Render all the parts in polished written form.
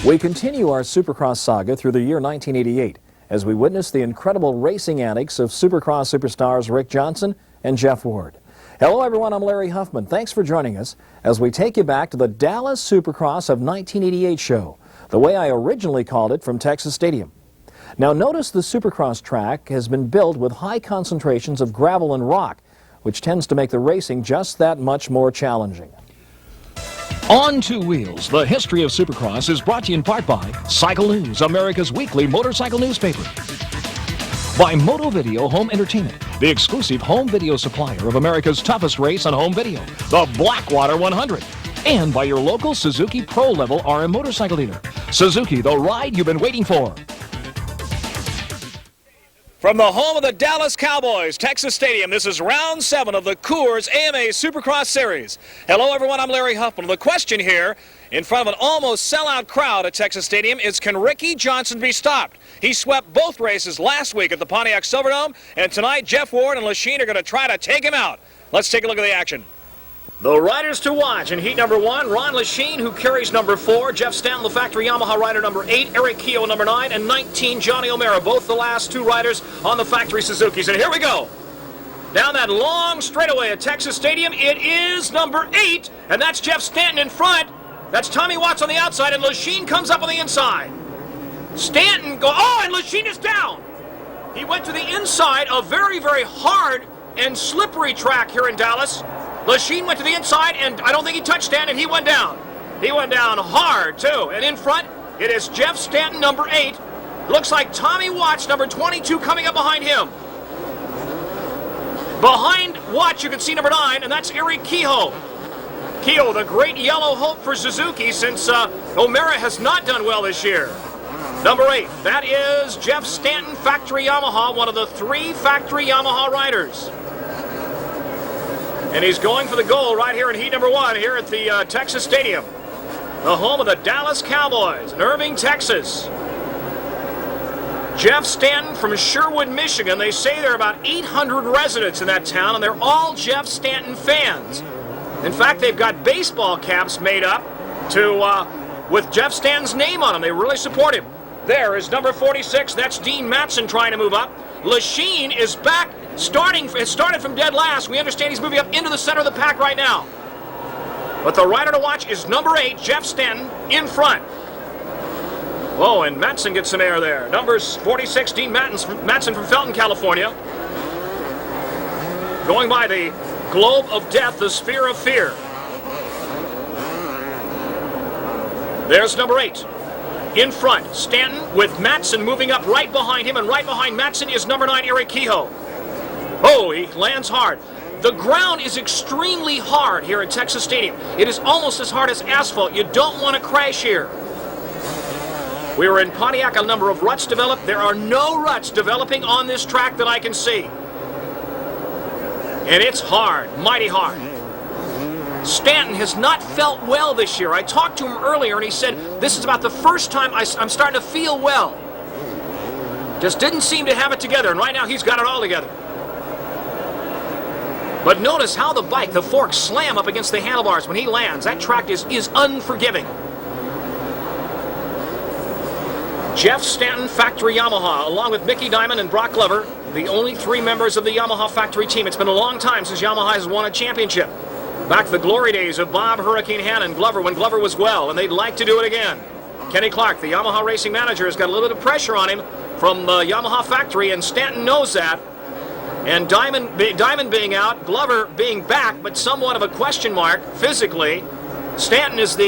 We continue our Supercross saga through the year 1988 as we witness the incredible racing antics of Supercross superstars Rick Johnson and Jeff Ward. Hello everyone, I'm Larry Huffman. Thanks for joining us as we take you back to the Dallas Supercross of 1988 show, the way I originally called it, from Texas Stadium. Now notice the Supercross track has been built with high concentrations of gravel and rock, which tends to make the racing just that much more challenging. On Two Wheels, the history of Supercross is brought to you in part by Cycle News, America's weekly motorcycle newspaper. By Moto Video Home Entertainment, the exclusive home video supplier of America's toughest race on home video, the Blackwater 100. And by your local Suzuki Pro Level RM motorcycle dealer. Suzuki, the ride you've been waiting for. From the home of the Dallas Cowboys, Texas Stadium, this is round 7 of the Coors AMA Supercross Series. Hello everyone, I'm Larry Huffman. The question here, in front of an almost sellout crowd at Texas Stadium, is can Ricky Johnson be stopped? He swept both races last week at the Pontiac Silverdome, and tonight Jeff Ward and Lachine are going to try to take him out. Let's take a look at the action. The riders to watch in heat number 1, Ron Lachine, who carries number 4, Jeff Stanton, the factory Yamaha rider number 8, Eric Keogh number 9, and 19, Johnny O'Mara, both the last 2 riders on the factory Suzukis. And here we go. Down that long straightaway at Texas Stadium, it is number 8, and that's Jeff Stanton in front. That's Tommy Watts on the outside, and Lachine comes up on the inside. Stanton and Lachine is down. He went to the inside, a very, very hard and slippery track here in Dallas. Lachine went to the inside, and I don't think he touched Stanton, and he went down. He went down hard, too. And in front, it is Jeff Stanton, number 8. Looks like Tommy Watts, number 22, coming up behind him. Behind Watts, you can see number 9, and that's Eric Keogh. Keogh, the great yellow hope for Suzuki, since O'Mara has not done well this year. Number 8, that is Jeff Stanton, factory Yamaha, one of the 3 factory Yamaha riders. And he's going for the goal right here in heat number 1 here at the Texas Stadium, the home of the Dallas Cowboys in Irving, Texas. Jeff Stanton from Sherwood, Michigan. They say there are about 800 residents in that town, and they're all Jeff Stanton fans. In fact, they've got baseball caps made up with Jeff Stanton's name on them. They really support him. There is number 46. That's Dean Matson trying to move up. Lachine is back. It started from dead last. We understand he's moving up into the center of the pack right now. But the rider to watch is number 8, Jeff Stanton, in front. Oh, and Matson gets some air there. Numbers 46, Dean Matson from Felton, California. Going by the globe of death, the sphere of fear. There's number 8. In front, Stanton with Matson moving up right behind him, and right behind Matson is number 9, Eric Keogh. Oh, he lands hard. The ground is extremely hard here at Texas Stadium. It is almost as hard as asphalt. You don't want to crash here. We were in Pontiac, a number of ruts developed. There are no ruts developing on this track that I can see. And it's hard, mighty hard. Stanton has not felt well this year. I talked to him earlier, and he said, this is about the first time I'm starting to feel well. Just didn't seem to have it together, and right now he's got it all together. But notice how the forks slam up against the handlebars when he lands. That track is unforgiving. Jeff Stanton, factory Yamaha, along with Mickey Diamond and Brock Glover, the only 3 members of the Yamaha factory team. It's been a long time since Yamaha has won a championship. Back to the glory days of Bob Hurricane Hannon, Glover, when Glover was well, and they'd like to do it again. Kenny Clark, the Yamaha racing manager, has got a little bit of pressure on him from the Yamaha factory, and Stanton knows that. And Diamond being out, Glover being back, but somewhat of a question mark physically. Stanton is kind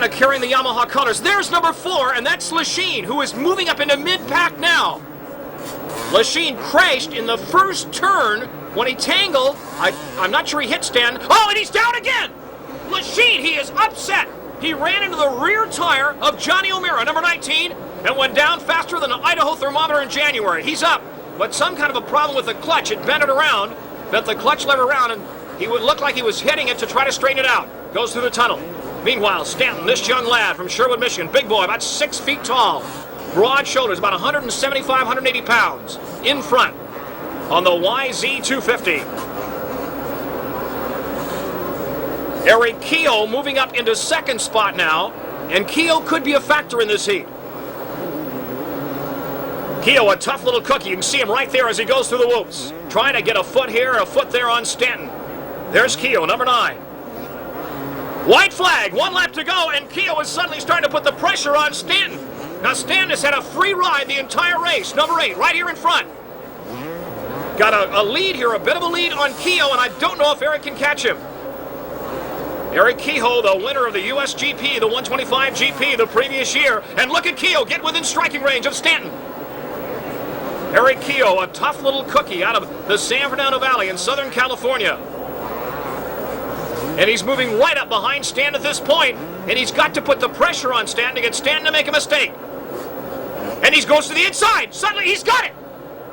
of carrying the Yamaha colors. There's number 4, and that's Lachine, who is moving up into mid-pack now. Lachine crashed in the first turn when he tangled. I'm not sure he hit Stanton. Oh, and he's down again! Lachine, he is upset. He ran into the rear tire of Johnny O'Mara, number 19, and went down faster than an Idaho thermometer in January. He's up. But some kind of a problem with the clutch. It bent it around, bent the clutch lever around, and he would look like he was hitting it to try to straighten it out. Goes through the tunnel. Meanwhile, Stanton, this young lad from Sherwood, Michigan, big boy, about 6 feet tall, broad shoulders, about 175, 180 pounds, in front on the YZ250. Eric Keogh moving up into second spot now. And Keogh could be a factor in this heat. Keogh, a tough little cookie. You can see him right there as he goes through the whoops. Trying to get a foot here and a foot there on Stanton. There's Keogh, number 9. White flag, 1 lap to go, and Keogh is suddenly starting to put the pressure on Stanton. Now Stanton has had a free ride the entire race. Number 8, right here in front. Got a lead here, a bit of a lead on Keogh, and I don't know if Eric can catch him. Eric Keogh, the winner of the US GP, the 125 GP the previous year. And look at Keogh get within striking range of Stanton. Eric Keogh, a tough little cookie out of the San Fernando Valley in Southern California. And he's moving right up behind Stanton at this point, and he's got to put the pressure on Stanton to get Stanton to make a mistake. And he goes to the inside. Suddenly he's got it.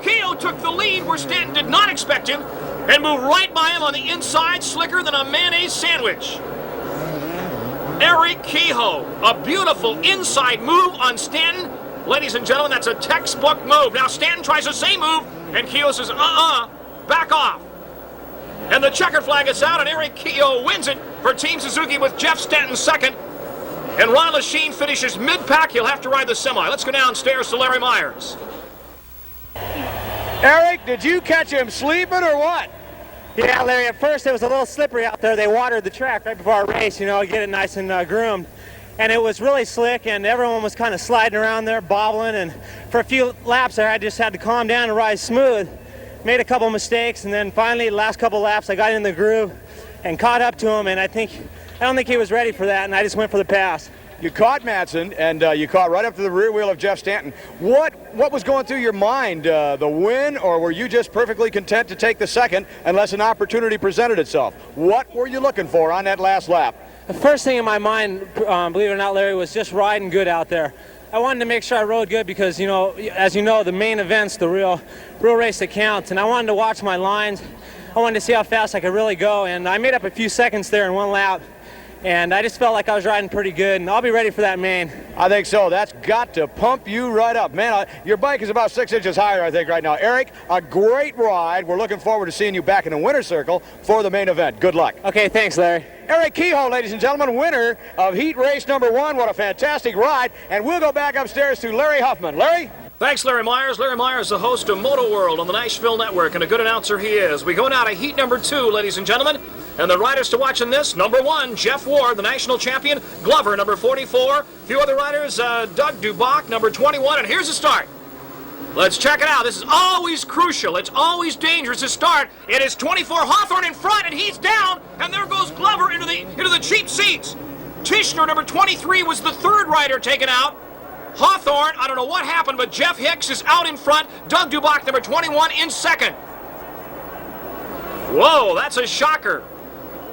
Keogh took the lead where Stanton did not expect him and moved right by him on the inside, slicker than a mayonnaise sandwich. Eric Keogh, a beautiful inside move on Stanton. Ladies and gentlemen, that's a textbook move. Now Stanton tries the same move, and Keogh says, back off. And the checkered flag is out, and Eric Keogh wins it for Team Suzuki with Jeff Stanton second. And Ron Lachine finishes mid-pack. He'll have to ride the semi. Let's go downstairs to Larry Myers. Eric, did you catch him sleeping or what? Yeah, Larry, at first it was a little slippery out there. They watered the track right before our race, get it nice and groomed. And it was really slick, and everyone was kind of sliding around there, bobbling. And for a few laps there, I just had to calm down and ride smooth. Made a couple mistakes, and then finally, the last couple laps, I got in the groove and caught up to him, and I don't think he was ready for that, and I just went for the pass. You caught Madsen, and you caught right up to the rear wheel of Jeff Stanton. What was going through your mind? The win, or were you just perfectly content to take the second unless an opportunity presented itself? What were you looking for on that last lap? The first thing in my mind, believe it or not, Larry, was just riding good out there. I wanted to make sure I rode good because, as you know, the main event's the real race that counts, and I wanted to watch my lines. I wanted to see how fast I could really go, and I made up a few seconds there in one lap. And I just felt like I was riding pretty good, and I'll be ready for that main. I think so. That's got to pump you right up. Man, your bike is about 6 inches higher, I think, right now. Eric, a great ride. We're looking forward to seeing you back in the winner's circle for the main event. Good luck. Okay, thanks, Larry. Eric Keogh, ladies and gentlemen, winner of heat race number 1. What a fantastic ride. And we'll go back upstairs to Larry Huffman. Larry? Thanks, Larry Myers. Larry Myers, the host of Moto World on the Nashville Network, and a good announcer he is. We go now to heat number 2, ladies and gentlemen. And the riders to watch in this, number 1, Jeff Ward, the national champion. Glover, number 44. A few other riders, Doug Dubach, number 21. And here's the start. Let's check it out. This is always crucial. It's always dangerous to start. It is 24 Hawthorne in front, and he's down. And there goes Glover into the cheap seats. Tishner, number 23, was the third rider taken out. Hawthorne, I don't know what happened, but Jeff Hicks is out in front. Doug Dubach, number 21, in second. Whoa, that's a shocker.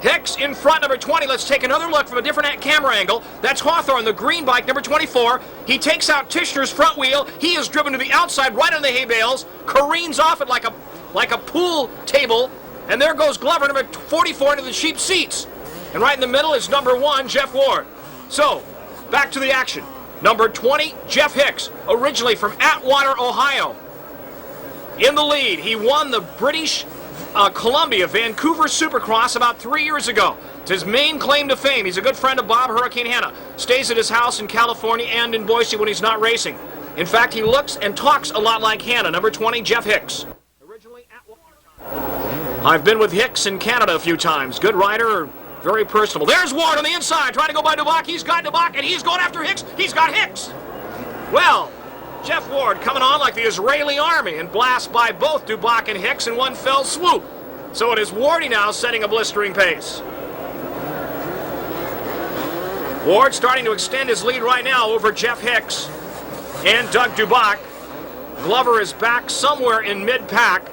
Hicks in front, number 20. Let's take another look from a different camera angle. That's Hawthorne, the green bike, number 24. He takes out Tishner's front wheel. He is driven to the outside, right on the hay bales, careens off it like a pool table. And there goes Glover, number 44, into the cheap seats. And right in the middle is number 1, Jeff Ward. So, back to the action. Number 20, Jeff Hicks, originally from Atwater, Ohio. In the lead, he won the British Columbia Vancouver Supercross about 3 years ago. It's his main claim to fame. He's a good friend of Bob Hurricane Hanna. Stays at his house in California and in Boise when he's not racing. In fact, he looks and talks a lot like Hanna. Number 20, Jeff Hicks. Originally Atwater. I've been with Hicks in Canada a few times. Good rider, very personable. There's Ward on the inside, trying to go by Dubach. He's got Dubach, and he's going after Hicks. He's got Hicks. Well, Jeff Ward coming on like the Israeli army and blasts by both Dubach and Hicks in one fell swoop. So it is Wardy now setting a blistering pace. Ward starting to extend his lead right now over Jeff Hicks and Doug Dubach. Glover is back somewhere in mid-pack,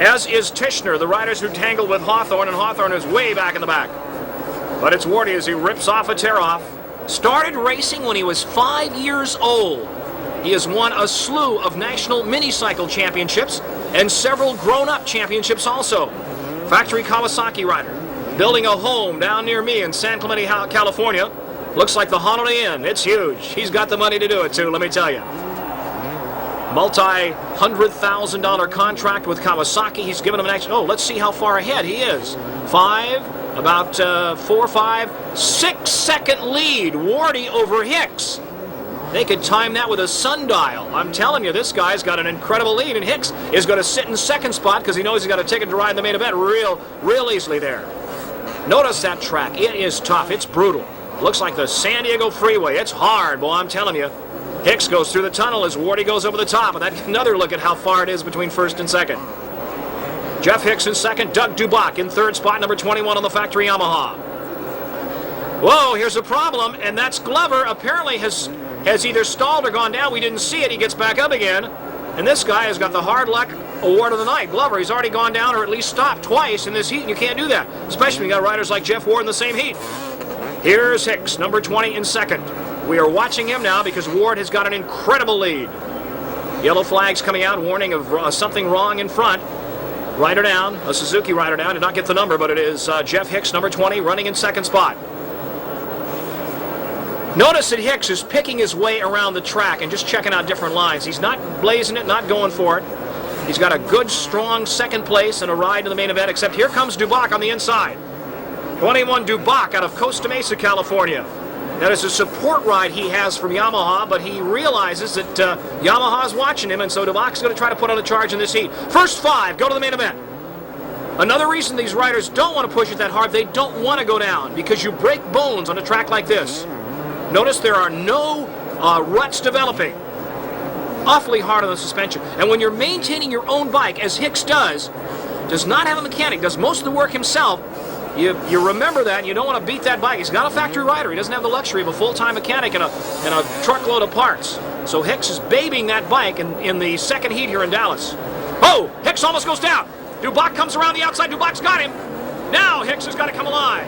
as is Tishner, the riders who tangled with Hawthorne, and Hawthorne is way back in the back. But it's Wardy as he rips off a tear-off. Started racing when he was 5 years old. He has won a slew of national mini-cycle championships and several grown-up championships also. Factory Kawasaki rider. Building a home down near me in San Clemente, California. Looks like the Holiday Inn. It's huge. He's got the money to do it too, let me tell you. Multi-$100,000 contract with Kawasaki. He's given him an action. Oh, let's see how far ahead he is. 5, About 4, 5, 6 second lead. Wardy over Hicks. They could time that with a sundial. I'm telling you, this guy's got an incredible lead, and Hicks is going to sit in second spot because he knows he's got a ticket to ride in the main event real easily there. Notice that track. It is tough. It's brutal. Looks like the San Diego Freeway. It's hard, boy, I'm telling you. Hicks goes through the tunnel as Wardy goes over the top, and that's another look at how far it is between first and second. Jeff Hicks in second, Doug Duboc in third spot, number 21 on the factory Yamaha. Whoa, here's a problem, and that's Glover. Apparently has either stalled or gone down. We didn't see it. He gets back up again, and this guy has got the hard luck award of the night. Glover, he's already gone down or at least stopped twice in this heat, and you can't do that, especially when you got riders like Jeff Ward in the same heat. Here's Hicks, number 20 in second. We are watching him now because Ward has got an incredible lead. Yellow flags coming out, warning of something wrong in front. Rider down, a Suzuki rider down. Did not get the number, but it is Jeff Hicks, number 20, running in second spot. Notice that Hicks is picking his way around the track and just checking out different lines. He's not blazing it, not going for it. He's got a good, strong second place and a ride to the main event, except here comes Duboc on the inside. 21 Duboc out of Costa Mesa, California. That is a support ride he has from Yamaha, but he realizes that Yamaha's watching him, and so Duboc's going to try to put on a charge in this heat. First 5, go to the main event. Another reason these riders don't want to push it that hard, they don't want to go down, because you break bones on a track like this. Notice there are no ruts developing. Awfully hard on the suspension. And when you're maintaining your own bike, as Hicks does not have a mechanic, does most of the work himself, you remember that, and you don't want to beat that bike. He's not a factory rider. He doesn't have the luxury of a full-time mechanic and a truckload of parts. So Hicks is babying that bike in the second heat here in Dallas. Oh, Hicks almost goes down. Duboc comes around the outside. Duboc's got him. Now Hicks has got to come alive.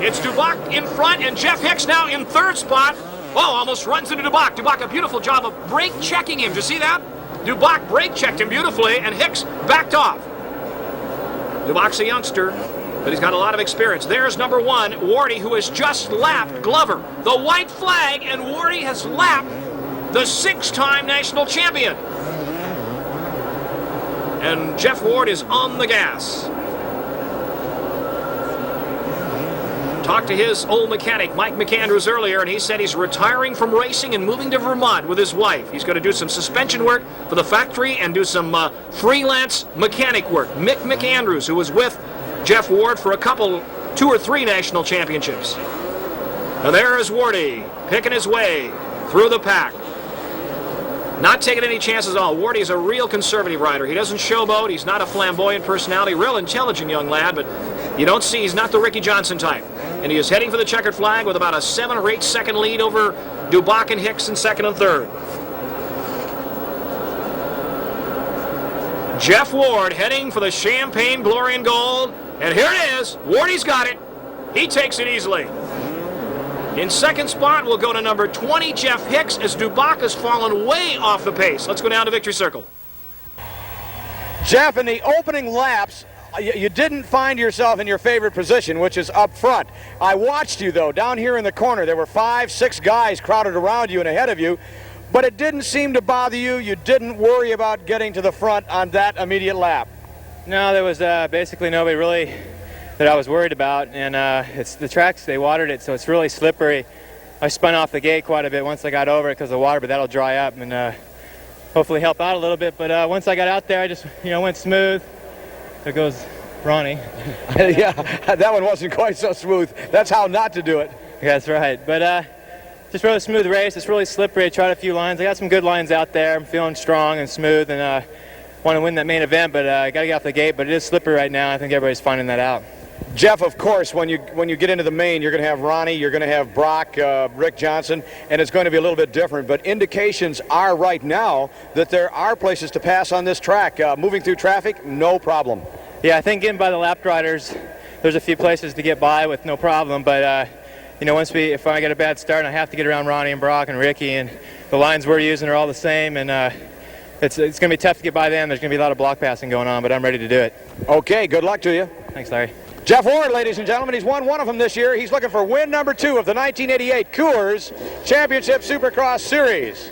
It's Duboc in front, and Jeff Hicks now in third spot. Whoa, almost runs into Duboc. Duboc, a beautiful job of brake checking him. Did you see that? Duboc brake checked him beautifully, and Hicks backed off. Duboc's a youngster, but he's got a lot of experience. There's number 1, Wardy, who has just lapped Glover. The white flag, and Wardy has lapped the 6-time national champion. And Jeff Ward is on the gas. Talked to his old mechanic, Mike McAndrews, earlier, and he said he's retiring from racing and moving to Vermont with his wife. He's going to do some suspension work for the factory and do some freelance mechanic work. Mick McAndrews, who was with Jeff Ward for 2 or 3 national championships. And there is Wardy, picking his way through the pack. Not taking any chances at all. Wardy is a real conservative rider. He doesn't showboat. He's not a flamboyant personality. Real intelligent young lad, but you don't see he's not the Ricky Johnson type. And he is heading for the checkered flag with about a 7 or 8 second lead over Duboc and Hicks in second and third. Jeff Ward heading for the Champagne Glory and Gold. And here it is. Wardy's got it. He takes it easily. In second spot, we'll go to number 20, Jeff Hicks, as Duboc has fallen way off the pace. Let's go down to victory circle. Jeff, in the opening laps, you didn't find yourself in your favorite position, which is up front. I watched you, though, down here in the corner. There were 5, 6 guys crowded around you and ahead of you, but it didn't seem to bother you. You didn't worry about getting to the front on that immediate lap. No, there was basically nobody really that I was worried about, and it's the tracks, they watered it, so it's really slippery. I spun off the gate quite a bit once I got over it because of the water, but that'll dry up and hopefully help out a little bit. But once I got out there, I just went smooth. There goes Ronnie. Yeah, that one wasn't quite so smooth. That's how not to do it. That's right. But just really smooth race. It's really slippery. I tried a few lines. I got some good lines out there. I'm feeling strong and smooth, and want to win that main event, but I got to get off the gate. But it is slippery right now. I think everybody's finding that out. Jeff, of course, when you get into the main, you're going to have Ronnie, you're going to have Brock, Rick Johnson, and it's going to be a little bit different. But indications are right now that there are places to pass on this track. Moving through traffic, no problem. Yeah, I think getting by the lap riders, there's a few places to get by with no problem. But if I get a bad start, and I have to get around Ronnie and Brock and Ricky, and the lines we're using are all the same, and it's going to be tough to get by them. There's going to be a lot of block passing going on, but I'm ready to do it. Okay, good luck to you. Thanks, Larry. Jeff Ward, ladies and gentlemen, he's won one of them this year. He's looking for win number 2 of the 1988 Coors Championship Supercross Series.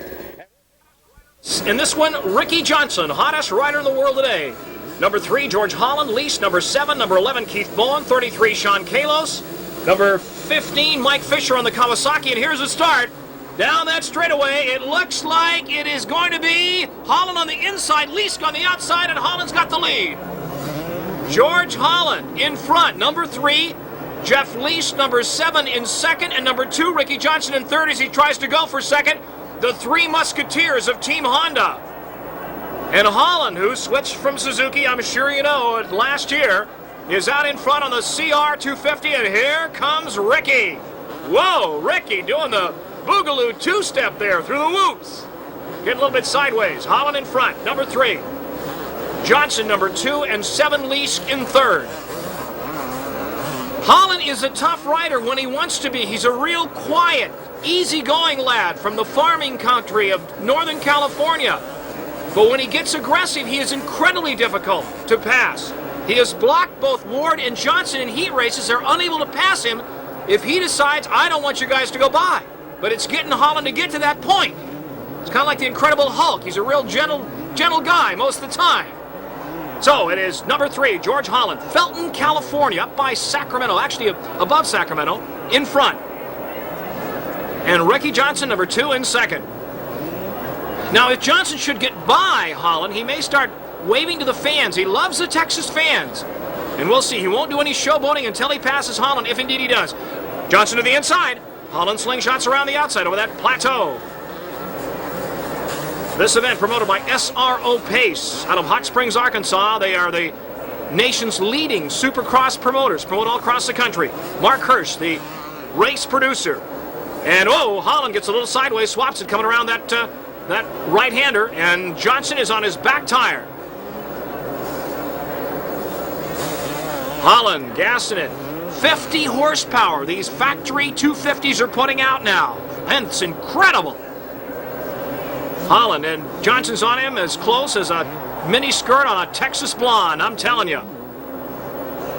In this one, Ricky Johnson, hottest rider in the world today. Number 3, George Holland. Lease, number 7. Number 11, Keith Bowen. 33, Sean Kalos. Number 15, Mike Fisher on the Kawasaki. And here's the start. Down that straightaway, it looks like it is going to be Holland on the inside, Leask on the outside, and Holland's got the lead. George Holland in front. Number 3, Jeff Leask. Number 7 in second. And number 2, Ricky Johnson in third as he tries to go for second. The Three Musketeers of Team Honda. And Holland, who switched from Suzuki, I'm sure you know, last year, is out in front on the CR250, and here comes Ricky. Whoa, Ricky doing the Boogaloo two-step there through the whoops. Getting a little bit sideways. Holland in front, number 3. Johnson, number 2, and 7, Leask in third. Holland is a tough rider when he wants to be. He's a real quiet, easygoing lad from the farming country of Northern California. But when he gets aggressive, he is incredibly difficult to pass. He has blocked both Ward and Johnson in heat races. They're unable to pass him if he decides, I don't want you guys to go by. But it's getting Holland to get to that point. It's kind of like the Incredible Hulk. He's a real gentle guy most of the time. So it is number 3, George Holland, Felton, California, up by Sacramento, actually above Sacramento, in front. And Ricky Johnson, number 2, in second. Now, if Johnson should get by Holland, he may start waving to the fans. He loves the Texas fans. And we'll see. He won't do any showboating until he passes Holland, if indeed he does. Johnson to the inside. Holland slingshots around the outside over that plateau. This event promoted by SRO Pace out of Hot Springs, Arkansas. They are the nation's leading Supercross promoters, promote all across the country. Mark Hirsch, the race producer. And, oh, Holland gets a little sideways, swaps it coming around that right-hander, and Johnson is on his back tire. Holland gassing it. 50 horsepower these factory 250s are putting out now. And it's incredible. Holland, and Johnson's on him as close as a mini skirt on a Texas blonde, I'm telling you.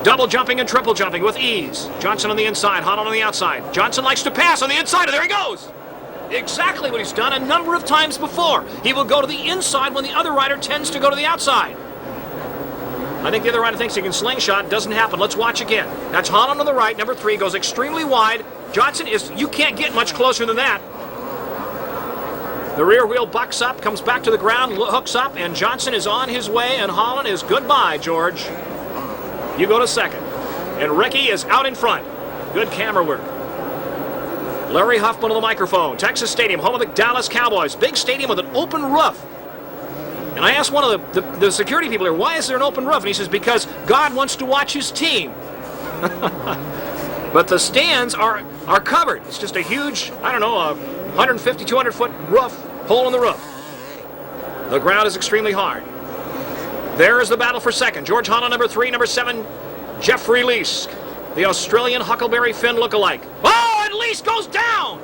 Double jumping and triple jumping with ease. Johnson on the inside, Holland on the outside. Johnson likes to pass on the inside, and there he goes. Exactly what he's done a number of times before. He will go to the inside when the other rider tends to go to the outside. I think the other rider thinks he can slingshot. Doesn't happen. Let's watch again. That's Holland on the right. Number 3 goes extremely wide. Johnson is, you can't get much closer than that. The rear wheel bucks up, comes back to the ground, hooks up, and Johnson is on his way, and Holland is goodbye, George. You go to second. And Ricky is out in front. Good camera work. Larry Huffman on the microphone. Texas Stadium, home of the Dallas Cowboys. Big stadium with an open roof. And I asked one of the security people here, why is there an open roof? And he says, because God wants to watch his team. But the stands are covered. It's just a huge, I don't know, 150, 200-foot roof, hole in the roof. The ground is extremely hard. There is the battle for second. George Holland, number 3, number 7, Jeffrey Leask, the Australian Huckleberry Finn lookalike. Oh, and Leask goes down!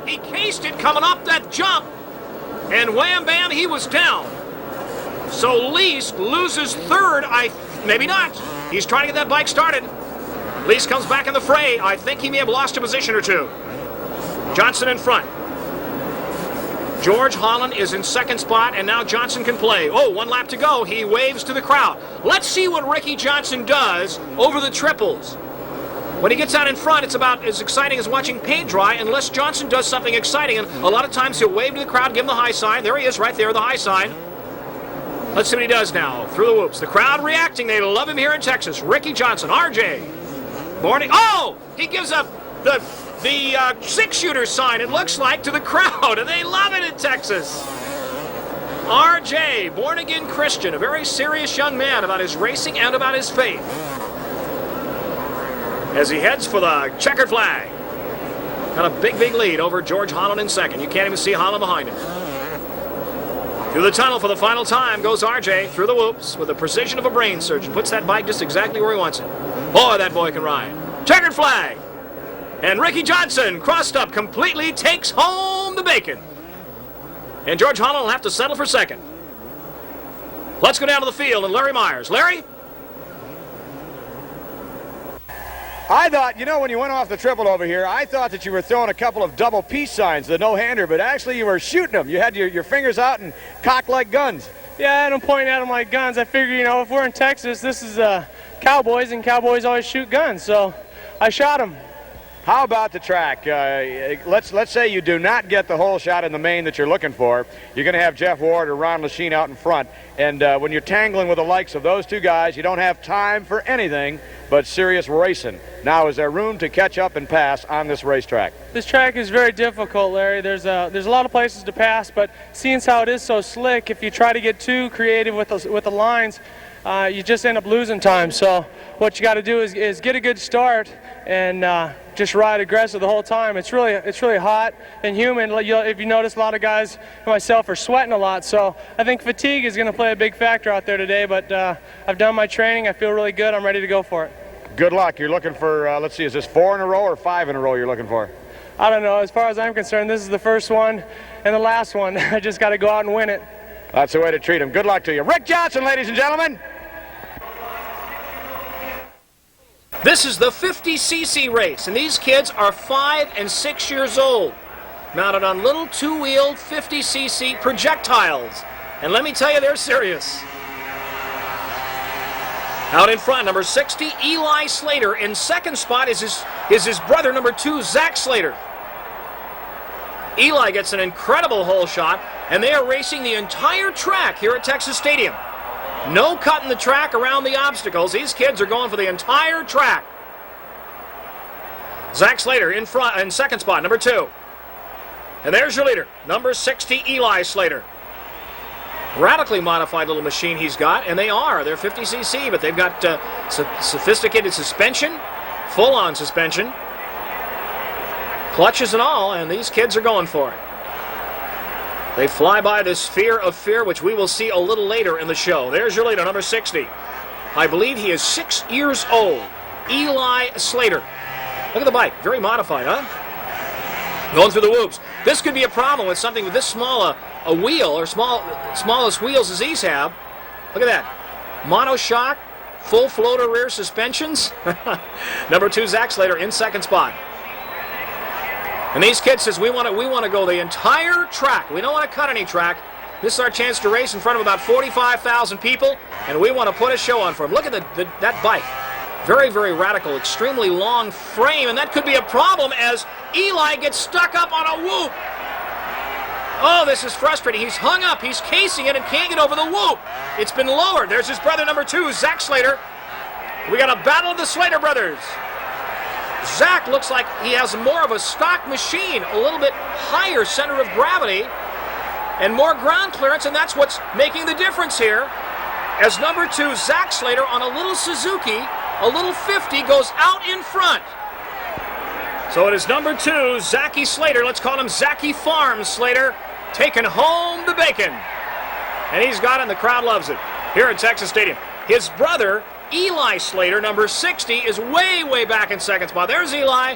He cased it coming up that jump, and wham bam, he was down. So Leask loses third, maybe not. He's trying to get that bike started. Leask comes back in the fray. I think he may have lost a position or two. Johnson in front. George Holland is in second spot, and now Johnson can play. Oh, 1 lap to go. He waves to the crowd. Let's see what Ricky Johnson does over the triples. When he gets out in front, it's about as exciting as watching paint dry, unless Johnson does something exciting. And a lot of times he'll wave to the crowd, give him the high sign. There he is right there, the high sign. Let's see what he does now. Through the whoops. The crowd reacting. They love him here in Texas. Ricky Johnson, RJ. Morning. Oh! He gives up the 6-shooter sign, it looks like, to the crowd, and they love it in Texas. RJ, born-again Christian, a very serious young man about his racing and about his faith. As he heads for the checkered flag. Got a big lead over George Holland in second. You can't even see Holland behind him. Through the tunnel for the final time goes RJ through the whoops with the precision of a brain surgeon. Puts that bike just exactly where he wants it. Boy, that boy can ride. Checkered flag. And Ricky Johnson, crossed up completely, takes home the bacon. And George Holland will have to settle for second. Let's go down to the field and Larry Myers. Larry? I thought, you know, when you went off the triple over here, I thought that you were throwing a couple of double peace signs, the no-hander, but actually you were shooting them. You had your fingers out and cocked like guns. Yeah, and I'm pointing at them like guns. I figure, you know, if we're in Texas, this is cowboys, and cowboys always shoot guns. So I shot him. How about the track? Let's say you do not get the hole shot in the main that you're looking for. You're going to have Jeff Ward or Ron Lachine out in front. And when you're tangling with the likes of those two guys, you don't have time for anything but serious racing. Now, is there room to catch up and pass on this racetrack? This track is very difficult, Larry. There's a lot of places to pass, but seeing how it is so slick, if you try to get too creative with the lines, you just end up losing time. So what you got to do is get a good start and just ride aggressive the whole time. It's really hot and humid. If you notice, a lot of guys, myself, are sweating a lot. So I think fatigue is going to play a big factor out there today. But I've done my training. I feel really good. I'm ready to go for it. Good luck. You're looking for, let's see, is this 4 in a row or 5 in a row you're looking for? I don't know. As far as I'm concerned, this is the first one and the last one. I just got to go out and win it. That's the way to treat him. Good luck to you. Rick Johnson, ladies and gentlemen. This is the 50cc race, and these kids are 5 and 6 years old, mounted on little two-wheeled 50cc projectiles. And let me tell you, they're serious. Out in front, number 60, Eli Slater. In second spot is his brother, number 2, Zach Slater. Eli gets an incredible hole shot, and they are racing the entire track here at Texas Stadium. No cutting the track around the obstacles. These kids are going for the entire track. Zach Slater in front, in second spot, number 2. And there's your leader, number 60, Eli Slater. Radically modified little machine he's got, and they're 50cc, but they've got sophisticated suspension, full-on suspension, clutches and all, and these kids are going for it. They fly by this sphere of fear, which we will see a little later in the show. There's your leader, number 60. I believe he is 6 years old, Eli Slater. Look at the bike, very modified, huh? Going through the whoops. This could be a problem with something with this small a wheel, or smallest wheels as these have. Look at that. Monoshock, full floater rear suspensions. Number 2, Zach Slater in second spot. And these kids says, we want to go the entire track. We don't want to cut any track. This is our chance to race in front of about 45,000 people, and we want to put a show on for them. Look at that bike. Very, very radical, extremely long frame, and that could be a problem as Eli gets stuck up on a whoop. Oh, this is frustrating. He's hung up. He's casing it and can't get over the whoop. It's been lowered. There's his brother, number 2, Zach Slater. We got a battle of the Slater brothers. Zach looks like he has more of a stock machine, a little bit higher center of gravity, and more ground clearance, and that's what's making the difference here. As number 2, Zach Slater on a little Suzuki, a little 50, goes out in front. So it is number 2, Zachy Slater, let's call him Zachy Farms Slater, taking home the bacon. And he's got it, and the crowd loves it here at Texas Stadium. His brother, Eli Slater, number 60, is way, way back in second spot. There's Eli,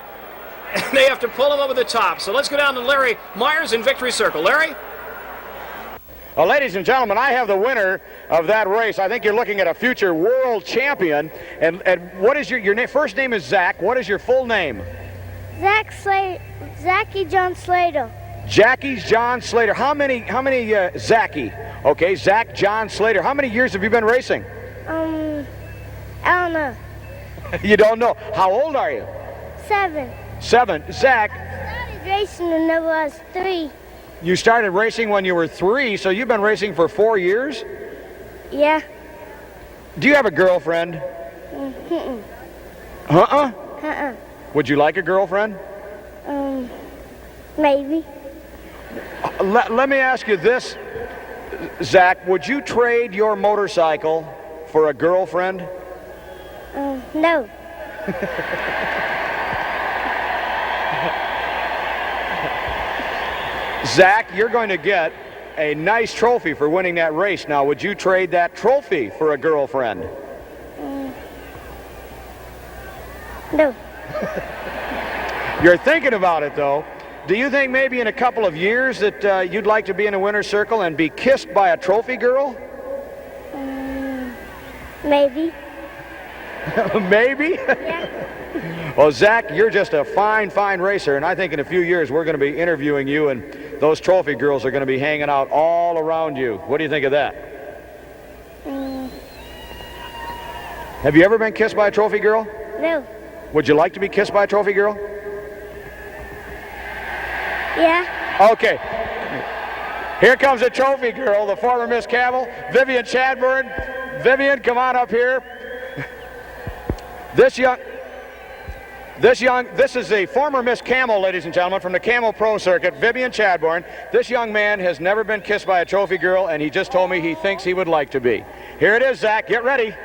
and they have to pull him over the top. So let's go down to Larry Myers in victory circle. Larry? Well, ladies and gentlemen, I have the winner of that race. I think you're looking at a future world champion. And what is your name? First name is Zach. What is your full name? Zach Slater, Zachy John Slater. Jackie John Slater. How many Zachy? Okay, Zach John Slater. How many years have you been racing? I don't know. You don't know. How old are you? 7. 7. Zach. I started racing when I was 3. You started racing when you were 3, so you've been racing for 4 years? Yeah. Do you have a girlfriend? Uh-uh. Uh-uh? Uh-uh. Would you like a girlfriend? Maybe. Let me ask you this, Zach. Would you trade your motorcycle for a girlfriend? No. Zach, you're going to get a nice trophy for winning that race. Now, would you trade that trophy for a girlfriend? No. You're thinking about it, though. Do you think maybe in a couple of years that you'd like to be in a winner's circle and be kissed by a trophy girl? Maybe. Maybe? Yeah. Well, Zach, you're just a fine, fine racer, and I think in a few years we're going to be interviewing you, and those trophy girls are going to be hanging out all around you. What do you think of that? Have you ever been kissed by a trophy girl? No. Would you like to be kissed by a trophy girl? Yeah. Okay. Here comes a trophy girl, the former Miss Campbell, Vivian Chadbourne. Vivian, come on up here. This is a former Miss Camel, ladies and gentlemen, from the Camel Pro Circuit, Vivian Chadbourne. This young man has never been kissed by a trophy girl, and he just told me he thinks he would like to be. Here it is, Zach. Get ready.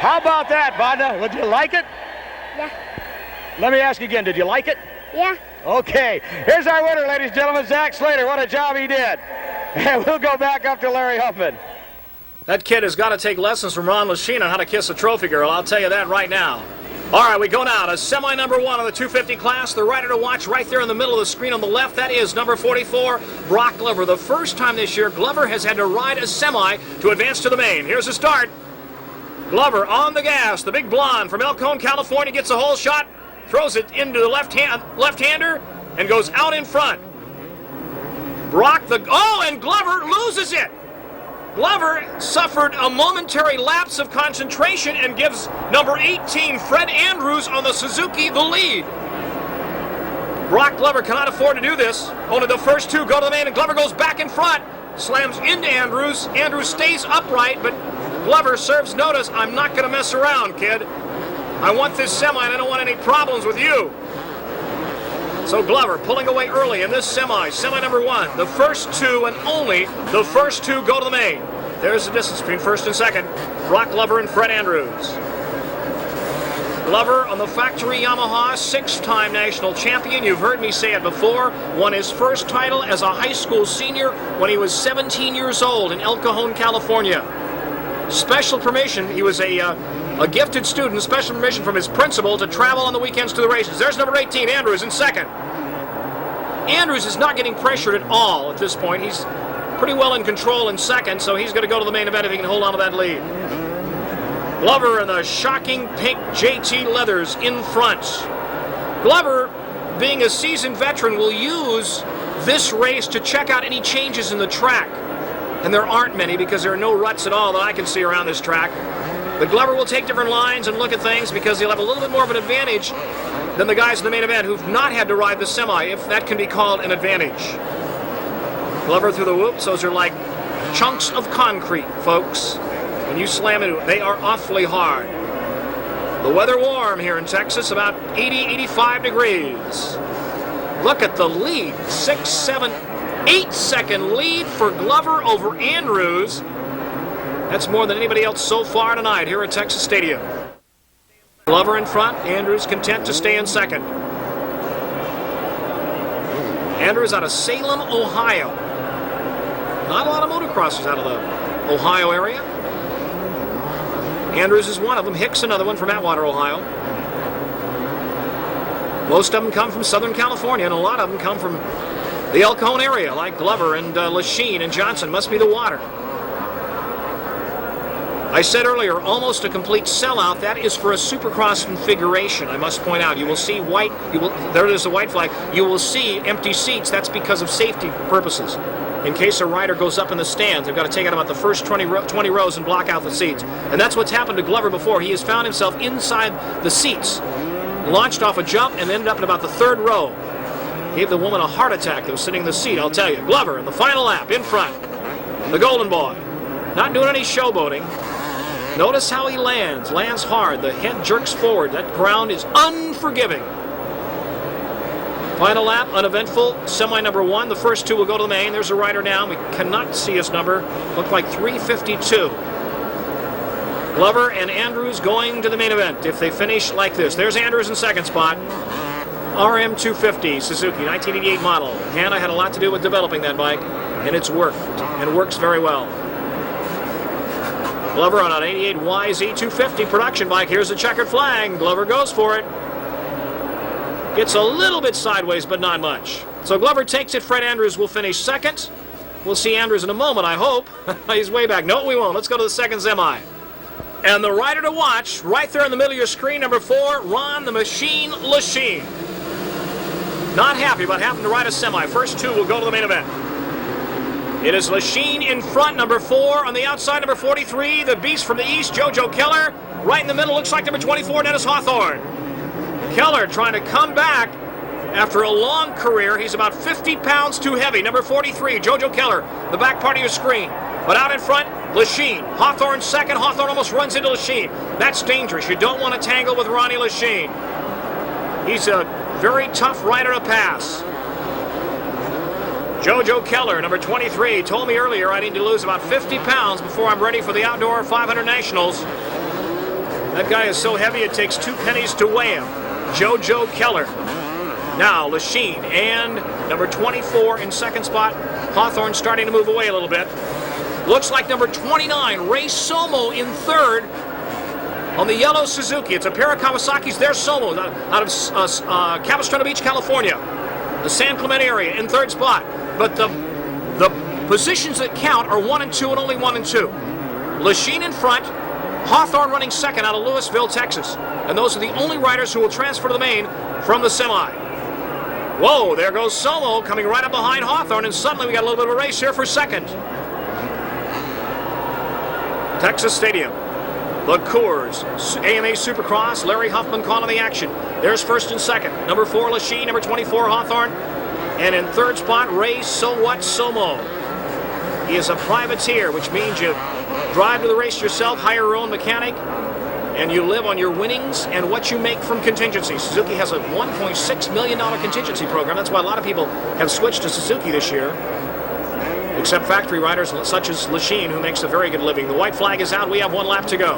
How about that, Vanda? Would you like it? Yeah. Let me ask you again, did you like it? Yeah. Okay, here's our winner, ladies and gentlemen, Zach Slater. What a job he did. And we'll go back up to Larry Huffman. That kid has got to take lessons from Ron Lachine on how to kiss a trophy girl. I'll tell you that right now. All right, we go now to semi number 1 of the 250 class. The rider to watch right there in the middle of the screen on the left, that is number 44, Brock Glover. The first time this year, Glover has had to ride a semi to advance to the main. Here's the start. Glover on the gas. The big blonde from El Cajon, California gets a hole shot, throws it into the left-hander, and goes out in front. And Glover loses it. Glover suffered a momentary lapse of concentration and gives number 18, Fred Andrews, on the Suzuki the lead. Brock Glover cannot afford to do this. Only the first two go to the main, and Glover goes back in front, slams into Andrews. Andrews stays upright, but Glover serves notice. I'm not going to mess around, kid. I want this semi, and I don't want any problems with you. So Glover pulling away early in this semi number 1. The first two and only the first two go to the main. There's the distance between first and second. Brock Glover and Fred Andrews. Glover on the factory Yamaha, 6-time national champion. You've heard me say it before. Won his first title as a high school senior when he was 17 years old in El Cajon, California. Special permission, he was a gifted student, special permission from his principal to travel on the weekends to the races. There's number 18, Andrews, in second. Andrews is not getting pressured at all at this point. He's pretty well in control in second, so he's going to go to the main event if he can hold on to that lead. Glover in the shocking pink JT leathers in front. Glover, being a seasoned veteran, will use this race to check out any changes in the track. And there aren't many because there are no ruts at all that I can see around this track. The Glover will take different lines and look at things because he'll have a little bit more of an advantage than the guys in the main event who've not had to ride the semi, if that can be called an advantage. Glover through the whoops. Those are like chunks of concrete, folks. When you slam into it, they are awfully hard. The weather warm here in Texas, about 80, 85 degrees. Look at the lead, 6, 7, 8-second lead for Glover over Andrews. That's more than anybody else so far tonight here at Texas Stadium. Glover in front, Andrews content to stay in second. Andrews out of Salem, Ohio. Not a lot of motocrossers out of the Ohio area. Andrews is one of them. Hicks another one from Atwater, Ohio. Most of them come from Southern California, and a lot of them come from the El Cajon area, like Glover and Lachine and Johnson. Must be the water. I said earlier, almost a complete sellout. That is for a Supercross configuration, I must point out. You will see white, there it is, the white flag. You will see empty seats. That's because of safety purposes. In case a rider goes up in the stands, they've got to take out about the first 20 rows and block out the seats. And that's what's happened to Glover before. He has found himself inside the seats, launched off a jump, and ended up in about the third row. Gave the woman a heart attack that was sitting in the seat, I'll tell you. Glover in the final lap, in front. The Golden Boy. Not doing any showboating. Notice how he lands. Lands hard. The head jerks forward. That ground is unforgiving. Final lap, uneventful. Semi number 1. The first two will go to the main. There's a rider now. We cannot see his number. Looked like 352. Glover and Andrews going to the main event if they finish like this. There's Andrews in second spot. RM250 Suzuki, 1988 model. Hannah had a lot to do with developing that bike, and it's worked, and works very well. Glover on an 88 YZ250 production bike. Here's the checkered flag. Glover goes for it. Gets a little bit sideways, but not much. So Glover takes it. Fred Andrews will finish second. We'll see Andrews in a moment, I hope. He's way back. No, we won't. Let's go to the second semi. And the rider to watch, right there in the middle of your screen, number 4, Ron the Machine Lachine. Not happy about having to ride a semi. First two will go to the main event. It is Lachine in front, number 4. On the outside, number 43, the beast from the east, JoJo Keller. Right in the middle, looks like number 24, Dennis Hawthorne. Keller trying to come back after a long career. He's about 50 pounds too heavy. Number 43, JoJo Keller, the back part of your screen. But out in front, Lachine. Hawthorne second. Hawthorne almost runs into Lachine. That's dangerous. You don't want to tangle with Ronnie Lachine. He's a very tough rider to pass. JoJo Keller, number 23, told me earlier I need to lose about 50 pounds before I'm ready for the outdoor 500 nationals. That guy is so heavy it takes 2 pennies to weigh him. JoJo Keller. Now Lachine and number 24 in second spot. Hawthorne starting to move away a little bit. Looks like number 29, Ray Somo in third on the yellow Suzuki. It's a pair of Kawasaki's. They're Somo out of Capistrano Beach, California. The San Clemente area in third spot. But the positions that count are 1 and 2 and only 1 and 2. Lachine in front. Hawthorne running second out of Louisville, Texas. And those are the only riders who will transfer to the main from the semi. Whoa, there goes Somo coming right up behind Hawthorne, and suddenly we got a little bit of a race here for second. Texas Stadium. The Coors AMA Supercross. Larry Huffman calling the action. There's first and second. Number 4, Lachine. Number 24, Hawthorne. And in third spot, Ray So What Somo. He is a privateer, which means you drive to the race yourself, hire your own mechanic, and you live on your winnings and what you make from contingency. Suzuki has a $1.6 million contingency program. That's why a lot of people have switched to Suzuki this year, except factory riders such as Lachine, who makes a very good living. The white flag is out. We have 1 lap to go.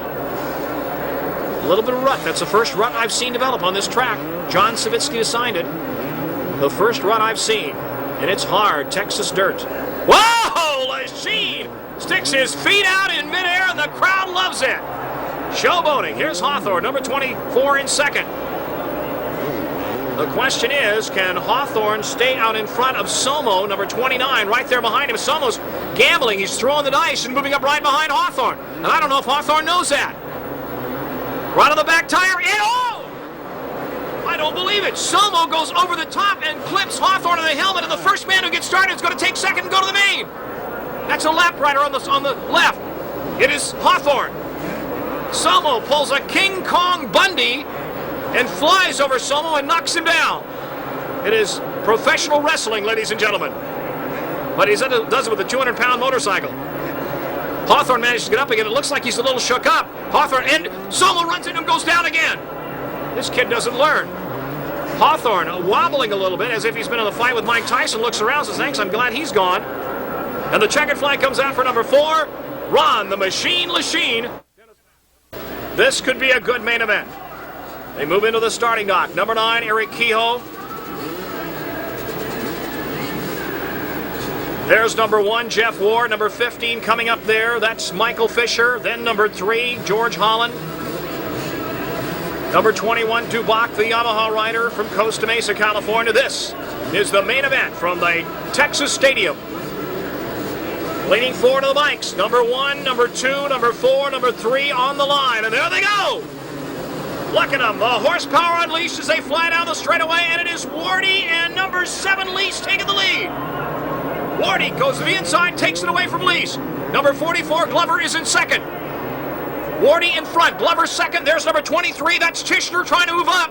A little bit of rut. That's the first rut I've seen develop on this track. John Savitsky assigned it. The first rut I've seen, and it's hard Texas dirt. Whoa! Lachine sticks his feet out in midair, and the crowd loves it. Showboating. Here's Hawthorne, number 24 in second. The question is, can Hawthorne stay out in front of Somo, number 29, right there behind him? Somo's gambling. He's throwing the dice and moving up right behind Hawthorne. And I don't know if Hawthorne knows that. Right on the back tire, and oh! I don't believe it. Somo goes over the top and clips Hawthorne in the helmet, and the first man who gets started is going to take second and go to the main. That's a lap rider on the left. It is Hawthorne. Somo pulls a King Kong Bundy and flies over Somo and knocks him down. It is professional wrestling, ladies and gentlemen. But he does it with a 200-pound motorcycle. Hawthorne manages to get up again. It looks like he's a little shook up. Hawthorne, and Somo runs into him, goes down again. This kid doesn't learn. Hawthorne wobbling a little bit as if he's been in a fight with Mike Tyson, looks around, says, thanks, I'm glad he's gone. And the checkered flag comes out for number 4, Ron the Machine Lachine. This could be a good main event. They move into the starting dock. Number 9, Eric Kehoe. There's number 1, Jeff Ward. Number 15 coming up there. That's Michael Fisher. Then number 3, George Holland. Number 21, Dubach, the Yamaha rider from Costa Mesa, California. This is the main event from the Texas Stadium. Leaning forward to the bikes. Number 1, number 2, number 4, number 3 on the line. And there they go. Look at them. The horsepower unleashed as they fly down the straightaway. And it is Wardy and number 7, Lease, taking the lead. Wardy goes to the inside, takes it away from Lease. Number 44, Glover, is in second. Wardy in front, Glover second. There's number 23. That's Tishner trying to move up.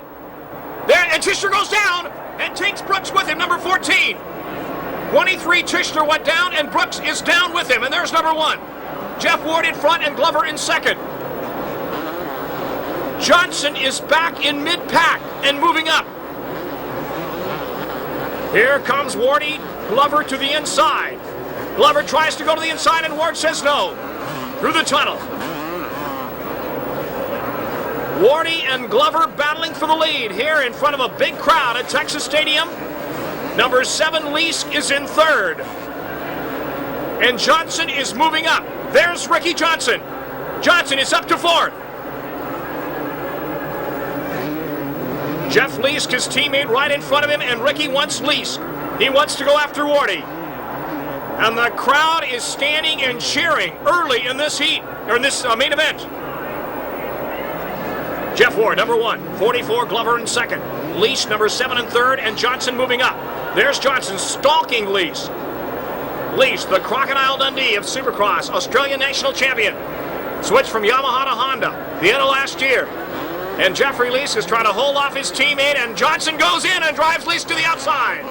There, and Tishner goes down and takes Brooks with him, number 14. 23, Tishner went down, and Brooks is down with him. And there's number 1. Jeff Ward in front and Glover in second. Johnson is back in mid-pack and moving up. Here comes Wardy, Glover to the inside. Glover tries to go to the inside, and Ward says no. Through the tunnel. Wardy and Glover battling for the lead here in front of a big crowd at Texas Stadium. Number 7, Leask, is in third. And Johnson is moving up. There's Ricky Johnson. Johnson is up to 4th. Jeff Leask, his teammate, right in front of him, and Ricky wants Leask. He wants to go after Wardy. And the crowd is standing and cheering early in this heat, or in this main event. Jeff Ward, number 1. 44, Glover in second. Leask, number 7 in third, and Johnson moving up. There's Johnson stalking Leask. Leash, the Crocodile Dundee of Supercross, Australian national champion. Switched from Yamaha to Honda the end of last year. And Jeffrey Lease is trying to hold off his teammate, and Johnson goes in and drives Lease to the outside.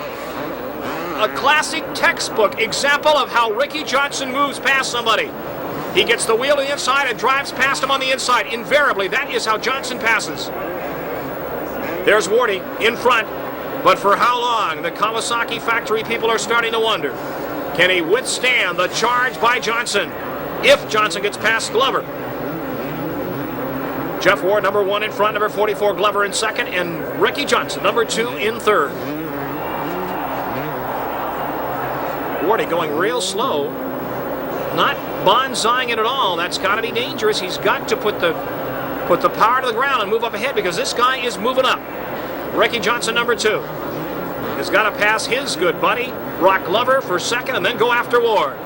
A classic textbook example of how Ricky Johnson moves past somebody. He gets the wheel to the inside and drives past him on the inside. Invariably, that is how Johnson passes. There's Wardy in front, but for how long? The Kawasaki factory people are starting to wonder. Can he withstand the charge by Johnson if Johnson gets past Glover? Jeff Ward, number 1 in front, number 44 Glover in second, and Ricky Johnson, number 2 in third. Wardy going real slow, not bonsaiing it at all. That's got to be dangerous. He's got to put the power to the ground and move up ahead because this guy is moving up. Ricky Johnson, number 2, has got to pass his good buddy, Brock Glover, for second and then go after Ward.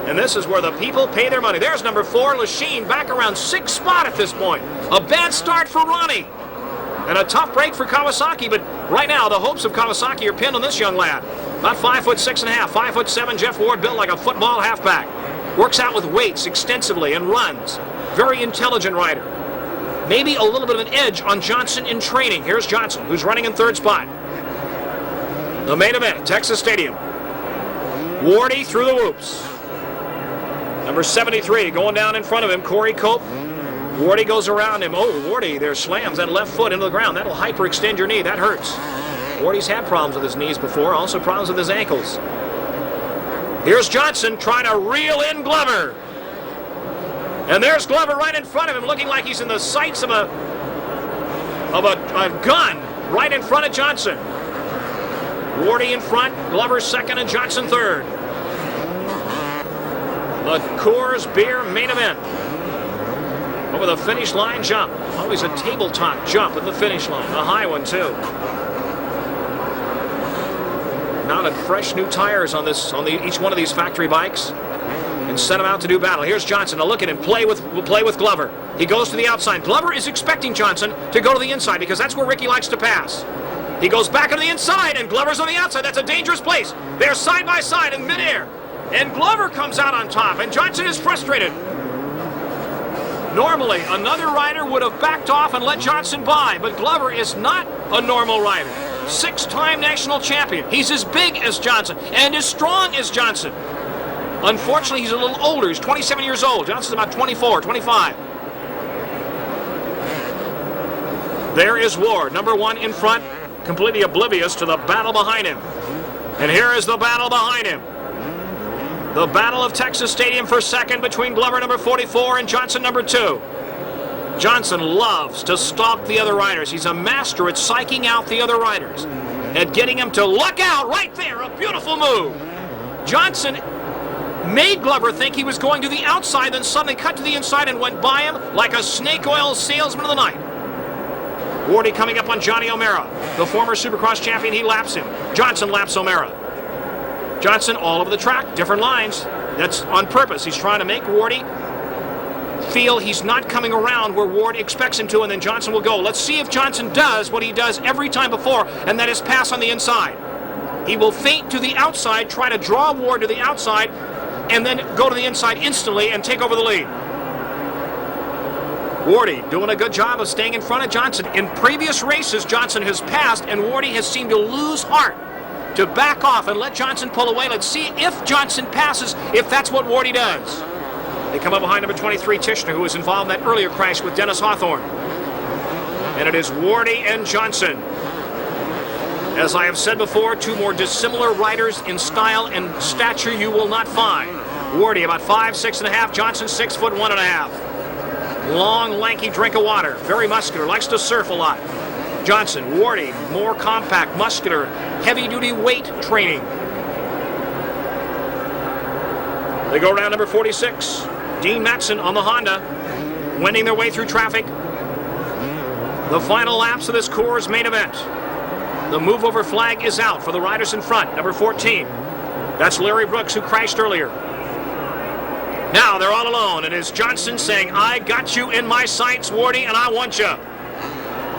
And this is where the people pay their money. There's number 4, Lachine, back around 6th spot at this point. A bad start for Ronnie. And a tough break for Kawasaki, but right now the hopes of Kawasaki are pinned on this young lad. About 5'6.5", 5'7", Jeff Ward, built like a football halfback. Works out with weights extensively and runs. Very intelligent rider. Maybe a little bit of an edge on Johnson in training. Here's Johnson, who's running in 3rd spot. The main event, Texas Stadium. Wardy through the whoops. Number 73 going down in front of him, Corey Cope. Wardy goes around him. Oh, Wardy there slams that left foot into the ground. That'll hyperextend your knee. That hurts. Wardy's had problems with his knees before, also problems with his ankles. Here's Johnson trying to reel in Glover. And there's Glover right in front of him, looking like he's in the sights of a gun right in front of Johnson. Wardy in front, Glover second, and Johnson third. The Coors Beer main event. Over the finish line jump. Always a tabletop jump at the finish line. A high one, too. Mounted fresh new tires on each one of these factory bikes and sent them out to do battle. Here's Johnson to look at him, play with Glover. He goes to the outside. Glover is expecting Johnson to go to the inside because that's where Ricky likes to pass. He goes back on the inside, and Glover's on the outside. That's a dangerous place. They're side by side in midair. And Glover comes out on top, and Johnson is frustrated. Normally, another rider would have backed off and let Johnson by, but Glover is not a normal rider. 6-time national champion. He's as big as Johnson and as strong as Johnson. Unfortunately, he's a little older. He's 27 years old. Johnson's about 24, 25. There is Ward, number 1 in front, completely oblivious to the battle behind him. And here is the battle behind him. The Battle of Texas Stadium for second between Glover, number 44, and Johnson, number 2. Johnson loves to stalk the other riders. He's a master at psyching out the other riders, at getting them to look out right there. A beautiful move. Johnson made Glover think he was going to the outside, then suddenly cut to the inside and went by him like a snake oil salesman of the night. Wardy coming up on Johnny O'Mara, the former Supercross champion. He laps him. Johnson laps O'Mara. Johnson all over the track, different lines. That's on purpose. He's trying to make Wardy feel he's not coming around where Ward expects him to, and then Johnson will go. Let's see if Johnson does what he does every time before, and that is pass on the inside. He will feint to the outside, try to draw Ward to the outside, and then go to the inside instantly and take over the lead. Wardy doing a good job of staying in front of Johnson. In previous races, Johnson has passed, and Wardy has seemed to lose heart to back off and let Johnson pull away. Let's see if Johnson passes, if that's what Wardy does. They come up behind number 23, Tishner, who was involved in that earlier crash with Dennis Hawthorne. And it is Wardy and Johnson. As I have said before, 2 more dissimilar riders in style and stature you will not find. Wardy about 5'6.5", Johnson 6'1.5". Long, lanky drink of water, very muscular, likes to surf a lot. Johnson, Wardy, more compact, muscular, heavy-duty weight training. They go around number 46. Dean Matson on the Honda, wending their way through traffic. The final laps of this Coors main event. The move-over flag is out for the riders in front, number 14. That's Larry Brooks, who crashed earlier. Now they're all alone, and it's Johnson saying, I got you in my sights, Wardy, and I want you.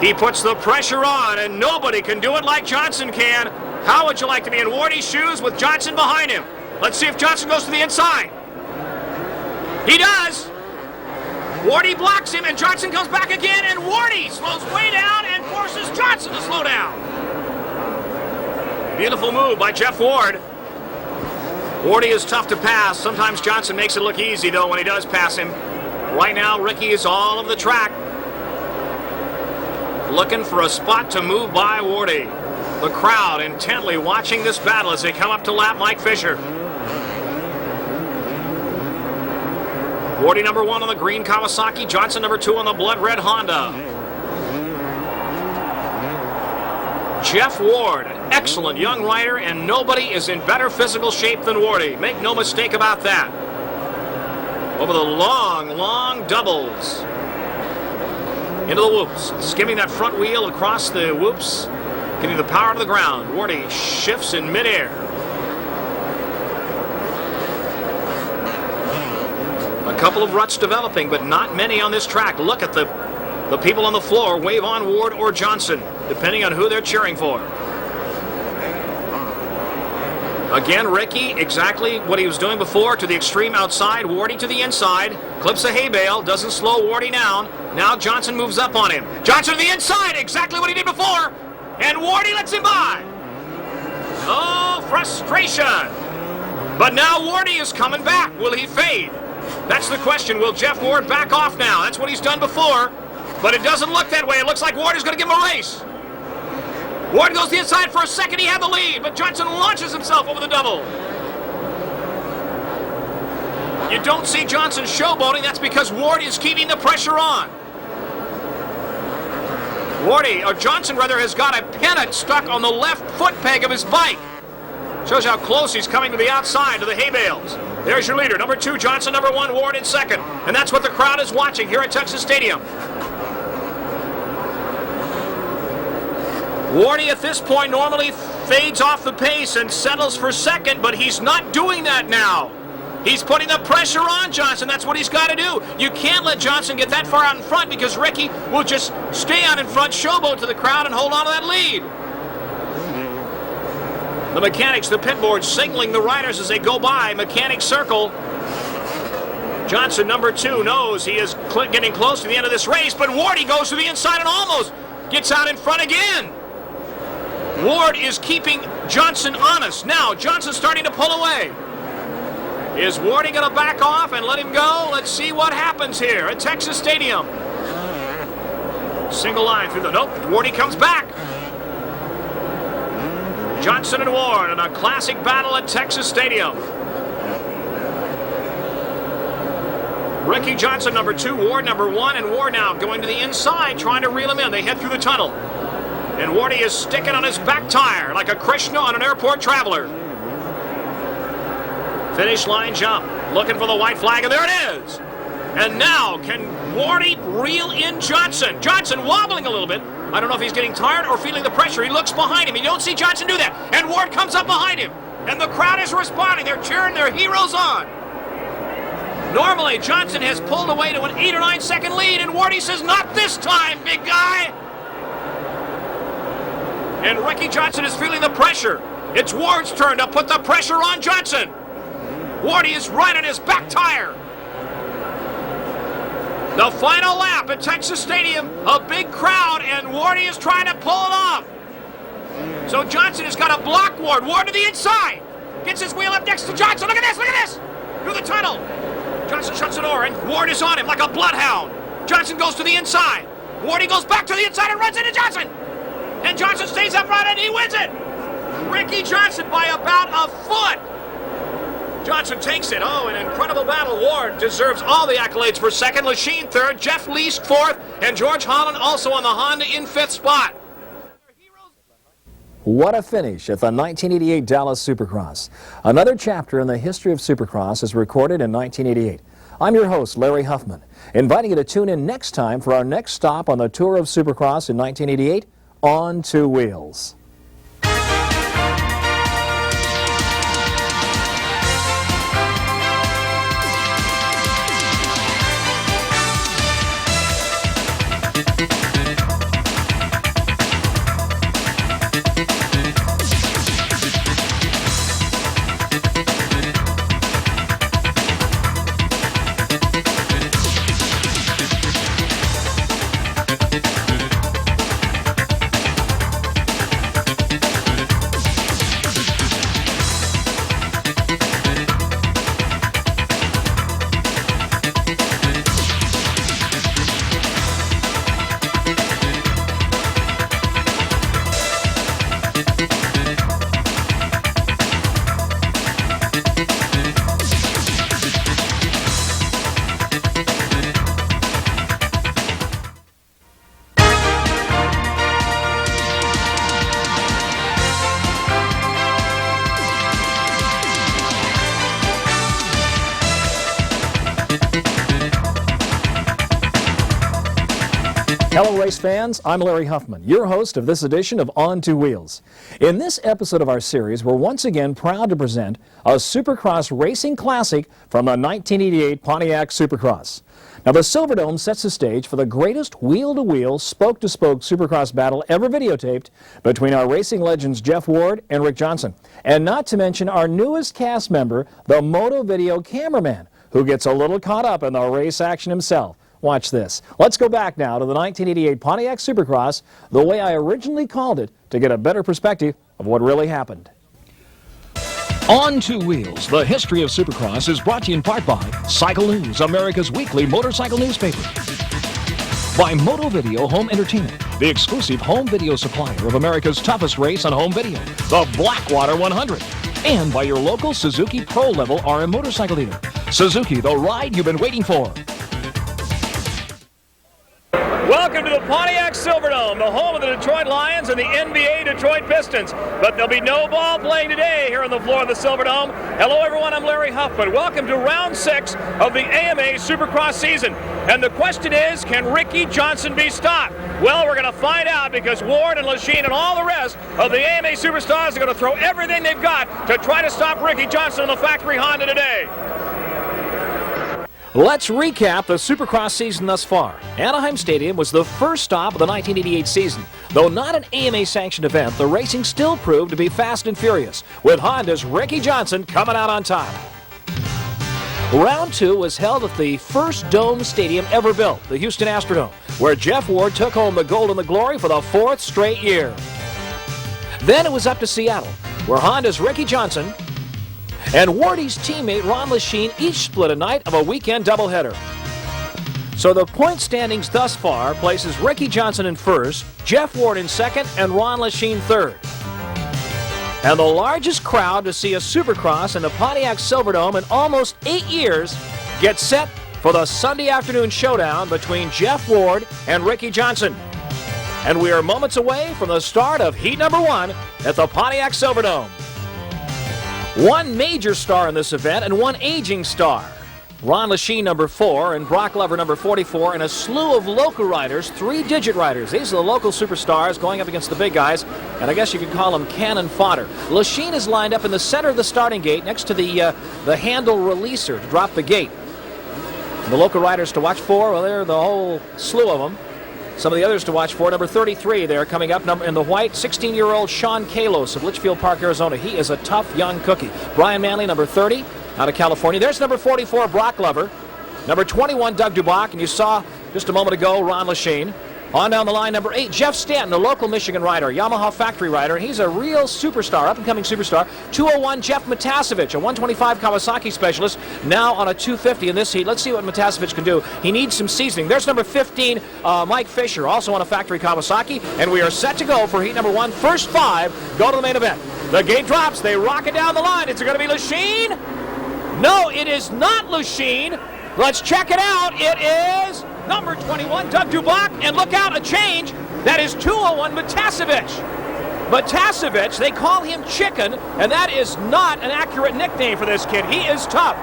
He puts the pressure on, and nobody can do it like Johnson can. How would you like to be in Wardy's shoes with Johnson behind him? Let's see if Johnson goes to the inside. He does. Wardy blocks him, and Johnson comes back again, and Wardy slows way down and forces Johnson to slow down. Beautiful move by Jeff Ward. Wardy is tough to pass. Sometimes Johnson makes it look easy, though, when he does pass him. Right now, Ricky is all over the track, looking for a spot to move by Wardy. The crowd intently watching this battle as they come up to lap Mike Fisher. Wardy number 1 on the green Kawasaki, Johnson number 2 on the blood red Honda. Jeff Ward, an excellent young rider, and nobody is in better physical shape than Wardy. Make no mistake about that. Over the long doubles. Into the whoops, skimming that front wheel across the whoops, getting the power to the ground. Wardy shifts in midair. A couple of ruts developing, but not many on this track. Look at the people on the floor wave on Ward or Johnson, depending on who they're cheering for. Again, Ricky, exactly what he was doing before, to the extreme outside. Wardy to the inside. Clips a hay bale, doesn't slow Wardy down. Now Johnson moves up on him. Johnson to the inside, exactly what he did before. And Wardy lets him by. Oh, frustration. But now Wardy is coming back. Will he fade? That's the question. Will Jeff Ward back off now? That's what he's done before. But it doesn't look that way. It looks like Ward is going to give him a race. Ward goes to the inside for a second. He had the lead, but Johnson launches himself over the double. You don't see Johnson showboating. That's because Ward is keeping the pressure on. Johnson has got a pennant stuck on the left foot peg of his bike. Shows how close he's coming to the outside, to the hay bales. There's your leader, number 2, Johnson, number 1, Ward in second. And that's what the crowd is watching here at Texas Stadium. Wardy at this point normally fades off the pace and settles for second, but he's not doing that now. He's putting the pressure on Johnson. That's what he's got to do. You can't let Johnson get that far out in front, because Ricky will just stay out in front, showboat to the crowd, and hold on to that lead. The mechanics, the pit board, signaling the riders as they go by. Mechanic circle. Johnson, number 2, knows he is getting close to the end of this race, but Wardy goes to the inside and almost gets out in front again. Ward is keeping Johnson honest. Now, Johnson's starting to pull away. Is Wardy going to back off and let him go? Let's see what happens here at Texas Stadium. Single line through the... Nope, Wardy comes back. Johnson and Ward in a classic battle at Texas Stadium. Ricky Johnson, number 2, Ward, number 1, and Ward now going to the inside, trying to reel him in. They head through the tunnel. And Wardy is sticking on his back tire like a Krishna on an airport traveler. Finish line jump, looking for the white flag, and there it is. And now, can Wardy reel in Johnson? Johnson wobbling a little bit. I don't know if he's getting tired or feeling the pressure. He looks behind him. You don't see Johnson do that. And Ward comes up behind him. And the crowd is responding. They're cheering their heroes on. Normally, Johnson has pulled away to an 8 or 9 second lead, and Wardy says, "Not this time, big guy." And Ricky Johnson is feeling the pressure. It's Ward's turn to put the pressure on Johnson. Wardy is right on his back tire. The final lap at Texas Stadium, a big crowd, and Wardy is trying to pull it off. So Johnson has got to block Ward. Ward to the inside. Gets his wheel up next to Johnson. Look at this, look at this. Through the tunnel. Johnson shuts the door, and Ward is on him like a bloodhound. Johnson goes to the inside. Wardy goes back to the inside and runs into Johnson. And Johnson stays upright and he wins it. Ricky Johnson by about a foot. Johnson takes it. Oh, an incredible battle. Ward deserves all the accolades for second. Lachine third. Jeff Least fourth. And George Holland also on the Honda in 5th spot. What a finish at the 1988 Dallas Supercross. Another chapter in the history of Supercross is recorded in 1988. I'm your host, Larry Huffman, inviting you to tune in next time for our next stop on the tour of Supercross in 1988, On 2 Wheels. Hello race fans, I'm Larry Huffman, your host of this edition of On Two Wheels. In this episode of our series, we're once again proud to present a Supercross racing classic from the 1988 Pontiac Supercross. Now the Silverdome sets the stage for the greatest wheel-to-wheel, spoke-to-spoke Supercross battle ever videotaped between our racing legends Jeff Ward and Rick Johnson. And not to mention our newest cast member, the Moto Video cameraman, who gets a little caught up in the race action himself. Watch this. Let's go back now to the 1988 Pontiac Supercross, the way I originally called it, to get a better perspective of what really happened. On Two Wheels, the history of Supercross is brought to you in part by Cycle News, America's weekly motorcycle newspaper. By Moto Video Home Entertainment, the exclusive home video supplier of America's toughest race on home video, the Blackwater 100. And by your local Suzuki Pro Level RM motorcycle dealer. Suzuki, the ride you've been waiting for. Welcome to the Pontiac Silverdome, the home of the Detroit Lions and the NBA Detroit Pistons. But there'll be no ball playing today here on the floor of the Silverdome. Hello everyone, I'm Larry Huffman. Welcome to round 6 of the AMA Supercross season. And the question is, can Ricky Johnson be stopped? Well, we're going to find out because Ward and Lachine and all the rest of the AMA Superstars are going to throw everything they've got to try to stop Ricky Johnson on the factory Honda today. Let's recap the Supercross season thus far. Anaheim Stadium was the first stop of the 1988 season. Though not an AMA-sanctioned event, the racing still proved to be fast and furious, with Honda's Ricky Johnson coming out on top. Round 2 was held at the first dome stadium ever built, the Houston Astrodome, where Jeff Ward took home the gold and the glory for the 4th straight year. Then it was up to Seattle, where Honda's Ricky Johnson and Wardy's teammate Ron Lachine each split a night of a weekend doubleheader. So the point standings thus far places Ricky Johnson in first, Jeff Ward in second, and Ron Lachine third. And the largest crowd to see a Supercross in the Pontiac Silverdome in almost 8 years gets set for the Sunday afternoon showdown between Jeff Ward and Ricky Johnson. And we are moments away from the start of heat number 1 at the Pontiac Silverdome. One major star in this event and one aging star. Ron Lachine, number 4, and Brock Glover, number 44, and a slew of local riders, 3-digit riders. These are the local superstars going up against the big guys, and I guess you could call them cannon fodder. Lachine is lined up in the center of the starting gate next to the handle releaser to drop the gate. And the local riders to watch for, well, they're the whole slew of them. Some of the others to watch for, number 33 there coming up in the white, 16-year-old Sean Kalos of Litchfield Park, Arizona. He is a tough young cookie. Brian Manley, number 30, out of California. There's number 44, Brock Glover. Number 21, Doug Duboc, and you saw just a moment ago Ron Lachine. On down the line, number 8, Jeff Stanton, a local Michigan rider, Yamaha factory rider, and he's a real superstar, up-and-coming superstar. 201, Jeff Matasevich, a 125 Kawasaki specialist, now on a 250 in this heat. Let's see what Matasevich can do. He needs some seasoning. There's number 15, Mike Fisher, also on a factory Kawasaki, and we are set to go for heat number 1. First 5 go to the main event. The gate drops. They rocket down the line. Is it going to be Lachine? No, it is not Lachine. Let's check it out. It is number 21, Doug Duboc, and look out, a change. That is 201, Matasevich. Matasevich, they call him Chicken, and that is not an accurate nickname for this kid. He is tough.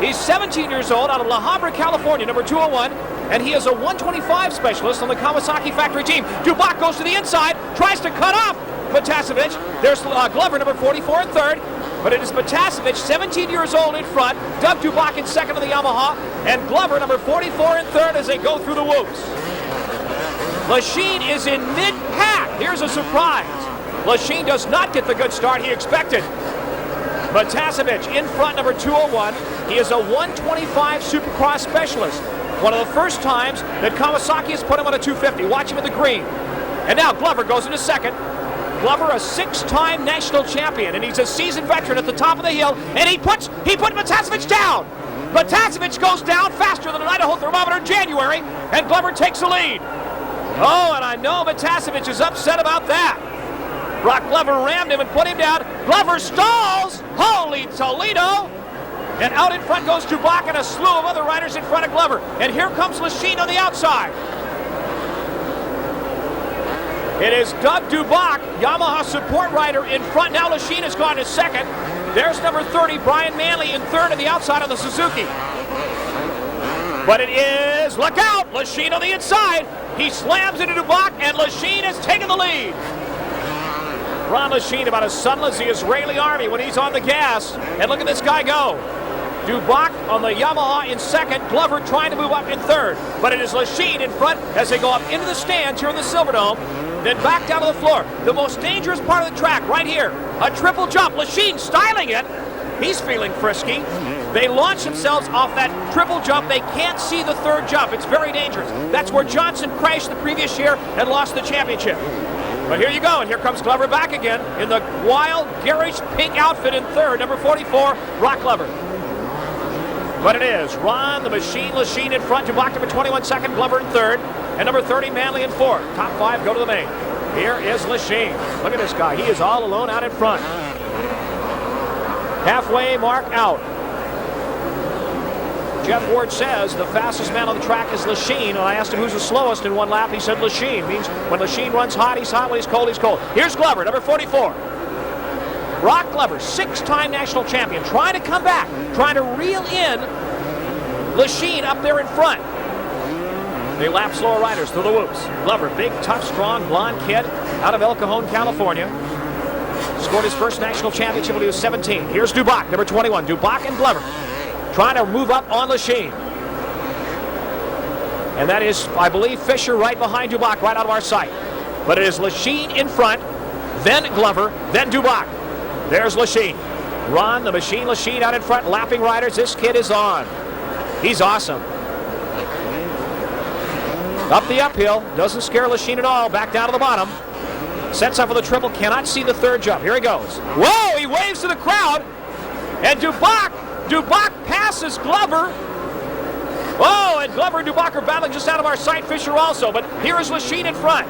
He's 17 years old, out of La Habra, California, number 201, and he is a 125 specialist on the Kawasaki factory team. Duboc goes to the inside, tries to cut off Matasevich. There's Glover, number 44 in third. But it is Matasevich, 17 years old, in front. Doug Duboc in second of the Yamaha. And Glover, number 44, in third as they go through the whoops. Lachine is in mid-pack. Here's a surprise. Lachine does not get the good start he expected. Matasevich in front, number 201. He is a 125 Supercross specialist. One of the first times that Kawasaki has put him on a 250. Watch him at the green. And now Glover goes into second. Glover, a 6-time national champion, and he's a seasoned veteran at the top of the hill, and he put Matasevich down. Matasevich goes down faster than an Idaho thermometer in January, and Glover takes the lead. Oh, and I know Matasevich is upset about that. Brock Glover rammed him and put him down. Glover stalls. Holy Toledo. And out in front goes Duboc and a slew of other riders in front of Glover. And here comes Lachine on the outside. It is Doug Duboc, Yamaha support rider, in front. Now Lachine has gone to second. There's number 30, Brian Manley, in third on the outside of the Suzuki. But it is, look out, Lachine on the inside. He slams into Duboc, and Lachine has taken the lead. Ron Lachine about as subtle as the Israeli army when he's on the gas. And look at this guy go. Duboc on the Yamaha in second, Glover trying to move up in third. But it is Lachine in front as they go up into the stands here in the Silverdome, then back down to the floor. The most dangerous part of the track right here. A triple jump. Lachine styling it. He's feeling frisky. They launch themselves off that triple jump. They can't see the third jump. It's very dangerous. That's where Johnson crashed the previous year and lost the championship. But here you go, and here comes Glover back again in the wild, garish pink outfit in third, number 44, Brock Glover. But it is Ron the Machine Lachine in front, Duboc number 21 second, Glover in third, and number 30 Manley in fourth. Top five go to the main. Here is Lachine. Look at this guy. He is all alone out in front. Halfway mark out. Jeff Ward says the fastest man on the track is Lachine. And I asked him who's the slowest in one lap. He said Lachine. Means when Lachine runs hot, he's hot. When he's cold, he's cold. Here's Glover, number 44. Brock Glover, six-time national champion, trying to come back, trying to reel in Lachine up there in front. They lap slower riders through the whoops. Glover, big, tough, strong, blonde kid out of El Cajon, California. Scored his first national championship when he was 17. Here's Duboc, number 21. Duboc and Glover trying to move up on Lachine. And that is, I believe, Fisher right behind Duboc, right out of our sight. But it is Lachine in front, then Glover, then Duboc. There's Lachine. Ron, the Machine Lachine out in front, lapping riders. This kid is on. He's awesome. Up the uphill, doesn't scare Lachine at all. Back down to the bottom. Sets up for the triple, cannot see the third jump. Here he goes. Whoa, he waves to the crowd. And Duboc passes Glover. Oh, and Glover and Duboc are battling just out of our sight. Fisher also, but here is Lachine in front.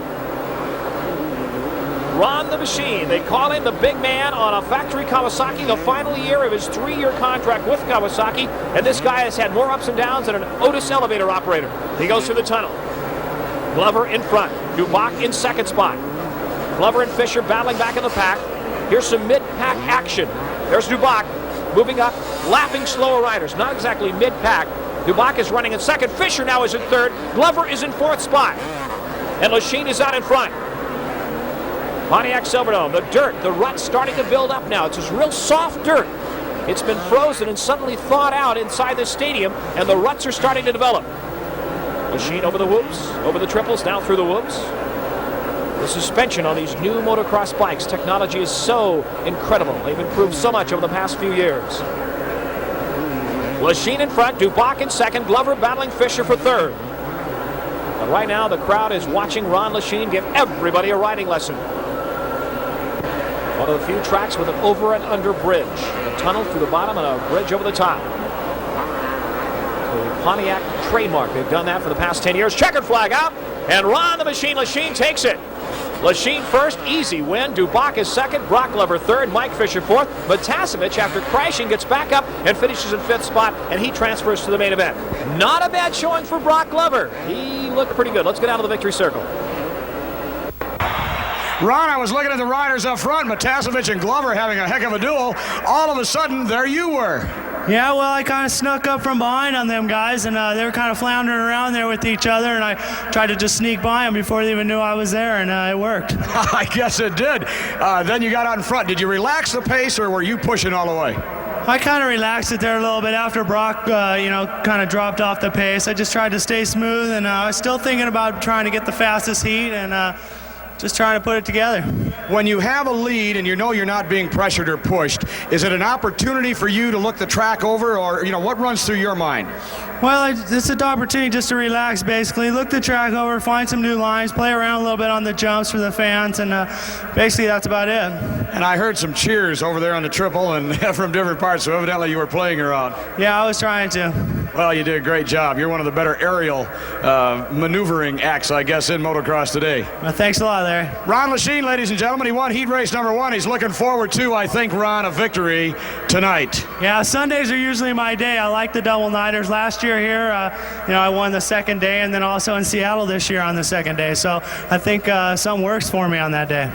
Ron the Machine, they call him the big man on a factory Kawasaki, the final year of his 3-year contract with Kawasaki, and this guy has had more ups and downs than an Otis elevator operator. He goes through the tunnel. Glover in front, Duboc in second spot. Glover and Fisher battling back in the pack. Here's some mid-pack action. There's Duboc moving up, lapping slower riders, not exactly mid-pack. Duboc is running in second, Fisher now is in third, Glover is in fourth spot, and Lachine is out in front. Pontiac Silverdome, the dirt, the rut's starting to build up now. It's this real soft dirt. It's been frozen and suddenly thawed out inside the stadium, and the ruts are starting to develop. Lachine over the whoops, over the triples, now through the whoops. The suspension on these new motocross bikes, technology is so incredible. They've improved so much over the past few years. Lachine in front, Duboc in second, Glover battling Fisher for third. But right now the crowd is watching Ron Lachine give everybody a riding lesson. One of the few tracks with an over and under bridge. A tunnel through the bottom and a bridge over the top. The Pontiac trademark. They've done that for the past 10 years. Checkered flag out, and Ron the Machine Lachine takes it. Lachine first, easy win. Duboc is second, Brock Glover third, Mike Fisher fourth. Matasevich, after crashing, gets back up and finishes in fifth spot, and he transfers to the main event. Not a bad showing for Brock Glover. He looked pretty good. Let's go down to the victory circle. Ron, I was looking at the riders up front, Matasevich and Glover having a heck of a duel. All of a sudden, there you were. Yeah, well, I kind of snuck up from behind on them guys, and they were kind of floundering around there with each other, and I tried to just sneak by them before they even knew I was there, and it worked. I guess it did. Then you got out in front. Did you relax the pace, or were you pushing all the way? I kind of relaxed it there a little bit after Brock, kind of dropped off the pace. I just tried to stay smooth, and I was still thinking about trying to get the fastest heat, and just trying to put it together. When you have a lead and you know you're not being pressured or pushed, is it an opportunity for you to look the track over, or what runs through your mind? Well, it's an opportunity just to relax, basically. Look the track over, find some new lines, play around a little bit on the jumps for the fans, and basically that's about it. And I heard some cheers over there on the triple and from different parts, so evidently you were playing around. Yeah, I was trying to. Well, you did a great job. You're one of the better aerial maneuvering acts, I guess, in motocross today. Well, thanks a lot, Larry. Ron Lachine, ladies and gentlemen, he won heat race number 1. He's looking forward to, I think, Ron, a victory tonight. Yeah, Sundays are usually my day. I like the double-nighters. Last year here, I won the second day, and then also in Seattle this year on the second day. So I think something works for me on that day.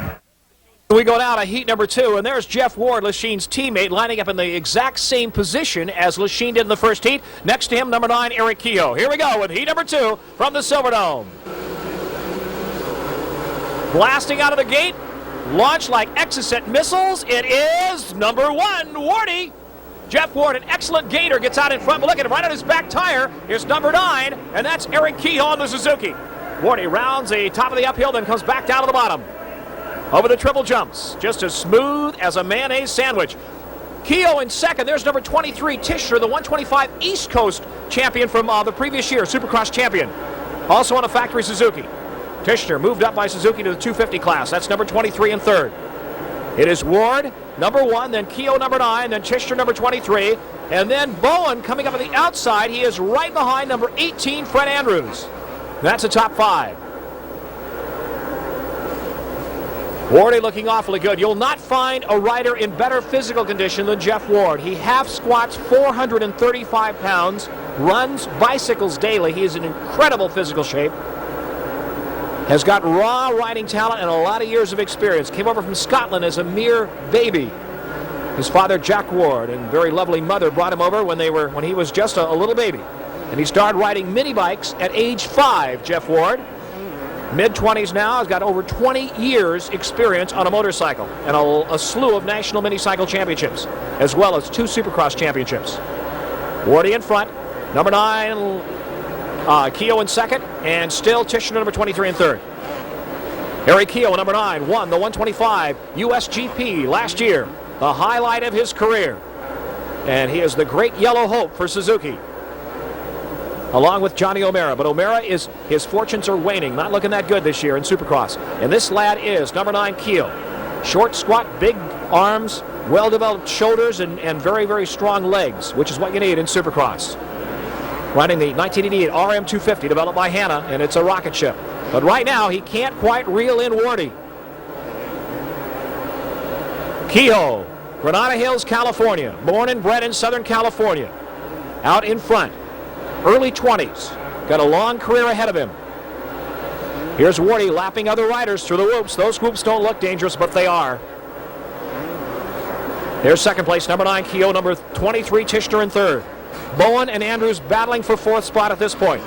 We go down to heat number 2, and there's Jeff Ward, Lachine's teammate, lining up in the exact same position as Lachine did in the first heat. Next to him, number 9, Eric Kehoe. Here we go with heat number 2 from the Silverdome. Blasting out of the gate, launched like Exocet missiles. It is number 1, Wardy. Jeff Ward, an excellent gator, gets out in front. But look at him, right on his back tire. Here's number 9, and that's Eric Kehoe on the Suzuki. Wardy rounds the top of the uphill, then comes back down to the bottom. Over the triple jumps, just as smooth as a mayonnaise sandwich. Kehoe in second. There's number 23, Tischler, the 125 East Coast champion from the previous year, Supercross champion. Also on a factory Suzuki. Tischler moved up by Suzuki to the 250 class. That's number 23 and third. It is Ward, number 1, then Kehoe, number 9, then Tischler, number 23, and then Bowen coming up on the outside. He is right behind number 18, Fred Andrews. That's a top 5. Wardy looking awfully good. You'll not find a rider in better physical condition than Jeff Ward. He half squats 435 pounds, runs bicycles daily. He is in incredible physical shape. Has got raw riding talent and a lot of years of experience. Came over from Scotland as a mere baby. His father, Jack Ward, and very lovely mother brought him over when he was just a little baby. And he started riding mini bikes at age 5, Jeff Ward. Mid-20s now, has got over 20 years experience on a motorcycle and a slew of national mini-cycle championships, as well as 2 Supercross championships. Wardy in front, number 9, Kehoe in second, and still Tischler, number 23 and third. Harry Kehoe, number 9, won the 125 USGP last year, the highlight of his career. And he is the great yellow hope for Suzuki, along with Johnny O'Mara. But O'Mara, his fortunes are waning, not looking that good this year in Supercross. And this lad is number 9, Kehoe. Short, squat, big arms, well-developed shoulders, and very, very strong legs, which is what you need in Supercross. Riding the 1988 RM250 developed by Hanna, and it's a rocket ship. But right now, he can't quite reel in Wardy. Kehoe, Granada Hills, California. Born and bred in Southern California. Out in front. Early 20s. Got a long career ahead of him. Here's Wardy lapping other riders through the whoops. Those whoops don't look dangerous, but they are. There's second place, number 9, Kehoe, number 23, Tischler in third. Bowen and Andrews battling for 4th spot at this point.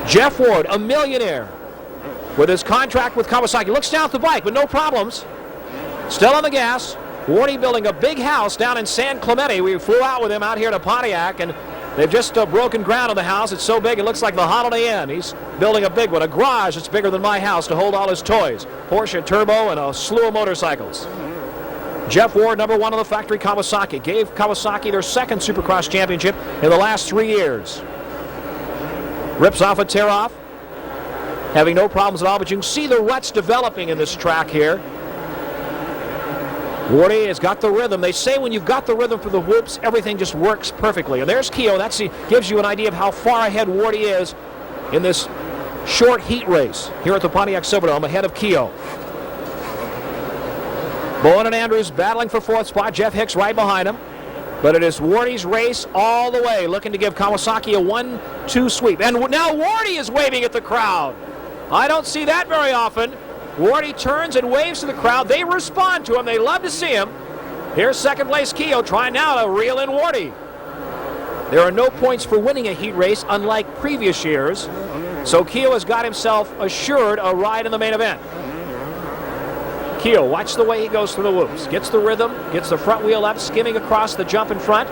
Jeff Ward, a millionaire, with his contract with Kawasaki. Looks down at the bike with no problems. Still on the gas. Wardy building a big house down in San Clemente. We flew out with him out here to Pontiac, and they've just broken ground on the house. It's so big it looks like the Holiday Inn. He's building a big one, a garage that's bigger than my house to hold all his toys. Porsche Turbo and a slew of motorcycles. Jeff Ward, number 1 on the factory Kawasaki. Gave Kawasaki their 2nd Supercross championship in the last 3 years. Rips off a tear-off, having no problems at all, but you can see the ruts developing in this track here. Wardy has got the rhythm. They say when you've got the rhythm for the whoops, everything just works perfectly. And there's Kehoe. That gives you an idea of how far ahead Wardy is in this short heat race here at the Pontiac Silverdome, ahead of Kehoe. Bowen and Andrews battling for 4th spot. Jeff Hicks right behind him. But it is Wardy's race all the way, looking to give Kawasaki a 1-2 sweep. And now Wardy is waving at the crowd. I don't see that very often. Wardy turns and waves to the crowd. They respond to him. They love to see him. Here's second place Kehoe trying now to reel in Wardy. There are no points for winning a heat race, unlike previous years. So Kehoe has got himself assured a ride in the main event. Kehoe, watch the way he goes through the whoops. Gets the rhythm, gets the front wheel up, skimming across the jump in front.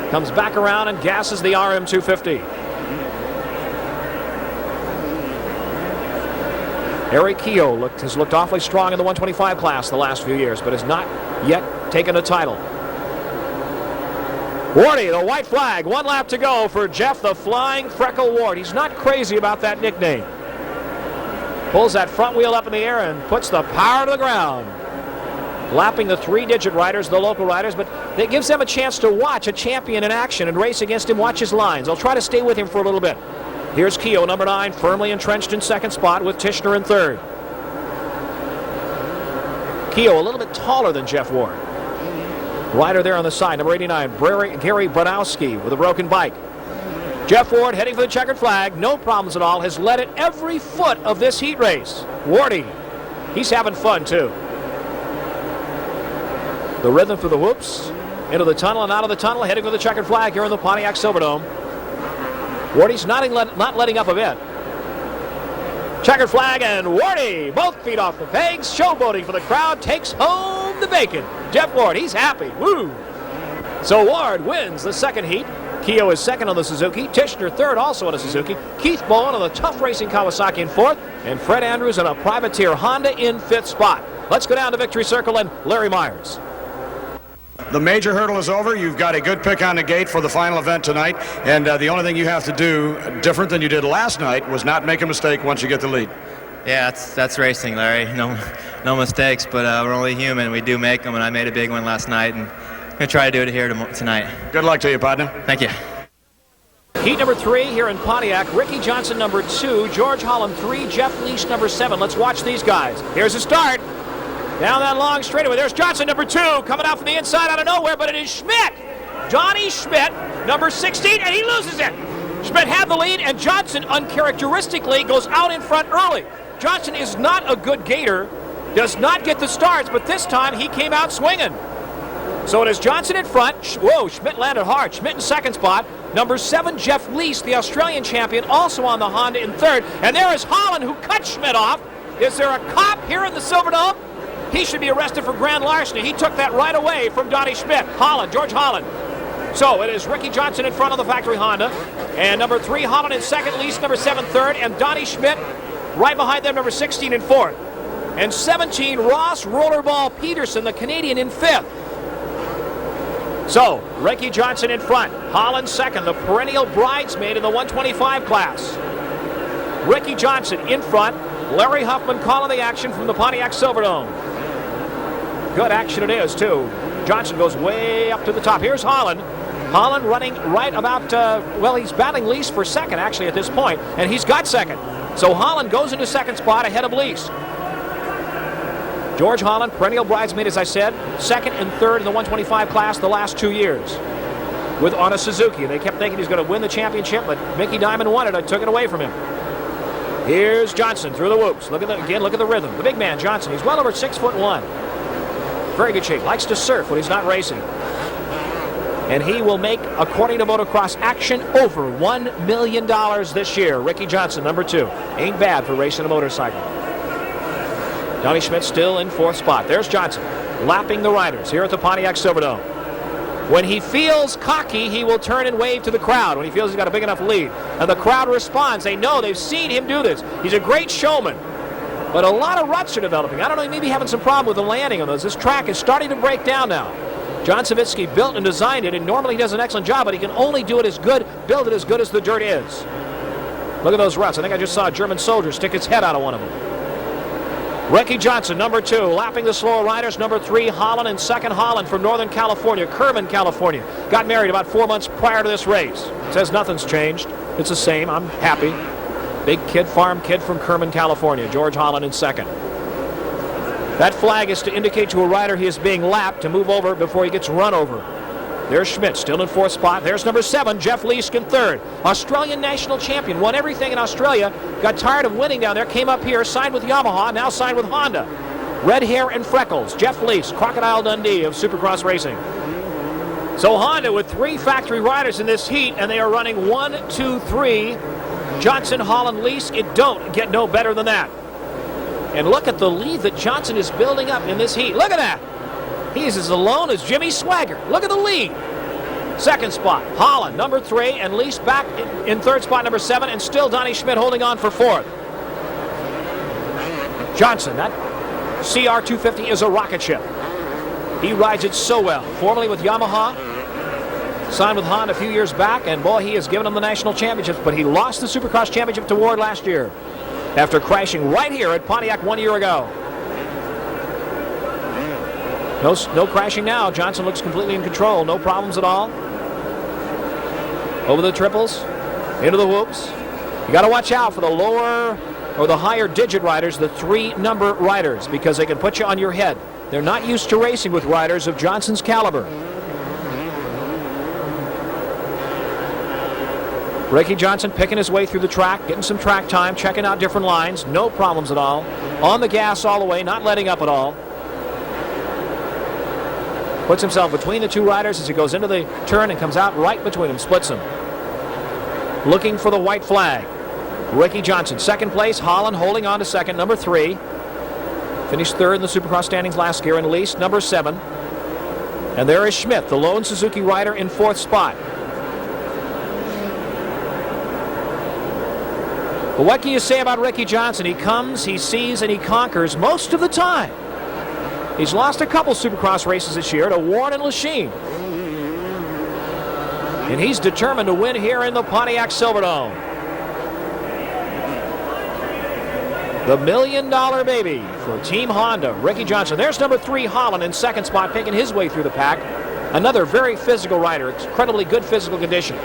Comes back around and gasses the RM250. Harry Kehoe has looked awfully strong in the 125 class the last few years, but has not yet taken a title. Wardy, the white flag, 1 lap to go for Jeff the Flying Freckle Ward. He's not crazy about that nickname. Pulls that front wheel up in the air and puts the power to the ground. Lapping the 3-digit riders, the local riders, but it gives them a chance to watch a champion in action and race against him, watch his lines. They'll try to stay with him for a little bit. Here's Kehoe, number 9, firmly entrenched in 2nd spot with Tischler in 3rd. Kehoe a little bit taller than Jeff Ward. Rider there on the side, number 89, Gary Bronowski with a broken bike. Jeff Ward heading for the checkered flag, no problems at all, has led it every foot of this heat race. Wardy, he's having fun too. The rhythm for the whoops, into the tunnel and out of the tunnel, heading for the checkered flag here in the Pontiac Silverdome. Wardy's not letting up a bit. Checkered flag, and Wardy, both feet off the pegs, showboating for the crowd, takes home the bacon. Jeff Ward, he's happy. Woo! So Ward wins the second heat. Keogh is second on the Suzuki. Tishner third, also on a Suzuki. Keith Bowen on the Tough Racing Kawasaki in fourth. And Fred Andrews on a Privateer Honda in fifth spot. Let's go down to Victory Circle and Larry Myers. The major hurdle is over. You've got a good pick on the gate for the final event tonight. And the only thing you have to do different than you did last night was not make a mistake once you get the lead. Yeah, that's racing, Larry. No mistakes, but we're only human. We do make them, and I made a big one last night. And I'm going to try to do it here tonight. Good luck to you, partner. Thank you. Heat number 3 here in Pontiac. Ricky Johnson, number 2. George Holland, 3. Jeff Leach, number 7. Let's watch these guys. Here's the start. Down that long straightaway. There's Johnson, number 2. Coming out from the inside out of nowhere, but it is Schmidt. Donnie Schmidt, number 16, and he loses it. Schmidt had the lead, and Johnson uncharacteristically goes out in front early. Johnson is not a good gator, does not get the starts, but this time he came out swinging. So it is Johnson in front. Whoa, Schmidt landed hard. Schmidt in second spot. Number 7, Jeff Leach, the Australian champion, also on the Honda in third. And there is Holland, who cut Schmidt off. Is there a cop here in the Silverdome? He should be arrested for grand larceny. He took that right away from Donnie Schmidt. Holland, George Holland. So it is Ricky Johnson in front of the factory Honda. And number 3, Holland in second. Leach, number 7, third. And Donnie Schmidt right behind them, number 16 in fourth. And 17, Ross Rollerball Peterson, the Canadian, in fifth. So, Ricky Johnson in front. Holland second, the perennial bridesmaid in the 125 class. Ricky Johnson in front. Larry Huffman calling the action from the Pontiac Silverdome. Good action it is, too. Johnson goes way up to the top. Here's Holland. Holland running right about, well, he's battling Leach for second, actually, at this point, and he's got second. So Holland goes into second spot ahead of Leach. George Holland, perennial bridesmaid, as I said, second and third in the 125 class the last 2 years on a Suzuki. They kept thinking he's going to win the championship, but Mickey Diamond won it. I took it away from him. Here's Johnson through the whoops. Look at the rhythm. The big man, Johnson. He's well over 6'1". Very good shape. Likes to surf when he's not racing. And he will make, according to Motocross Action, over $1 million this year. Ricky Johnson, number 2. Ain't bad for racing a motorcycle. Donnie Schmidt still in fourth spot. There's Johnson, lapping the riders here at the Pontiac Silverdome. When he feels cocky, he will turn and wave to the crowd when he feels he's got a big enough lead. And the crowd responds. They know, they've seen him do this. He's a great showman. But a lot of ruts are developing. I don't know, he may be having some problem with the landing on those. This track is starting to break down now. John Savitsky built and designed it, and normally he does an excellent job, but he can only do it as good, build it as good as the dirt is. Look at those ruts. I think I just saw a German soldier stick his head out of one of them. Ricky Johnson, number 2, lapping the slower riders. Number 3, Holland, and second Holland from Northern California, Kerman, California. Got married about 4 months prior to this race. Says nothing's changed. It's the same. I'm happy. Big kid, farm kid from Kerman, California. George Holland in second. That flag is to indicate to a rider he is being lapped to move over before he gets run over. There's Schmidt, still in fourth spot. There's number 7, Jeff Leach in third. Australian national champion, won everything in Australia, got tired of winning down there, came up here, signed with Yamaha, now signed with Honda. Red hair and freckles, Jeff Leach, Crocodile Dundee of Supercross Racing. So Honda with 3 factory riders in this heat, and they are running 1, 2, 3. Johnson, Holland, Leach. It don't get no better than that. And look at the lead that Johnson is building up in this heat. Look at that. He's as alone as Jimmy Swagger. Look at the lead. Second spot, Holland, number 3, and Leach back in third spot, number 7, and still Donnie Schmidt holding on for fourth. Johnson, that CR250 is a rocket ship. He rides it so well. Formerly with Yamaha, signed with Honda a few years back, and boy, he has given them the national championships, but he lost the Supercross championship to Ward last year after crashing right here at Pontiac 1 year ago. No crashing now. Johnson looks completely in control. No problems at all. Over the triples, into the whoops. You got to watch out for the lower or the higher digit riders, the 3-number riders, because they can put you on your head. They're not used to racing with riders of Johnson's caliber. Ricky Johnson picking his way through the track, getting some track time, checking out different lines. No problems at all. On the gas all the way, not letting up at all. Puts himself between the 2 riders as he goes into the turn and comes out right between them, splits them. Looking for the white flag. Ricky Johnson, second place. Holland holding on to second, number 3. Finished third in the Supercross standings last year, and least number 7. And there is Schmidt, the lone Suzuki rider, in 4th spot. But what can you say about Ricky Johnson? He comes, he sees, and he conquers most of the time. He's lost a couple Supercross races this year to Warren and Lachine. And he's determined to win here in the Pontiac Silverdome. The $1 million baby for Team Honda, Ricky Johnson. There's number 3, Holland, in 2nd spot, picking his way through the pack. Another very physical rider, incredibly good physical condition.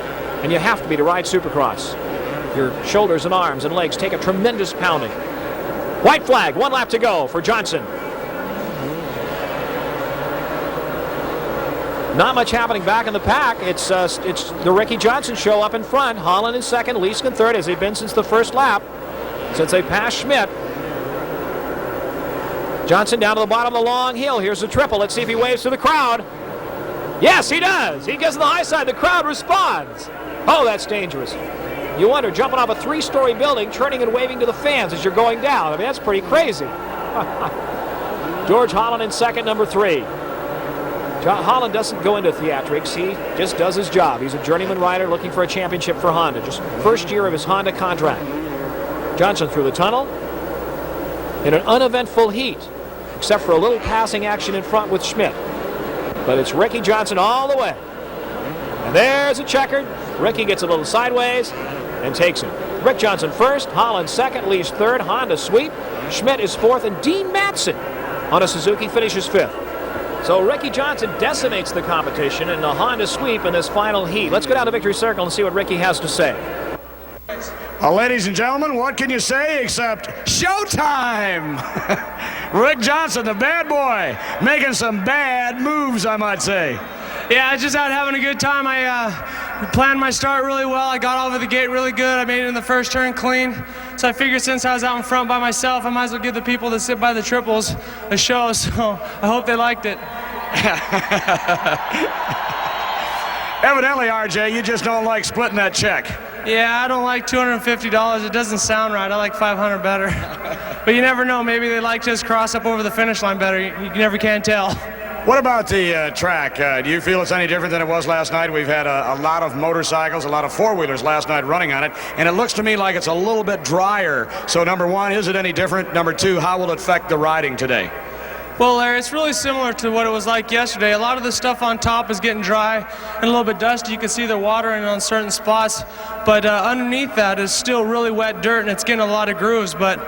And you have to be to ride Supercross. Your shoulders and arms and legs take a tremendous pounding. White flag, 1 lap to go for Johnson. Not much happening back in the pack. It's the Ricky Johnson show up in front. Holland in 2nd, Leesk in 3rd, as they've been since the first lap, since they passed Schmidt. Johnson down to the bottom of the long hill. Here's the triple. Let's see if he waves to the crowd. Yes, he does. He gets to the high side. The crowd responds. Oh, that's dangerous. You wonder, jumping off a 3-story building, turning and waving to the fans as you're going down. I mean, that's pretty crazy. George Holland in 2nd, number 3. Holland doesn't go into theatrics. He just does his job. He's a journeyman rider looking for a championship for Honda. Just first year of his Honda contract. Johnson through the tunnel in an uneventful heat, except for a little passing action in front with Schmidt. But it's Ricky Johnson all the way. And there's a checkered. Ricky gets a little sideways and takes him. Rick Johnson first, Holland 2nd, Lee's 3rd, Honda sweep. Schmidt is 4th, and Dean Matson on a Suzuki finishes 5th. So Ricky Johnson decimates the competition in the Honda sweep in this final heat. Let's go down to Victory Circle and see what Ricky has to say. Ladies and gentlemen, what can you say except showtime? Rick Johnson, the bad boy, making some bad moves, I might say. Yeah, I just out having a good time. I planned my start really well. I got over the gate really good. I made it in the first turn clean. So I figured since I was out in front by myself, I might as well give the people that sit by the triples a show. So I hope they liked it. Evidently, RJ, you just don't like splitting that check. Yeah, I don't like $250. It doesn't sound right. I like $500 better. But you never know. Maybe they like just cross up over the finish line better. You never can tell. What about the track? Do you feel it's any different than it was last night? We've had a lot of motorcycles, a lot of 4-wheelers last night running on it, and it looks to me like it's a little bit drier. So number 1, is it any different? Number 2, how will it affect the riding today? Well, Larry, it's really similar to what it was like yesterday. A lot of the stuff on top is getting dry and a little bit dusty. You can see the watering on certain spots, but underneath that is still really wet dirt, and it's getting a lot of grooves. But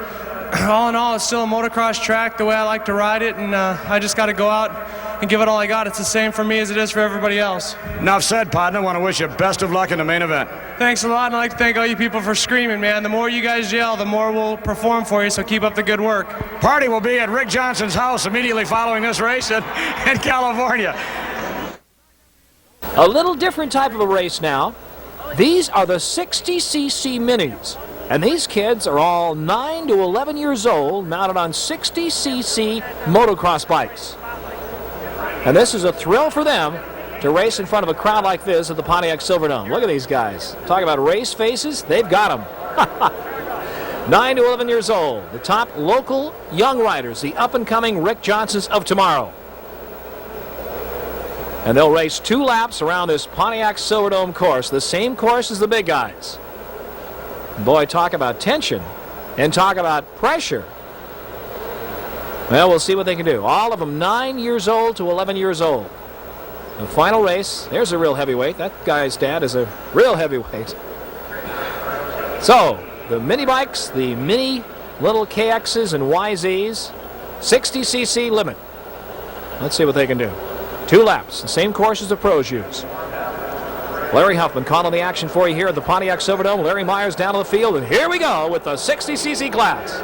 all in all, it's still a motocross track the way I like to ride it, and I just got to go out and give it all I got. It's the same for me as it is for everybody else. Enough said, partner. I want to wish you best of luck in the main event. Thanks a lot, and I'd like to thank all you people for screaming, man. The more you guys yell, the more we'll perform for you, so keep up the good work. Party will be at Rick Johnson's house immediately following this race in California. A little different type of a race now. These are the 60cc minis. And these kids are all 9 to 11 years old, mounted on 60cc motocross bikes. And this is a thrill for them to race in front of a crowd like this at the Pontiac Silverdome. Look at these guys. Talk about race faces. They've got them. 9 to 11 years old. The top local young riders, the up-and-coming Rick Johnsons of tomorrow. And they'll race 2 laps around this Pontiac Silverdome course, the same course as the big guys. Boy, talk about tension and talk about pressure. Well, we'll see what they can do. All of them 9 years old to 11 years old. The final race, there's a real heavyweight. That guy's dad is a real heavyweight. So, the mini bikes, the mini little KXs and YZs, 60cc limit. Let's see what they can do. 2 laps, the same course as the pros use. Larry Huffman calling the action for you here at the Pontiac Silverdome. Larry Myers down to the field, and here we go with the 60cc class.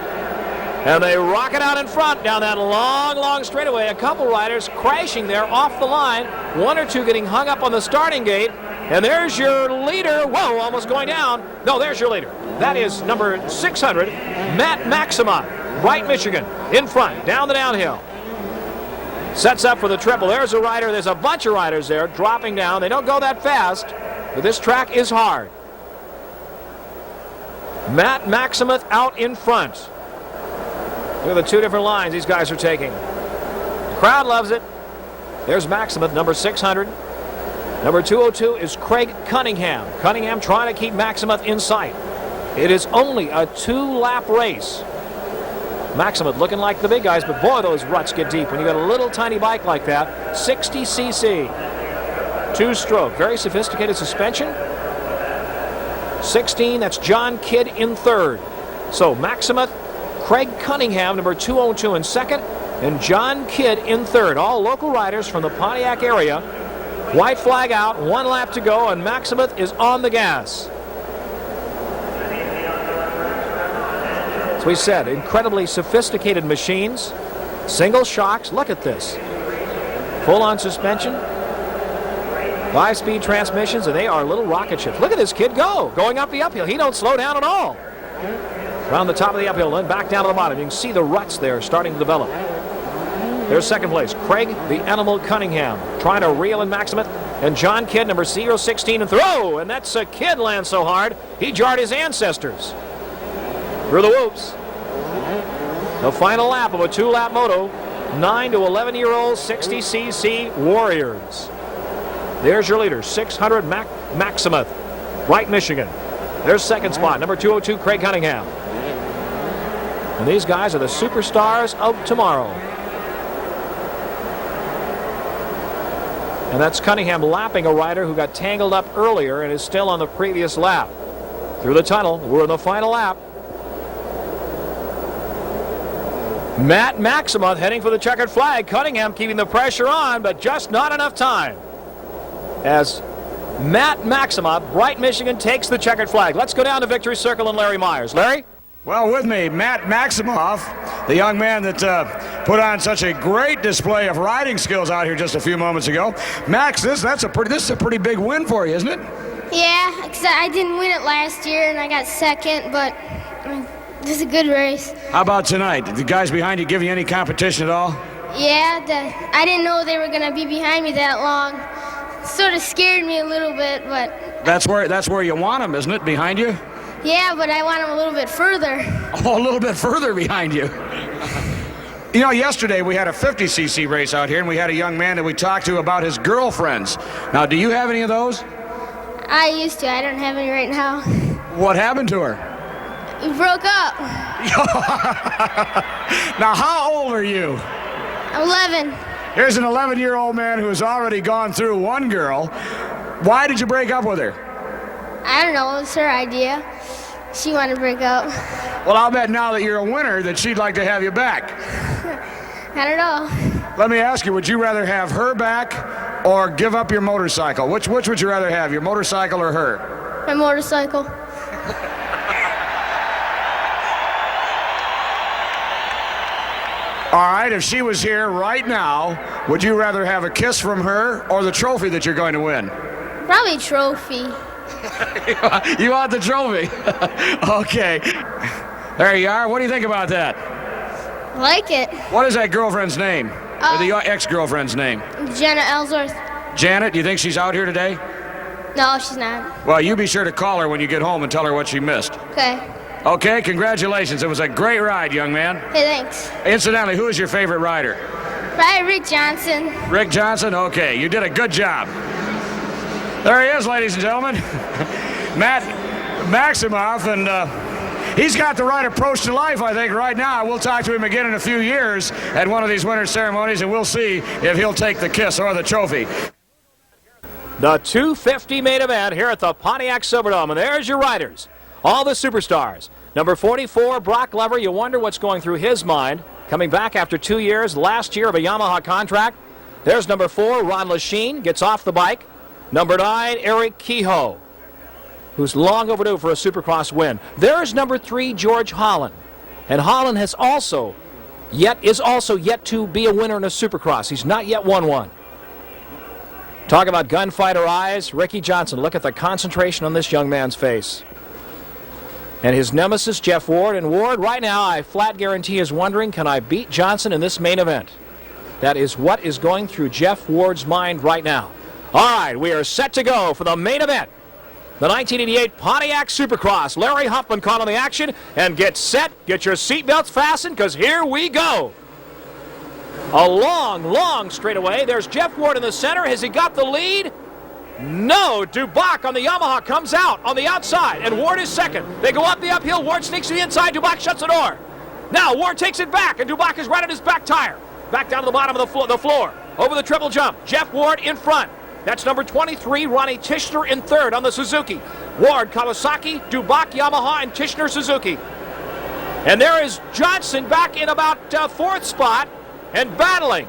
And they rock it out in front down that long, long straightaway. A couple riders crashing there off the line. 1 or 2 getting hung up on the starting gate. And there's your leader. Whoa, almost going down. No, there's your leader. That is number 600, Matt Maxima, Bright, Michigan, in front, down the downhill. Sets up for the triple. There's a rider. There's a bunch of riders there dropping down. They don't go that fast, but this track is hard. Matt Maximoff out in front. Look at the two different lines these guys are taking. The crowd loves it. There's Maximoff, number 600. Number 202 is Craig Cunningham. Cunningham trying to keep Maximoff in sight. It is only a 2-lap race. Maximoff looking like the big guys, but boy, those ruts get deep when you got a little tiny bike like that. 60cc. 2-stroke. Very sophisticated suspension. 16, that's John Kidd in third. So Maximoff, Craig Cunningham, number 202 in second, and John Kidd in third. All local riders from the Pontiac area. White flag out, 1 lap to go, and Maximoff is on the gas. As we said, incredibly sophisticated machines. Single shocks, look at this. Full-on suspension. 5-speed transmissions, and they are little rocket ships. Look at this kid go, going up the uphill. He don't slow down at all. Around the top of the uphill and back down to the bottom. You can see the ruts there starting to develop. There's second place. Craig the Animal Cunningham trying to reel in Maximoff. And John Kidd, number 016, and throw. And that's a Kidd lands so hard, he jarred his ancestors. Through the whoops. The final lap of a 2-lap moto. 9 to 11-year-old 60cc warriors. There's your leader, 600 Maximoff, Bright, Michigan. There's second spot, number 202, Craig Cunningham. And these guys are the superstars of tomorrow. And that's Cunningham lapping a rider who got tangled up earlier and is still on the previous lap. Through the tunnel, we're in the final lap. Matt Maximoff heading for the checkered flag. Cunningham keeping the pressure on, but just not enough time. As Matt Maximoff, Bright, Michigan, takes the checkered flag. Let's go down to Victory Circle and Larry Myers. Larry? Well, with me, Matt Maximoff, the young man that put on such a great display of riding skills out here just a few moments ago. Max, this is a pretty big win for you, isn't it? Yeah, because I didn't win it last year and I got second, but this is a good race. How about tonight? Did the guys behind you give you any competition at all? Yeah, I didn't know they were going to be behind me that long. Sort of scared me a little bit, but... That's where you want them, isn't it, behind you? Yeah, but I want them a little bit further. Oh, a little bit further behind you. You know, yesterday we had a 50cc race out here, and we had a young man that we talked to about his girlfriends. Now, do you have any of those? I used to. I don't have any right now. What happened to her? We broke up. Now, how old are you? 11. Here's an 11-year-old man who has already gone through one girl. Why did you break up with her? I don't know. It was her idea. She wanted to break up. Well, I'll bet now that you're a winner that she'd like to have you back. I don't know. Let me ask you, would you rather have her back or give up your motorcycle? Which would you rather have, your motorcycle or her? My motorcycle. All right, if she was here right now, would you rather have a kiss from her or the trophy that you're going to win? Probably trophy. You want the trophy? Okay. There you are. What do you think about that? I like it. What is that girlfriend's name? Or the ex-girlfriend's name? Jenna Ellsworth. Janet, do you think she's out here today? No, she's not. Well, you be sure to call her when you get home and tell her what she missed. Okay. Okay, congratulations. It was a great ride, young man. Hey, thanks. Incidentally, who is your favorite rider? Probably Rick Johnson. Rick Johnson? Okay, you did a good job. There he is, ladies and gentlemen. Matt Maximoff, and he's got the right approach to life, I think, right now. We'll talk to him again in a few years at one of these winter ceremonies, and we'll see if he'll take the kiss or the trophy. The 250 main event here at the Pontiac Silverdome, and there's your riders. All the superstars. Number 44, Brock Glover. You wonder what's going through his mind. Coming back after 2 years, last year of a Yamaha contract. There's number 4, Ron Lachine, gets off the bike. Number 9, Eric Kehoe, who's long overdue for a Supercross win. There's number 3, George Holland. And Holland is also yet to be a winner in a Supercross. He's not yet won one. Talk about gunfighter eyes. Ricky Johnson, look at the concentration on this young man's face. And his nemesis, Jeff Ward. And Ward, right now, I flat guarantee, is wondering, can I beat Johnson in this main event? That is what is going through Jeff Ward's mind right now. All right, we are set to go for the main event the 1988 Pontiac Supercross. Larry Huffman calling the action, and get set, get your seatbelts fastened, because here we go. A long, long straightaway. There's Jeff Ward in the center. Has he got the lead? No. Dubach on the Yamaha comes out on the outside, and Ward is second. They go up the uphill. Ward sneaks to the inside. Dubach shuts the door. Now Ward takes it back, and Dubach is right on his back tire. Back down to the bottom of the floor. Over the triple jump. Jeff Ward in front. That's number 23, Ronnie Tischner in third on the Suzuki. Ward, Kawasaki, Dubach, Yamaha, and Tischner, Suzuki. And there is Johnson back in about fourth spot and battling.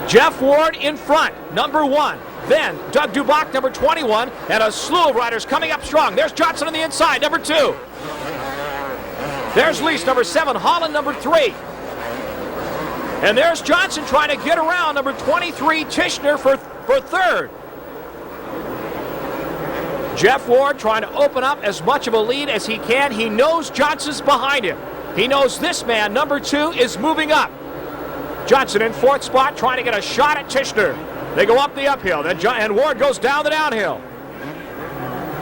Jeff Ward in front, number 1. Then Doug Dubach, number 21, and a slew of riders coming up strong. There's Johnson on the inside, number 2. There's Lease, number 7, Holland, number 3. And there's Johnson trying to get around number 23, Tischner, for third. Jeff Ward trying to open up as much of a lead as he can. He knows Johnson's behind him. He knows this man, number 2, is moving up. Johnson in fourth spot trying to get a shot at Tischner. They go up the uphill, and Ward goes down the downhill.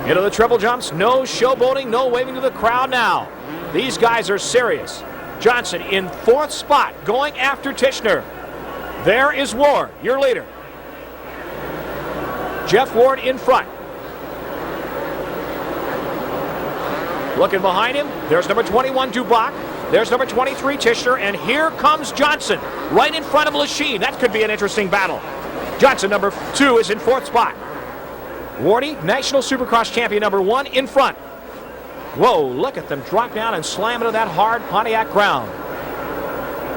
Into the triple jumps, no showboating, no waving to the crowd now. These guys are serious. Johnson in fourth spot, going after Tischner. There is Ward, your leader. Jeff Ward in front. Looking behind him, there's number 21, Dubach. There's number 23, Tischner, and here comes Johnson, right in front of Lachine. That could be an interesting battle. Johnson, number 2, is in fourth spot. Wardy, National Supercross champion, number 1, in front. Whoa, look at them drop down and slam into that hard Pontiac ground.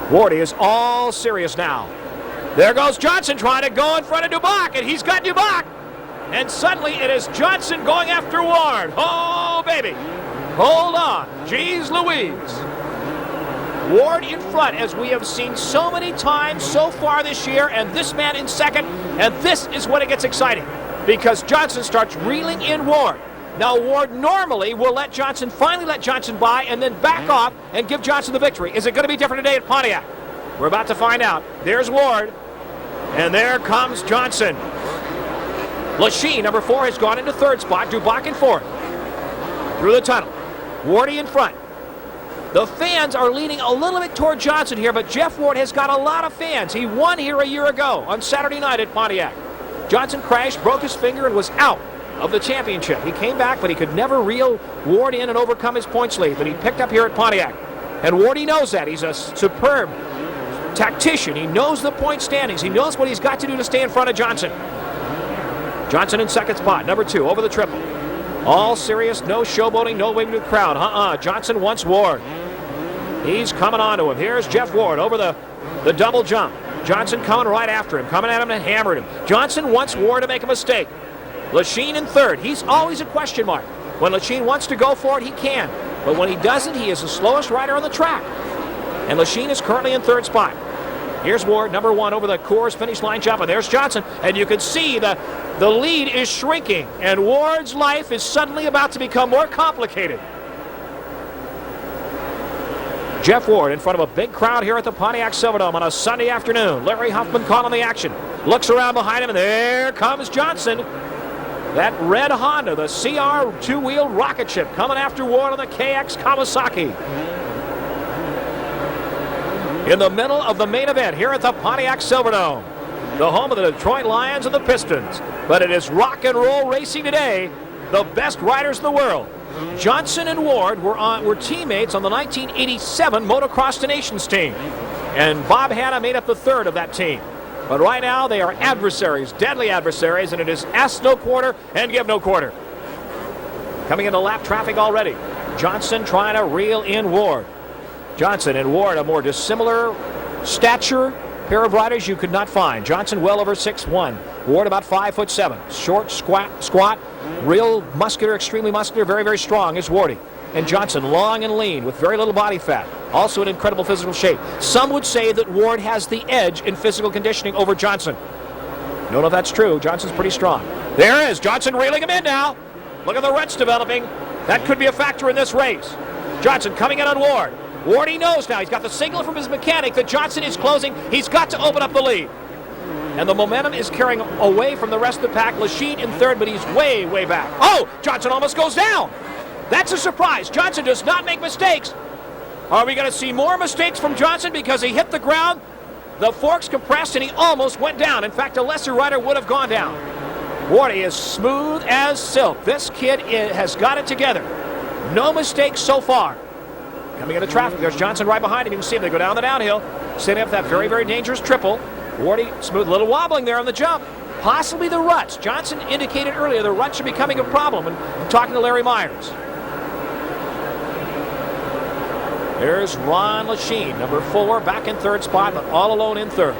Wardy is all serious now. There goes Johnson trying to go in front of Dubach, and he's got Dubach. And suddenly it is Johnson going after Ward. Oh, baby. Hold on. Jeez Louise. Ward in front, as we have seen so many times so far this year, and this man in second. And this is when it gets exciting, because Johnson starts reeling in Ward. Now, Ward normally will finally let Johnson by and then back off and give Johnson the victory. Is it going to be different today at Pontiac? We're about to find out. There's Ward, and there comes Johnson. Lachine, number 4, has gone into third spot. Dubach in fourth. Through the tunnel. Wardy in front. The fans are leaning a little bit toward Johnson here, but Jeff Ward has got a lot of fans. He won here a year ago on Saturday night at Pontiac. Johnson crashed, broke his finger, and was out of the championship. He came back, but he could never reel Ward in and overcome his points lead that he picked up here at Pontiac. And Wardy knows that. He's a superb tactician. He knows the point standings. He knows what he's got to do to stay in front of Johnson. Johnson in second spot, number 2, over the triple. All serious, no showboating, no waving to the crowd. Johnson wants Ward. He's coming on to him. Here's Jeff Ward over the double jump. Johnson coming right after him, coming at him and hammering him. Johnson wants Ward to make a mistake. Lachine in third. He's always a question mark. When Lachine wants to go for it, he can. But when he doesn't, he is the slowest rider on the track. And Lachine is currently in third spot. Here's Ward, number 1, over the Coors finish line jump, and there's Johnson. And you can see the lead is shrinking, and Ward's life is suddenly about to become more complicated. Jeff Ward in front of a big crowd here at the Pontiac Silverdome on a Sunday afternoon. Larry Huffman calling the action. Looks around behind him, and there comes Johnson. That red Honda, the CR two-wheeled rocket ship, coming after Ward on the KX Kawasaki. In the middle of the main event here at the Pontiac Silverdome, the home of the Detroit Lions and the Pistons. But it is rock and roll racing today. The best riders in the world. Johnson and Ward were teammates on the 1987 Motocross to Nations team. And Bob Hanna made up the third of that team. But right now they are adversaries, deadly adversaries, and it is ask no quarter and give no quarter. Coming into lap traffic already. Johnson trying to reel in Ward. Johnson and Ward, a more dissimilar stature pair of riders you could not find. Johnson well over 6'1". Ward about 5'7". Short, squat, real muscular, extremely muscular, very, very strong is Wardy. And Johnson long and lean with very little body fat. Also in incredible physical shape. Some would say that Ward has the edge in physical conditioning over Johnson. Don't know if that's true. Johnson's pretty strong. There is Johnson reeling him in now. Look at the ruts developing. That could be a factor in this race. Johnson coming in on Ward. Wardy knows now. He's got the signal from his mechanic that Johnson is closing. He's got to open up the lead. and the momentum is carrying away from the rest of the pack. Lachine in third, but he's way, way back. Oh, Johnson almost goes down. That's a surprise. Johnson does not make mistakes. Are we going to see more mistakes from Johnson because he hit the ground? The forks compressed and he almost went down. In fact, a lesser rider would have gone down. Wardy is smooth as silk. This kid has got it together. No mistakes so far. Coming into traffic, there's Johnson right behind him. You can see him. They go down the downhill, setting up that very, very dangerous triple. Wardy, smooth, little wobbling there on the jump. Possibly the ruts. Johnson indicated earlier the ruts are becoming a problem. And I'm talking to Larry Myers. There's Ron Lachine, number 4, back in third spot, but all alone in third.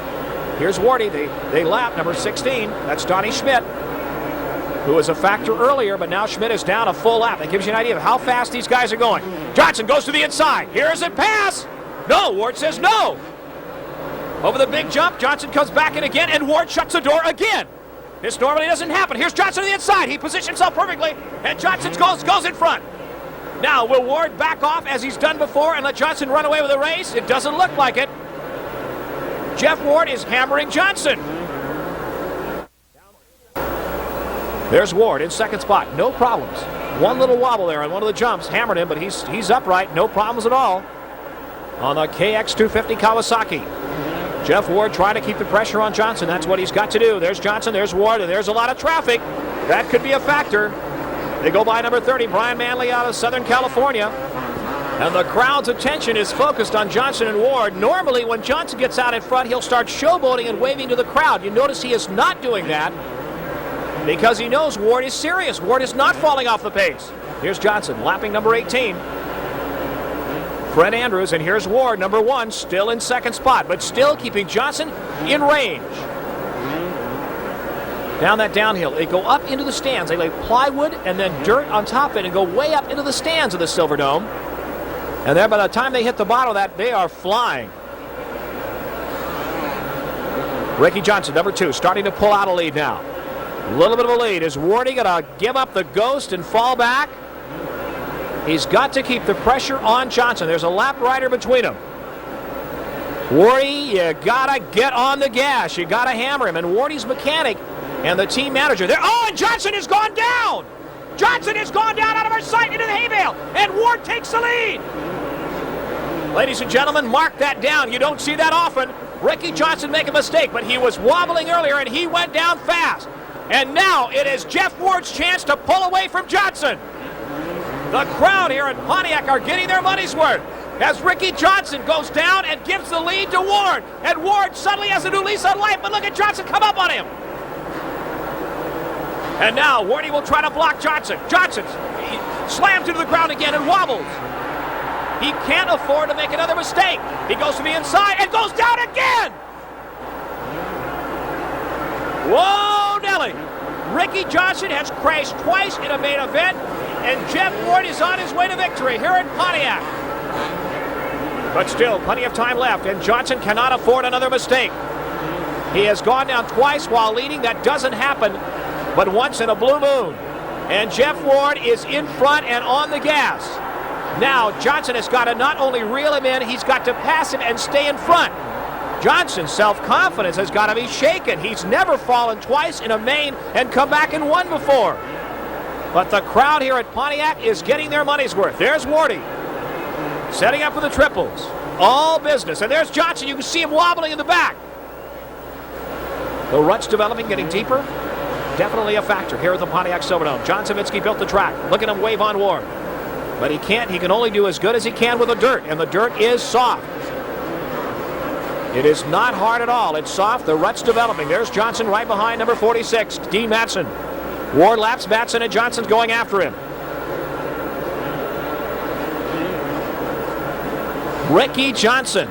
Here's Wardy. They lap number 16. That's Donnie Schmidt, who was a factor earlier, but now Schmidt is down a full lap. That gives you an idea of how fast these guys are going. Johnson goes to the inside. Here's a pass. No, Ward says no. Over the big jump, Johnson comes back in again, and Ward shuts the door again. This normally doesn't happen. Here's Johnson to the inside. He positions himself perfectly, and Johnson goes in front. Now, will Ward back off as he's done before and let Johnson run away with the race? It doesn't look like it. Jeff Ward is hammering Johnson. There's Ward in second spot. No problems. One little wobble there on one of the jumps. Hammered him, but he's upright. No problems at all on the KX250 Kawasaki. Jeff Ward trying to keep the pressure on Johnson. That's what he's got to do. There's Johnson. There's Ward. And there's a lot of traffic. That could be a factor. They go by number 30, Brian Manley out of Southern California. And the crowd's attention is focused on Johnson and Ward. Normally, when Johnson gets out in front, he'll start showboating and waving to the crowd. You notice he is not doing that because he knows Ward is serious. Ward is not falling off the pace. Here's Johnson, lapping number 18. Fred Andrews, and here's Ward, number 1, still in second spot, but still keeping Johnson in range. Down that downhill, they go up into the stands. They lay plywood and then dirt on top of it and go way up into the stands of the Silverdome. And then by the time they hit the bottom of that, they are flying. Ricky Johnson, number 2, starting to pull out a lead now. A little bit of a lead. Is Wardy going to give up the ghost and fall back? He's got to keep the pressure on Johnson. There's a lap rider between them. Wardy, you got to get on the gas. You got to hammer him. And Wardy's mechanic and the team manager there. Oh, and Johnson has gone down. Johnson has gone down out of our sight into the hay bale. And Ward takes the lead. Ladies and gentlemen, mark that down. You don't see that often. Ricky Johnson make a mistake, but he was wobbling earlier and he went down fast. And now it is Jeff Ward's chance to pull away from Johnson. The crowd here in Pontiac are getting their money's worth as Ricky Johnson goes down and gives the lead to Ward. And Ward suddenly has a new lease on life, but look at Johnson come up on him. And now Wardy will try to block Johnson. Johnson slams into the ground again and wobbles. He can't afford to make another mistake. He goes to the inside and goes down again. Whoa, Nelly. Ricky Johnson has crashed twice in a main event, and Jeff Ward is on his way to victory here in Pontiac. But still, plenty of time left, and Johnson cannot afford another mistake. He has gone down twice while leading. That doesn't happen but once in a blue moon. And Jeff Ward is in front and on the gas. Now, Johnson has got to not only reel him in, he's got to pass him and stay in front. Johnson's self-confidence has got to be shaken. He's never fallen twice in a main and come back and won before. But the crowd here at Pontiac is getting their money's worth. There's Wardy, setting up for the triples. All business. And there's Johnson. You can see him wobbling in the back. The rut's developing, getting deeper. Definitely a factor here at the Pontiac Silverdome. John Savitsky built the track. Look at him wave on Ward. But he can't. He can only do as good as he can with the dirt. And the dirt is soft. It is not hard at all. It's soft. The rut's developing. There's Johnson right behind number 46, Dean Matson. Ward laps Matson and Johnson's going after him. Ricky Johnson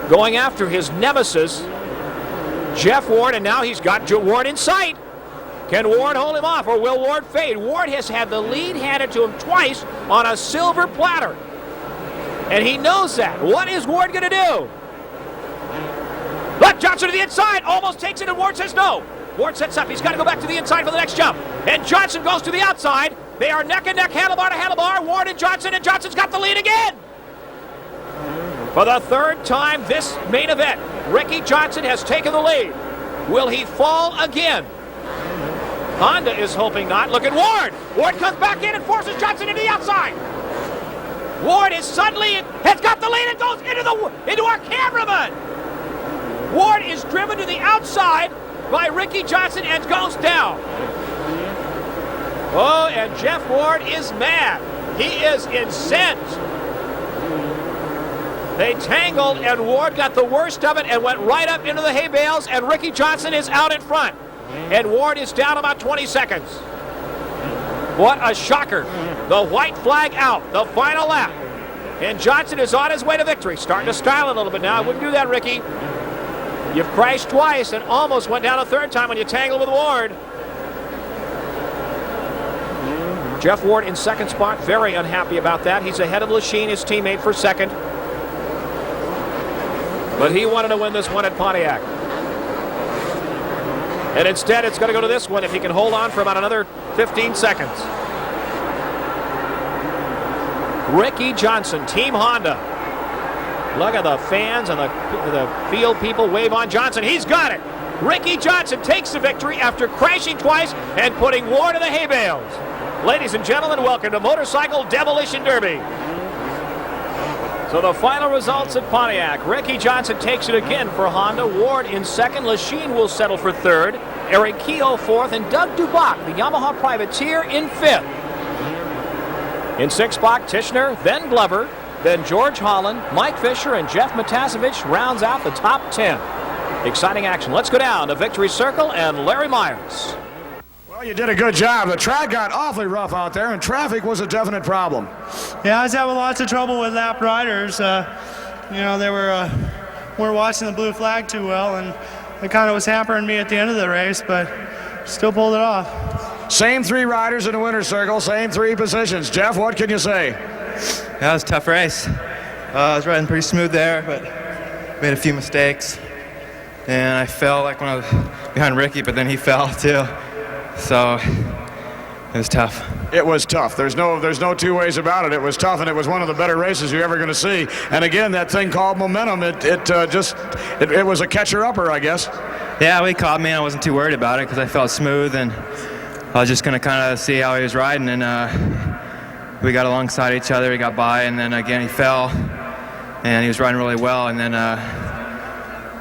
going after his nemesis, Jeff Ward, and now he's got Ward in sight. Can Ward hold him off, or will Ward fade? Ward has had the lead handed to him twice on a silver platter, and he knows that. What is Ward going to do? Look, Johnson to the inside, almost takes it, and Ward says no. Ward sets up. He's got to go back to the inside for the next jump, and Johnson goes to the outside. They are neck and neck, handlebar to handlebar, Ward and Johnson's got the lead again. For the third time this main event, Ricky Johnson has taken the lead. Will he fall again? Honda is hoping not. Look at Ward. Ward comes back in and forces Johnson into the outside. Ward is suddenly has got the lead and goes into our cameraman. Ward is driven to the outside by Ricky Johnson and goes down. Oh, and Jeff Ward is mad. He is incensed. They tangled, and Ward got the worst of it and went right up into the hay bales, and Ricky Johnson is out in front. And Ward is down about 20 seconds. What a shocker. The white flag out, the final lap. And Johnson is on his way to victory. Starting to style a little bit now. I wouldn't do that, Ricky. You've crashed twice and almost went down a third time when you tangled with Ward. Jeff Ward in second spot, very unhappy about that. He's ahead of Lachine, his teammate, for second. But he wanted to win this one at Pontiac. And instead, it's going to go to this one if he can hold on for about another 15 seconds. Ricky Johnson, Team Honda. Look at the fans and the field people wave on Johnson. He's got it. Ricky Johnson takes the victory after crashing twice and putting Ward in the hay bales. Ladies and gentlemen, welcome to Motorcycle Demolition Derby. So the final results at Pontiac. Ricky Johnson takes it again for Honda. Ward in second. Lachine will settle for third. Eric Keogh fourth. And Doug Dubach, the Yamaha privateer, in fifth. In sixth spot, Tishner, then Glover, then George Holland, Mike Fisher, and Jeff Matasevich rounds out the top 10. Exciting action. Let's go down to Victory Circle and Larry Myers. Well, you did a good job. The track got awfully rough out there, and traffic was a definite problem. Yeah, I was having lots of trouble with lap riders. They weren't watching the blue flag too well, and it kind of was hampering me at the end of the race, but still pulled it off. Same three riders in the winner's circle, same three positions. Jeff, what can you say? Yeah, it was a tough race. I was riding pretty smooth there, but made a few mistakes. And I fell like when I was behind Ricky, but then he fell too. So it was tough. It was tough. There's no two ways about it. It was tough, and it was one of the better races you're ever going to see. And again, that thing called momentum, it was a catcher-upper, I guess. Yeah, he caught me, and I wasn't too worried about it because I felt smooth, and I was just going to kind of see how he was riding, and we got alongside each other. He got by, and then again he fell, and he was riding really well, and then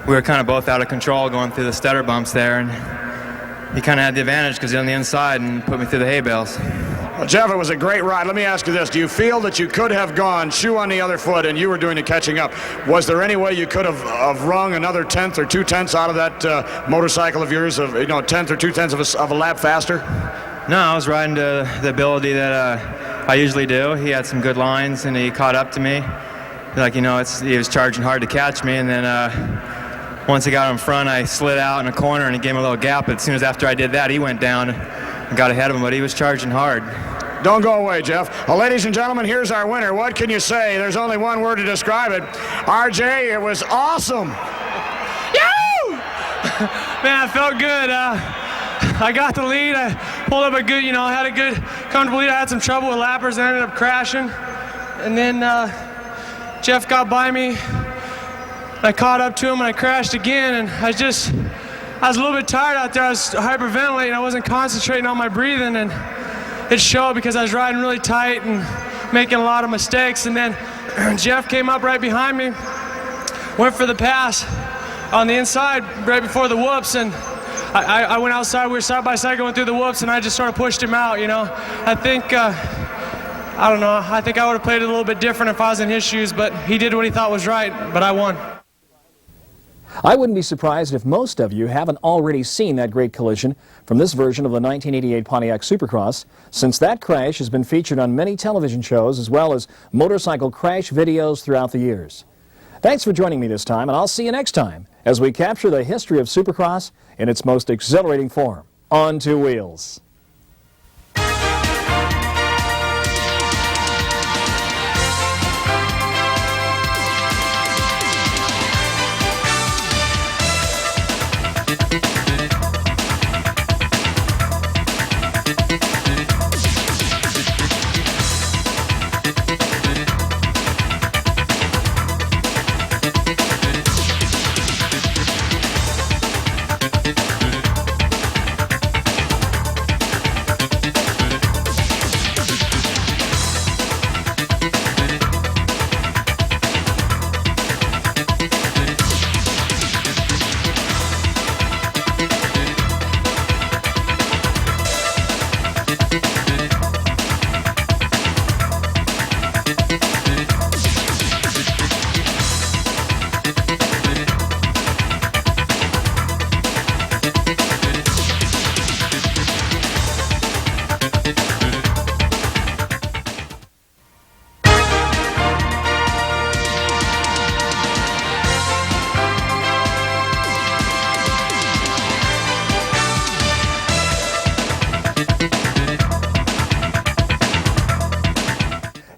we were kind of both out of control going through the stutter bumps there, and he kind of had the advantage because he's on the inside and put me through the hay bales. Well, Jeff, it was a great ride. Let me ask you this. Do you feel that you could have gone shoe on the other foot and you were doing the catching up? Was there any way you could have wrung another tenth or 2/10 out of that motorcycle of yours, of tenth or 2/10 of a lap faster? No, I was riding to the ability that I usually do. He had some good lines and he caught up to me. He was charging hard to catch me, and then once he got in front, I slid out in a corner and he gave me a little gap. But as soon as after I did that, he went down and got ahead of him, but he was charging hard. Don't go away, Jeff. Well, ladies and gentlemen, here's our winner. What can you say? There's only one word to describe it. RJ, it was awesome. Yoo! Man, it felt good. I got the lead. I pulled up had a good, comfortable lead. I had some trouble with lappers and ended up crashing. And then Jeff got by me. I caught up to him and I crashed again, and I was a little bit tired out there. I was hyperventilating. I wasn't concentrating on my breathing, and it showed because I was riding really tight and making a lot of mistakes. And then Jeff came up right behind me, went for the pass on the inside right before the whoops, and I went outside. We were side by side going through the whoops, and I just sort of pushed him out. I think I don't know. I think I would have played it a little bit different if I was in his shoes, but he did what he thought was right. But I won. I wouldn't be surprised if most of you haven't already seen that great collision from this version of the 1988 Pontiac Supercross, since that crash has been featured on many television shows as well as motorcycle crash videos throughout the years. Thanks for joining me this time, and I'll see you next time as we capture the history of Supercross in its most exhilarating form, on two wheels.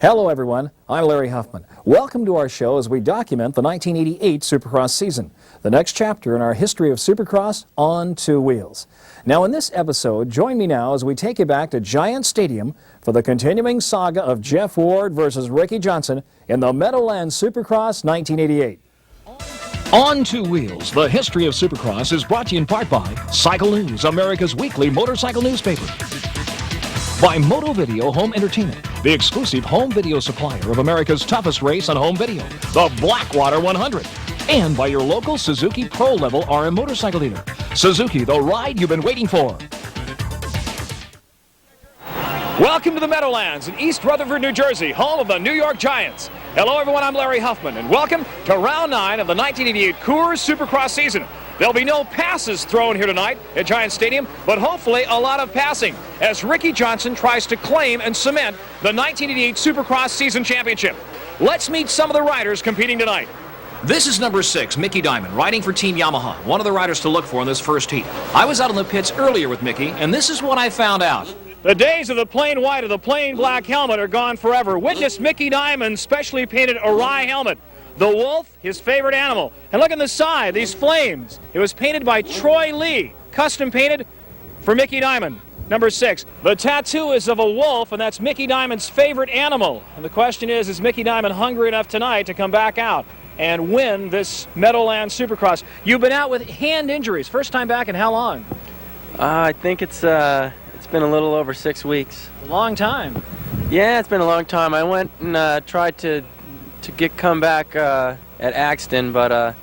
Hello everyone, I'm Larry Huffman. Welcome to our show as we document the 1988 Supercross season, the next chapter in our history of Supercross on two wheels. Now in this episode, join me now as we take you back to Giant Stadium for the continuing saga of Jeff Ward versus Ricky Johnson in the Meadowlands Supercross 1988. On Two Wheels, the history of Supercross is brought to you in part by Cycle News, America's weekly motorcycle newspaper. By Moto Video Home Entertainment, the exclusive home video supplier of America's toughest race on home video, the Blackwater 100. And by your local Suzuki Pro Level RM motorcycle dealer. Suzuki, the ride you've been waiting for. Welcome to the Meadowlands in East Rutherford, New Jersey, home of the New York Giants. Hello everyone, I'm Larry Huffman, and welcome to Round 9 of the 1988 Coors Supercross season. There'll be no passes thrown here tonight at Giant Stadium, but hopefully a lot of passing as Ricky Johnson tries to claim and cement the 1988 Supercross season championship. Let's meet some of the riders competing tonight. This is number 6, Mickey Diamond, riding for Team Yamaha, one of the riders to look for in this first heat. I was out in the pits earlier with Mickey, and this is what I found out. The days of the plain white or the plain black helmet are gone forever. Witness Mickey Diamond's specially painted awry helmet. The wolf, his favorite animal. And look on the side, these flames. It was painted by Troy Lee, custom painted for Mickey Diamond. Number 6, the tattoo is of a wolf, and that's Mickey Diamond's favorite animal. And the question is Mickey Diamond hungry enough tonight to come back out and win this Meadowlands Supercross? You've been out with hand injuries. First time back in how long? I think it's been a little over 6 weeks. A long time. Yeah, it's been a long time. I went and tried to come back at Axton, but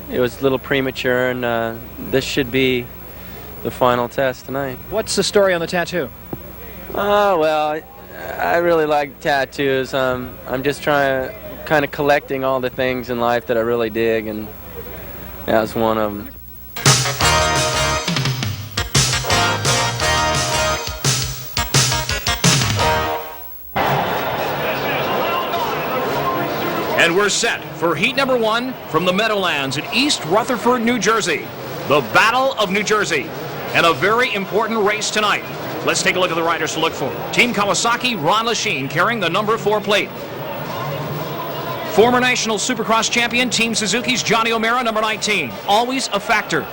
it was a little premature, and this should be the final test tonight. What's the story on the tattoo? Well, I really like tattoos. I'm just trying to kind of collecting all the things in life that I really dig, and that was one of them. And we're set for heat number 1 from the Meadowlands in East Rutherford, New Jersey. The Battle of New Jersey. And a very important race tonight. Let's take a look at the riders to look for. Team Kawasaki, Ron Lechien carrying the number 4 plate. Former National Supercross champion, Team Suzuki's Johnny O'Mara, number 19. Always a factor.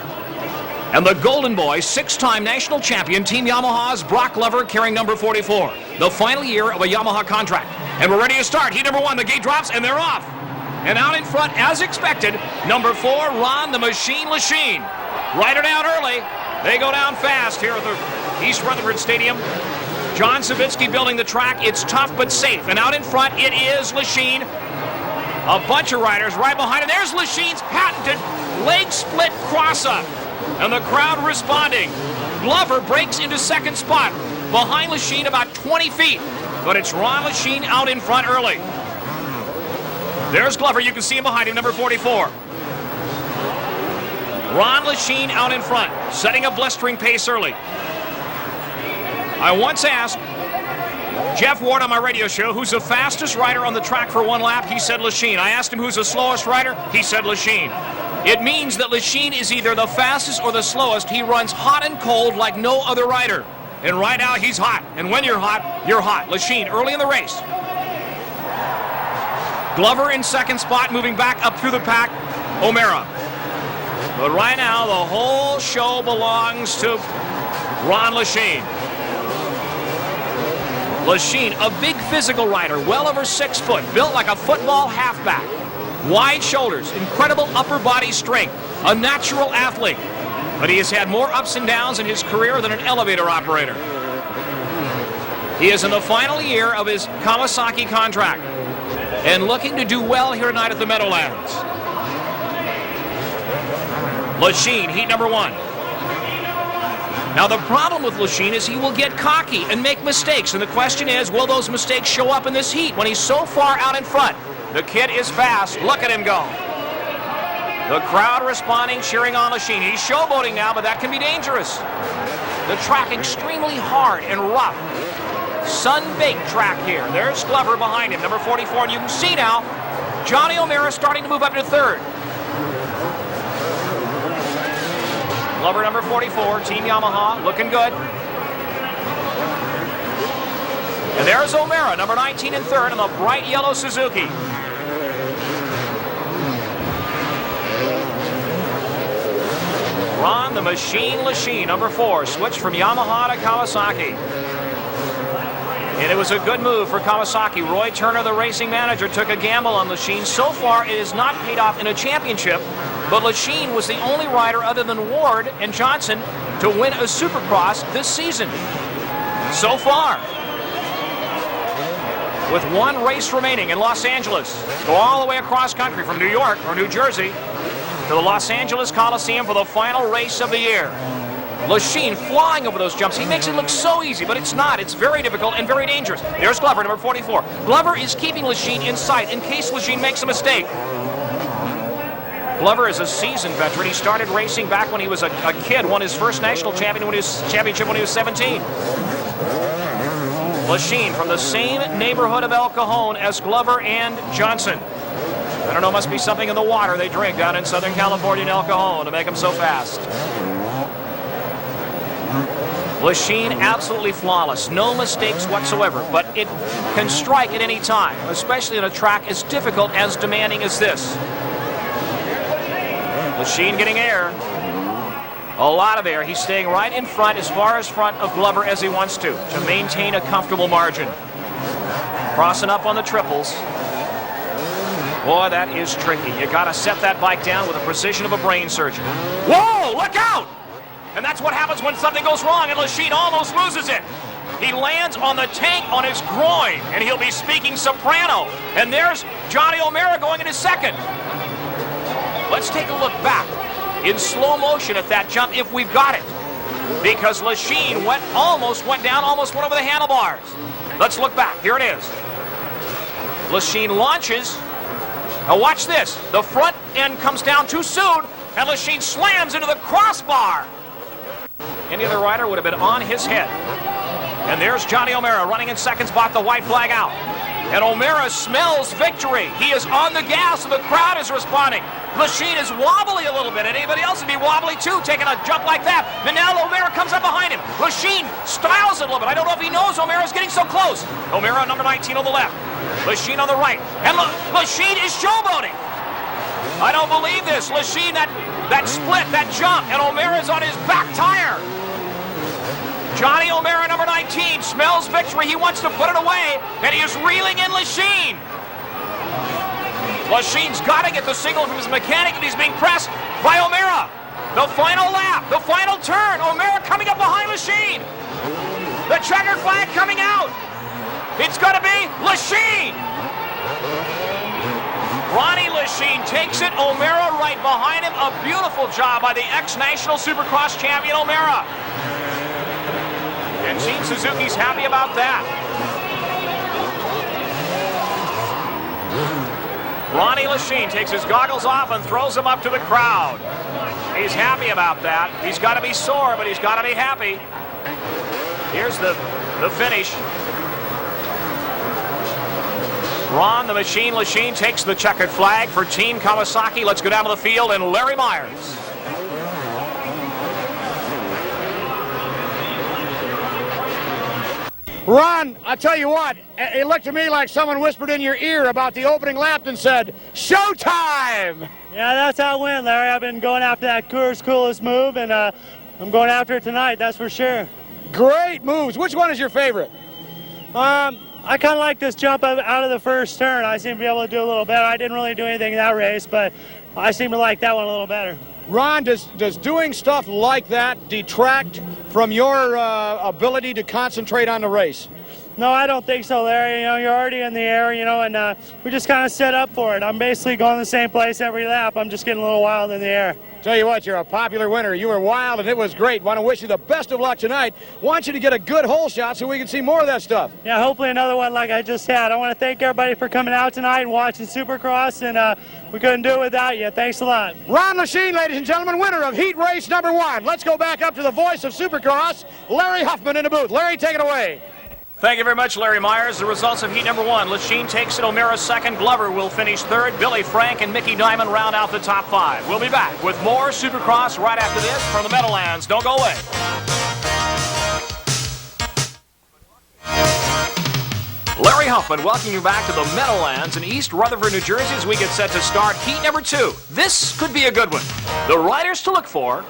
And the Golden Boy, 6-time national champion, Team Yamaha's Brock Glover carrying number 44. The final year of a Yamaha contract. And we're ready to start. Heat number 1, the gate drops, and they're off. And out in front, as expected, number 4, Ron the Machine Lechien. Ride it out early. They go down fast here at the East Rutherford Stadium. John Savitsky building the track. It's tough but safe. And out in front, it is Lechien. A bunch of riders right behind him. There's Lechien's patented leg split cross-up. And the crowd responding. Glover breaks into second spot. Behind Lechien about 20 feet. But it's Ron Lechien out in front early. There's Glover. You can see him behind him, number 44. Ron Lechien out in front, setting a blistering pace early. I once asked Jeff Ward on my radio show, who's the fastest rider on the track for one lap? He said Lechien. I asked him who's the slowest rider? He said Lechien. It means that Lechien is either the fastest or the slowest. He runs hot and cold like no other rider. And right now, he's hot. And when you're hot, you're hot. Lechien early in the race. Glover in second spot, moving back up through the pack. O'Mara. But right now, the whole show belongs to Ron Lechien. Lechien, a big physical rider, well over 6 foot, built like a football halfback. Wide shoulders, incredible upper body strength, a natural athlete. But he has had more ups and downs in his career than an elevator operator. He is in the final year of his Kawasaki contract and looking to do well here tonight at the Meadowlands. Lechien, heat number 1. Now the problem with Lechien is he will get cocky and make mistakes, and the question is, will those mistakes show up in this heat when he's so far out in front? The kid is fast. Look at him go. The crowd responding, cheering on Lechien. He's showboating now, but that can be dangerous. The track extremely hard and rough. Sun-baked track here. There's Glover behind him, number 44, and you can see now Johnny O'Mara starting to move up to third. Glover, number 44, Team Yamaha, looking good. And there's O'Mara, number 19 in third, in the bright yellow Suzuki. Ron the Machine Lachine, number 4, switched from Yamaha to Kawasaki. And it was a good move for Kawasaki. Roy Turner, the racing manager, took a gamble on Lachine. So far, it has not paid off in a championship, but Lachine was the only rider other than Ward and Johnson to win a Supercross this season. So far. With one race remaining in Los Angeles. Go all the way across country from New York or New Jersey to the Los Angeles Coliseum for the final race of the year. Lachine flying over those jumps. He makes it look so easy, but it's not. It's very difficult and very dangerous. There's Glover, number 44. Glover is keeping Lachine in sight in case Lachine makes a mistake. Glover is a seasoned veteran. He started racing back when he was a kid, won his first national championship when he was 17. Lachine from the same neighborhood of El Cajon as Glover and Johnson. I don't know, must be something in the water they drink down in Southern California in El Cajon to make them so fast. Lachine absolutely flawless, no mistakes whatsoever, but it can strike at any time, especially on a track as difficult, as demanding as this. Lachine getting air. A lot of air. He's staying right in front, as far as front of Glover as he wants to maintain a comfortable margin. Crossing up on the triples. Boy, that is tricky. You got to set that bike down with the precision of a brain surgeon. Whoa, look out! And that's what happens when something goes wrong, and Lachine almost loses it. He lands on the tank on his groin, and he'll be speaking soprano. And there's Johnny O'Mara going into second. Let's take a look back in slow motion at that jump if we've got it. Because Lachine almost went down, almost went over the handlebars. Let's look back. Here it is. Lachine launches. Now watch this. The front end comes down too soon, and Lachine slams into the crossbar. Any other rider would have been on his head. And there's Johnny O'Mara running in second spot, the white flag out. And O'Mara smells victory. He is on the gas, and the crowd is responding. Lachine is wobbly a little bit, and anybody else would be wobbly too, taking a jump like that. And now O'Mara comes up behind him. Lachine styles it a little bit. I don't know if he knows O'Mara's getting so close. O'Mara, number 19 on the left. Lachine on the right. And Lachine is showboating. I don't believe this. Lachine, that split, that jump, and O'Mara's on his back tire. Johnny O'Mara, number 19, smells victory. He wants to put it away, and he is reeling in Lachine. Lachine's got to get the signal from his mechanic that he's being pressed by O'Mara. The final lap, the final turn. O'Mara coming up behind Lachine. The checkered flag coming out. It's going to be Lachine. Ronnie Lachine takes it. O'Mara right behind him. A beautiful job by the ex-national Supercross champion O'Mara. And Team Suzuki's happy about that. Ronnie Lachine takes his goggles off and throws them up to the crowd. He's happy about that. He's got to be sore, but he's got to be happy. Here's the finish. Ron the Machine Lachine takes the checkered flag for Team Kawasaki. Let's go down to the field, and Larry Myers. Ron, I tell you what, it looked to me like someone whispered in your ear about the opening lap and said, "Showtime!" Yeah, that's how it went, Larry. I've been going after that coolest move, and I'm going after it tonight, that's for sure. Great moves. Which one is your favorite? I kind of like this jump out of the first turn. I seem to be able to do a little better. I didn't really do anything in that race, but I seem to like that one a little better. Ron, does doing stuff like that detract from your ability to concentrate on the race? No, I don't think so, Larry. You know, you're already in the air, you know, and we just kind of set up for it. I'm basically going the same place every lap. I'm just getting a little wild in the air. Tell you what, you're a popular winner. You were wild, and it was great. Want to wish you the best of luck tonight. Want you to get a good hole shot so we can see more of that stuff. Yeah, hopefully another one like I just had. I want to thank everybody for coming out tonight and watching Supercross, and we couldn't do it without you. Thanks a lot. Ron Lachine, ladies and gentlemen, winner of heat race number 1. Let's go back up to the voice of Supercross, Larry Huffman in the booth. Larry, take it away. Thank you very much, Larry Myers. The results of heat number 1. Lachine takes it, O'Mara second, Glover will finish third, Billy Frank and Mickey Diamond round out the top 5. We'll be back with more Supercross right after this from the Meadowlands. Don't go away. Huffman welcoming you back to the Meadowlands in East Rutherford, New Jersey as we get set to start heat number 2. This could be a good one. The riders to look for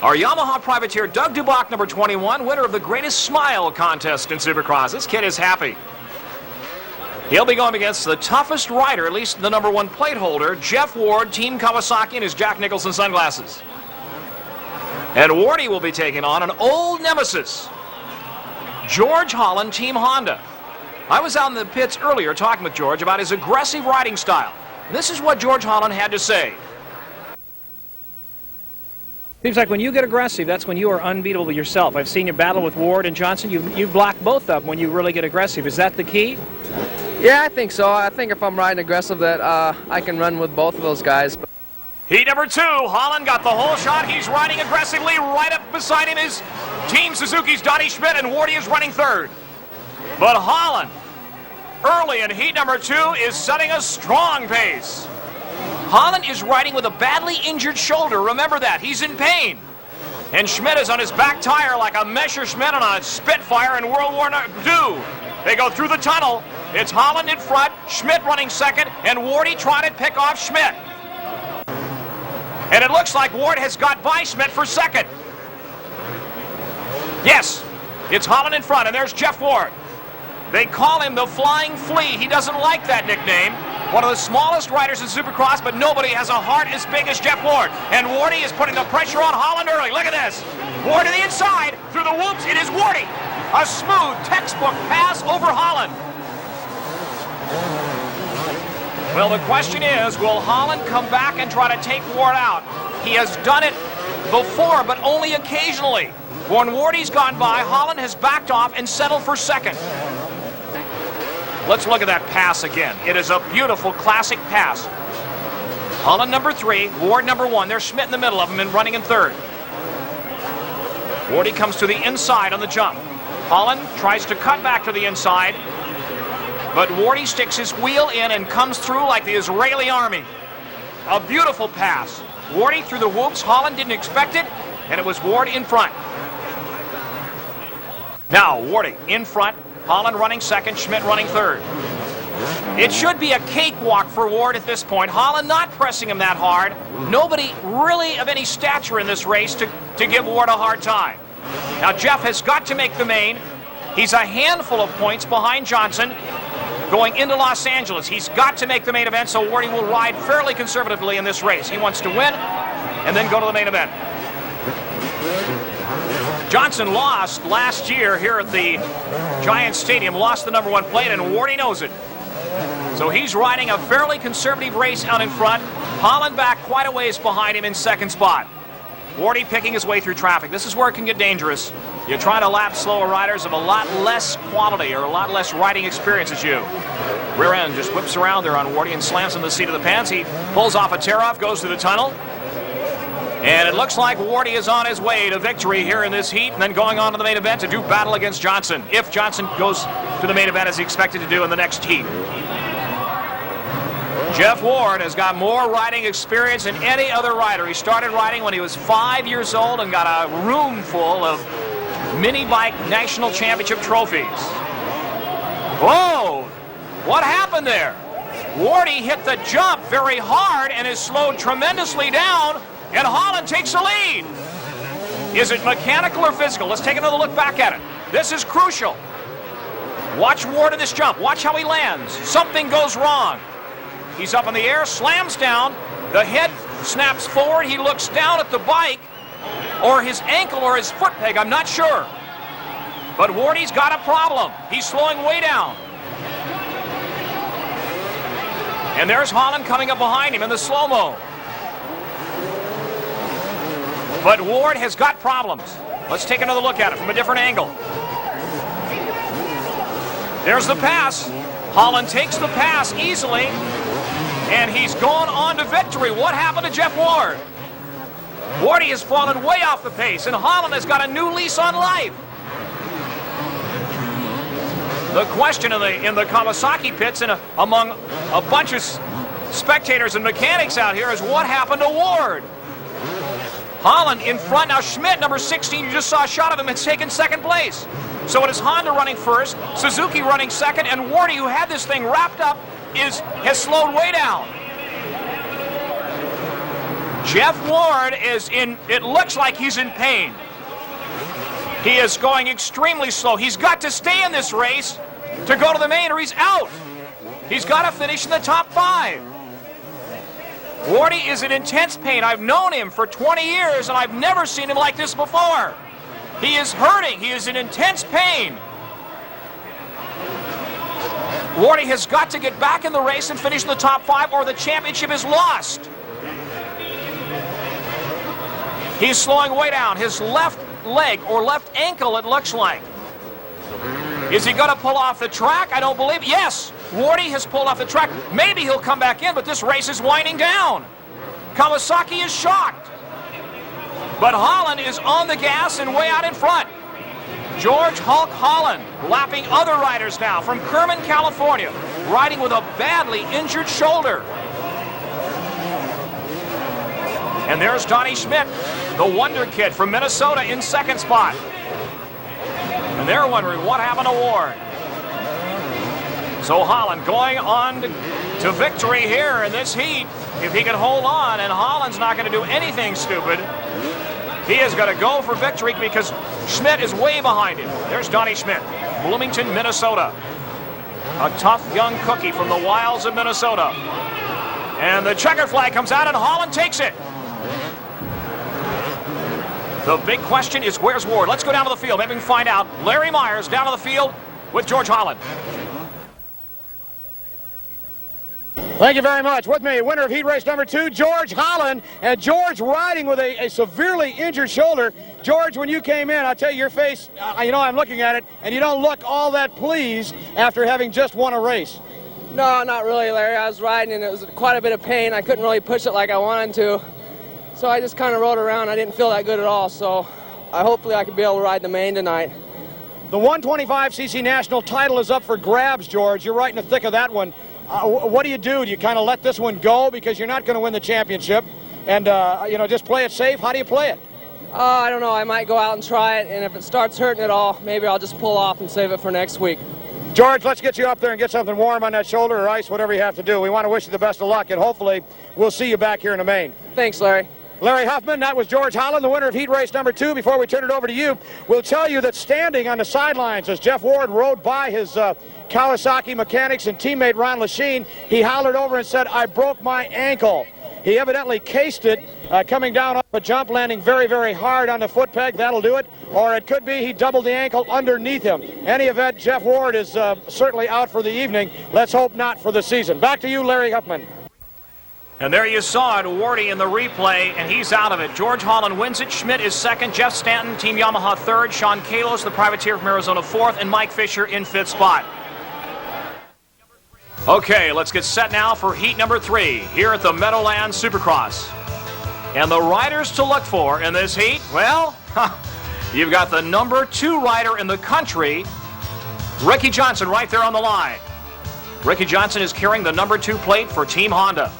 are Yamaha privateer Doug Dubach, number 21, winner of the Greatest Smile contest in Supercross. This kid is happy. He'll be going against the toughest rider, at least the number 1 plate holder, Jeff Ward, Team Kawasaki, in his Jack Nicholson sunglasses. And Wardy will be taking on an old nemesis, George Holland, Team Honda. I was out in the pits earlier talking with George about his aggressive riding style. This is what George Holland had to say. Seems like when you get aggressive, that's when you are unbeatable yourself. I've seen you battle with Ward and Johnson. You block both up when you really get aggressive. Is that the key? Yeah, I think so. I think if I'm riding aggressive that I can run with both of those guys. Heat number 2, Holland got the whole shot. He's riding aggressively. Right up beside him is Team Suzuki's Donnie Schmidt, and Wardy is running 3rd. But Holland, early in heat number 2, is setting a strong pace. Holland is riding with a badly injured shoulder. Remember that. He's in pain. And Schmidt is on his back tire like a Messerschmitt on a Spitfire in World War II. They go through the tunnel. It's Holland in front, Schmidt running 2nd, and Wardy trying to pick off Schmidt. And it looks like Ward has got by Schmidt for 2nd. Yes, it's Holland in front, and there's Jeff Ward. They call him the Flying Flea. He doesn't like that nickname. One of the smallest riders in Supercross, but nobody has a heart as big as Jeff Ward. And Wardy is putting the pressure on Holland early. Look at this. Ward to the inside, through the whoops. It is Wardy. A smooth textbook pass over Holland. Well, the question is, will Holland come back and try to take Ward out? He has done it before, but only occasionally. When Wardy's gone by, Holland has backed off and settled for 2nd. Let's look at that pass again. It is a beautiful classic pass. Holland number 3, Ward number 1. There's Schmidt in the middle of them and running in 3rd. Wardy comes to the inside on the jump. Holland tries to cut back to the inside, but Wardy sticks his wheel in and comes through like the Israeli army. A beautiful pass. Wardy through the whoops. Holland didn't expect it, and it was Ward in front. Now Wardy in front. Holland running 2nd, Schmidt running 3rd. It should be a cakewalk for Ward at this point. Holland not pressing him that hard. Nobody really of any stature in this race to give Ward a hard time. Now Jeff has got to make the main. He's a handful of points behind Johnson going into Los Angeles. He's got to make the main event, so Wardy will ride fairly conservatively in this race. He wants to win and then go to the main event. Johnson lost last year here at the Giants Stadium, lost the number 1 plate, and Wardy knows it. So he's riding a fairly conservative race out in front. Holland back quite a ways behind him in 2nd spot. Wardy picking his way through traffic. This is where it can get dangerous. You're trying to lap slower riders of a lot less quality or a lot less riding experience as you. Rear end just whips around there on Wardy and slams in the seat of the pants. He pulls off a tear-off, goes through the tunnel. And it looks like Wardy is on his way to victory here in this heat and then going on to the main event to do battle against Johnson, if Johnson goes to the main event as he expected to do in the next heat. Jeff Ward has got more riding experience than any other rider. He started riding when he was 5 years old and got a room full of mini bike national championship trophies. Whoa! What happened there? Wardy hit the jump very hard and is slowed tremendously down, and Holland takes the lead. Is it mechanical or physical? Let's take another look back at it. This is crucial. Watch Ward in this jump. Watch how he lands. Something goes wrong. He's up in the air, slams down. The head snaps forward. He looks down at the bike, or his ankle or his foot peg, I'm not sure. But Wardy's got a problem. He's slowing way down. And there's Holland coming up behind him in the slow-mo. But Ward has got problems. Let's take another look at it from a different angle. There's the pass. Holland takes the pass easily, and he's gone on to victory. What happened to Jeff Ward? Wardy has fallen way off the pace, and Holland has got a new lease on life. The question in the Kawasaki pits and among a bunch of spectators and mechanics out here is what happened to Ward? Holland in front. Now Schmidt, number 16, you just saw a shot of him. It's taken 2nd place. So it is Honda running first, Suzuki running second, and Wardy, who had this thing wrapped up, has slowed way down. Jeff Ward is in, it looks like he's in pain. He is going extremely slow. He's got to stay in this race to go to the main or he's out. He's got to finish in the top 5. Wardy is in intense pain. I've known him for 20 years and I've never seen him like this before. He is hurting. He is in intense pain. Wardy has got to get back in the race and finish in the top 5 or the championship is lost. He's slowing way down. His left leg or left ankle, it looks like. Is he going to pull off the track? I don't believe it. Yes, Wardy has pulled off the track. Maybe he'll come back in, but this race is winding down. Kawasaki is shocked. But Holland is on the gas and way out in front. George Hulk Holland lapping other riders now from Kerman, California, riding with a badly injured shoulder. And there's Donnie Schmidt, the Wonder Kid from Minnesota in second spot. And they're wondering what happened to Ward. So Holland going on to victory here in this heat. If he can hold on, and Holland's not going to do anything stupid, he is going to go for victory because Schmidt is way behind him. There's Donnie Schmidt, Bloomington, Minnesota. A tough young cookie from the wilds of Minnesota. And the checkered flag comes out and Holland takes it. The big question is, where's Ward? Let's go down to the field. Maybe we can find out. Larry Myers down to the field with George Holland. Thank you very much. With me, winner of heat race number 2, George Holland. And George riding with a severely injured shoulder. George, when you came in, I'll tell you, your face, I'm looking at it, and you don't look all that pleased after having just won a race. No, not really, Larry. I was riding and it was quite a bit of pain. I couldn't really push it like I wanted to. So I just kind of rode around. I didn't feel that good at all. So hopefully I could be able to ride the main tonight. The 125cc national title is up for grabs, George. You're right in the thick of that one. What do? Do you kind of let this one go because you're not going to win the championship and, just play it safe? How do you play it? I don't know. I might go out and try it, and if it starts hurting at all, maybe I'll just pull off and save it for next week. George, let's get you up there and get something warm on that shoulder or ice, whatever you have to do. We want to wish you the best of luck, and hopefully we'll see you back here in the main. Thanks, Larry. Larry Huffman, that was George Holland, the winner of heat race number 2. Before we turn it over to you, we'll tell you that standing on the sidelines as Jeff Ward rode by his Kawasaki mechanics and teammate Ron Lachine, he hollered over and said, "I broke my ankle." He evidently cased it coming down off a jump, landing very, very hard on the foot peg. That'll do it. Or it could be he doubled the ankle underneath him. Any event, Jeff Ward is certainly out for the evening. Let's hope not for the season. Back to you, Larry Huffman. And there you saw it, Wardy in the replay, and he's out of it. George Holland wins it. Schmidt is second. Jeff Stanton, Team Yamaha, third. Sean Kalos, the privateer from Arizona, fourth. And Mike Fisher in fifth spot. Okay, let's get set now for heat number 3 here at the Meadowlands Supercross. And the riders to look for in this heat, well, you've got the number 2 rider in the country, Ricky Johnson, right there on the line. Ricky Johnson is carrying the number 2 plate for Team Honda.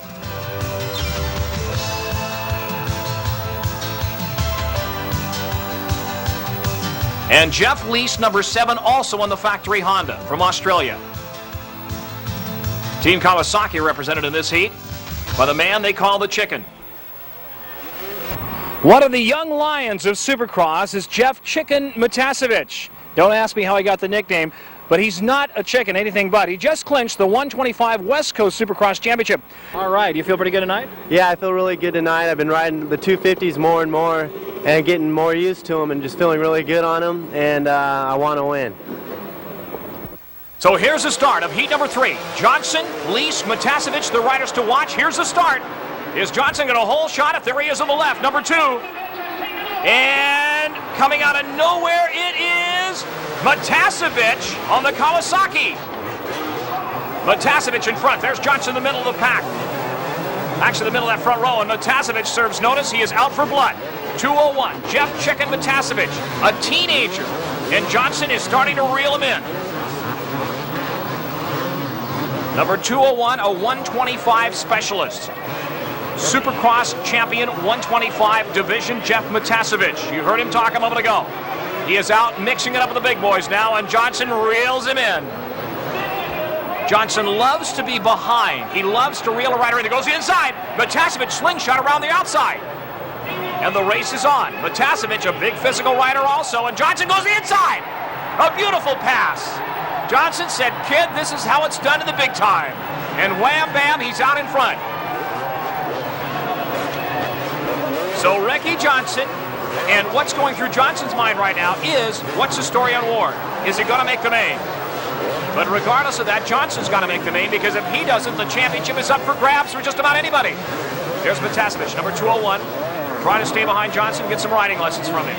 And Jeff Lease, number 7, also on the factory Honda from Australia. Team Kawasaki represented in this heat by the man they call the Chicken. One of the young lions of Supercross is Jeff Chicken Matasevich. Don't ask me how he got the nickname, but he's not a chicken, anything but. He just clinched the 125 West Coast Supercross Championship. All right, you feel pretty good tonight? Yeah, I feel really good tonight. I've been riding the 250s more and more and getting more used to them and just feeling really good on them, and I want to win. So here's the start of heat number 3. Johnson, Lease, Matasevich, the riders to watch. Here's the start. Is Johnson going to hold shot? If there he is on the left, number 2. And coming out of nowhere, it is Matasevich on the Kawasaki. Matasevich in front. There's Johnson in the middle of the pack. Actually, the middle of that front row, and Matasevich serves notice. He is out for blood. 201, Jeff Chicken Matasevich, a teenager. And Johnson is starting to reel him in. Number 201, a 125 specialist. Supercross champion, 125 division, Jeff Matasevich. You heard him talk a moment ago. He is out mixing it up with the big boys now, and Johnson reels him in. Johnson loves to be behind. He loves to reel a rider in. It goes inside. Matasevich slingshot around the outside. And the race is on. Matasevich, a big physical rider also, and Johnson goes the inside. A beautiful pass. Johnson said, kid, this is how it's done in the big time. And wham, bam, he's out in front. So Ricky Johnson, and what's going through Johnson's mind right now is, what's the story on Ward? Is he going to make the main? But regardless of that, Johnson's got to make the main, because if he doesn't, the championship is up for grabs for just about anybody. There's Matasevich, number 201, trying to stay behind Johnson, get some riding lessons from him.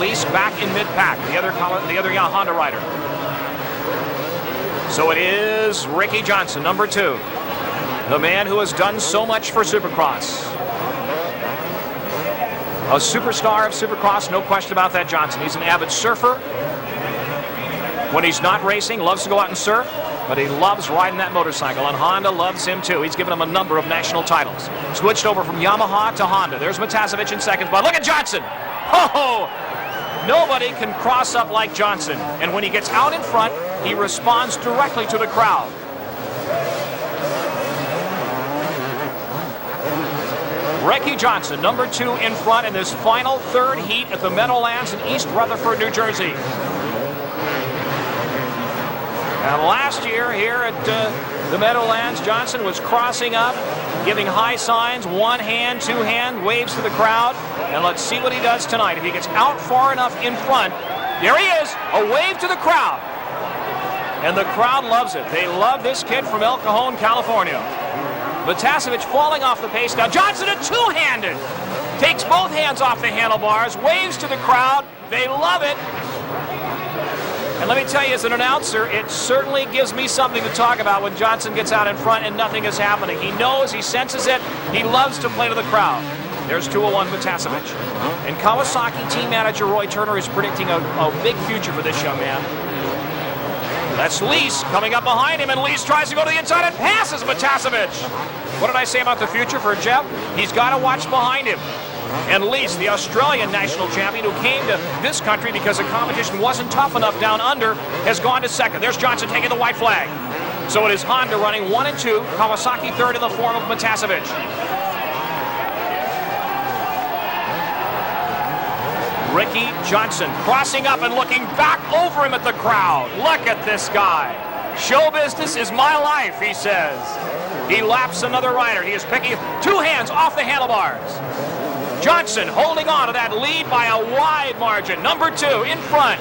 Lease back in mid-pack, the other Honda rider. So it is Ricky Johnson, number 2, the man who has done so much for Supercross. A superstar of Supercross, no question about that, Johnson. He's an avid surfer. When he's not racing, loves to go out and surf, but he loves riding that motorcycle, and Honda loves him too. He's given him a number of national titles. Switched over from Yamaha to Honda. There's Matasevich in second spot. Look at Johnson! Oh! Nobody can cross up like Johnson, and when he gets out in front, he responds directly to the crowd. Ricky Johnson, number 2 in front in this final third heat at the Meadowlands in East Rutherford, New Jersey. And last year here at the Meadowlands, Johnson was crossing up, giving high signs, one hand, two hand, waves to the crowd. And let's see what he does tonight. If he gets out far enough in front, there he is, a wave to the crowd. And the crowd loves it. They love this kid from El Cajon, California. Matasevich falling off the pace. Now Johnson, a two-handed. Takes both hands off the handlebars, waves to the crowd. They love it. And let me tell you, as an announcer, it certainly gives me something to talk about when Johnson gets out in front and nothing is happening. He knows, he senses it, he loves to play to the crowd. There's 201 Matasevich. And Kawasaki team manager Roy Turner is predicting a big future for this young man. That's Lease coming up behind him, and Lease tries to go to the inside and passes Matasevich. What did I say about the future for Jeff? He's got to watch behind him. And Lease, the Australian national champion who came to this country because the competition wasn't tough enough down under, has gone to second. There's Johnson taking the white flag. So it is Honda running 1 and 2, Kawasaki third in the form of Matasevich. Ricky Johnson crossing up and looking back over him at the crowd. Look at this guy. Show business is my life, he says. He laps another rider. He is picking 2 hands off the handlebars. Johnson holding on to that lead by a wide margin. Number 2 in front.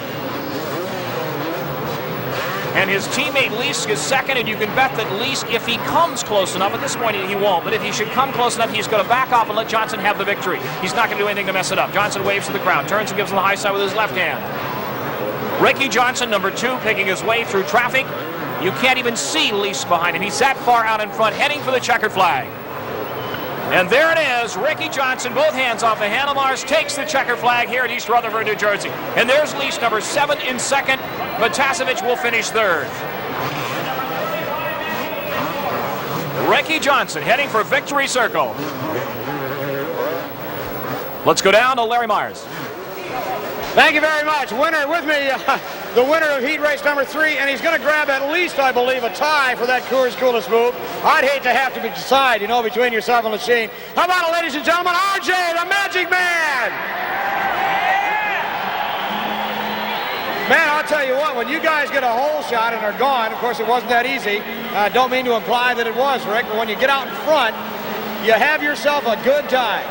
And his teammate Lease is second, and you can bet that Lease, if he comes close enough, at this point he won't, but if he should come close enough, he's going to back off and let Johnson have the victory. He's not going to do anything to mess it up. Johnson waves to the crowd, turns and gives him the high side with his left hand. Ricky Johnson, number 2, picking his way through traffic. You can't even see Lease behind him. He's that far out in front, heading for the checkered flag. And there it is, Ricky Johnson, both hands off the handlebars, takes the checker flag here at East Rutherford, New Jersey. And there's Lease, number 7 in second. Matasevich will finish third. Ricky Johnson heading for victory circle. Let's go down to Larry Myers. Thank you very much. Winner with me, the winner of heat race number 3, and he's going to grab at least, I believe, a tie for that Coors Coolest move. I'd hate to have to decide, you know, between yourself and Lachine. How about it, ladies and gentlemen, RJ, the Magic Man! Man, I'll tell you what, when you guys get a hole shot and are gone, of course it wasn't that easy. Don't mean to imply that it was, Rick, but when you get out in front, you have yourself a good time.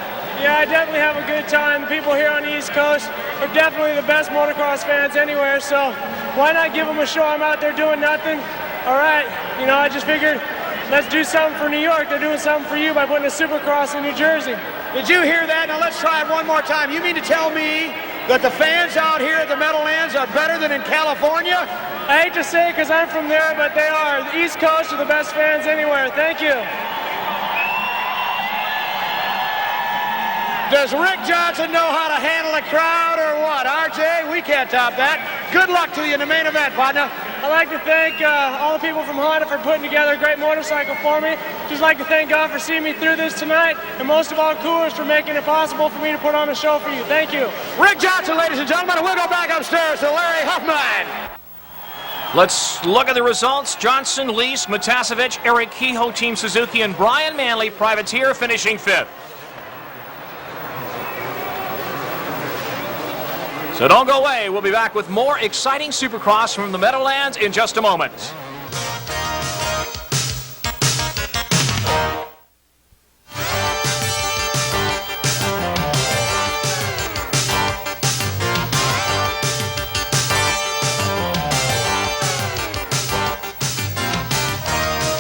Yeah, I definitely have a good time. The people here on the East Coast are definitely the best motocross fans anywhere, so why not give them a show? I'm out there doing nothing. All right, you know, I just figured let's do something for New York. They're doing something for you by putting a Supercross in New Jersey. Did you hear that? Now let's try it one more time. You mean to tell me that the fans out here at the Meadowlands are better than in California? I hate to say it because I'm from there, but they are. The East Coast are the best fans anywhere. Thank you. Does Rick Johnson know how to handle a crowd or what? RJ, we can't top that. Good luck to you in the main event, partner. I'd like to thank all the people from Honda for putting together a great motorcycle for me. Just like to thank God for seeing me through this tonight, and most of all, Coolers for making it possible for me to put on a show for you. Thank you. Rick Johnson, ladies and gentlemen, and we'll go back upstairs to Larry Huffman. Let's look at the results. Johnson, Lease, Matasevich, Eric Kehoe, Team Suzuki, and Brian Manley, Privateer, finishing 5th. So don't go away. We'll be back with more exciting Supercross from the Meadowlands in just a moment.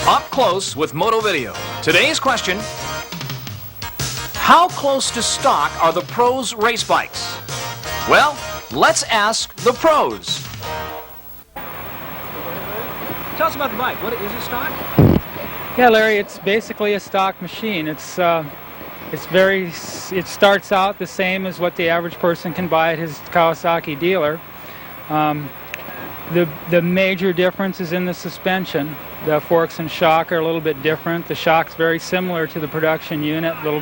Up close with Moto Video. Today's question: how close to stock are the pros' race bikes? Well, let's ask the pros. Tell us about the bike. What is it, stock? Yeah, Larry, it's basically a stock machine. It starts out the same as what the average person can buy at his Kawasaki dealer. The major difference is in the suspension. The forks and shock are a little bit different. The shock's very similar to the production unit, a little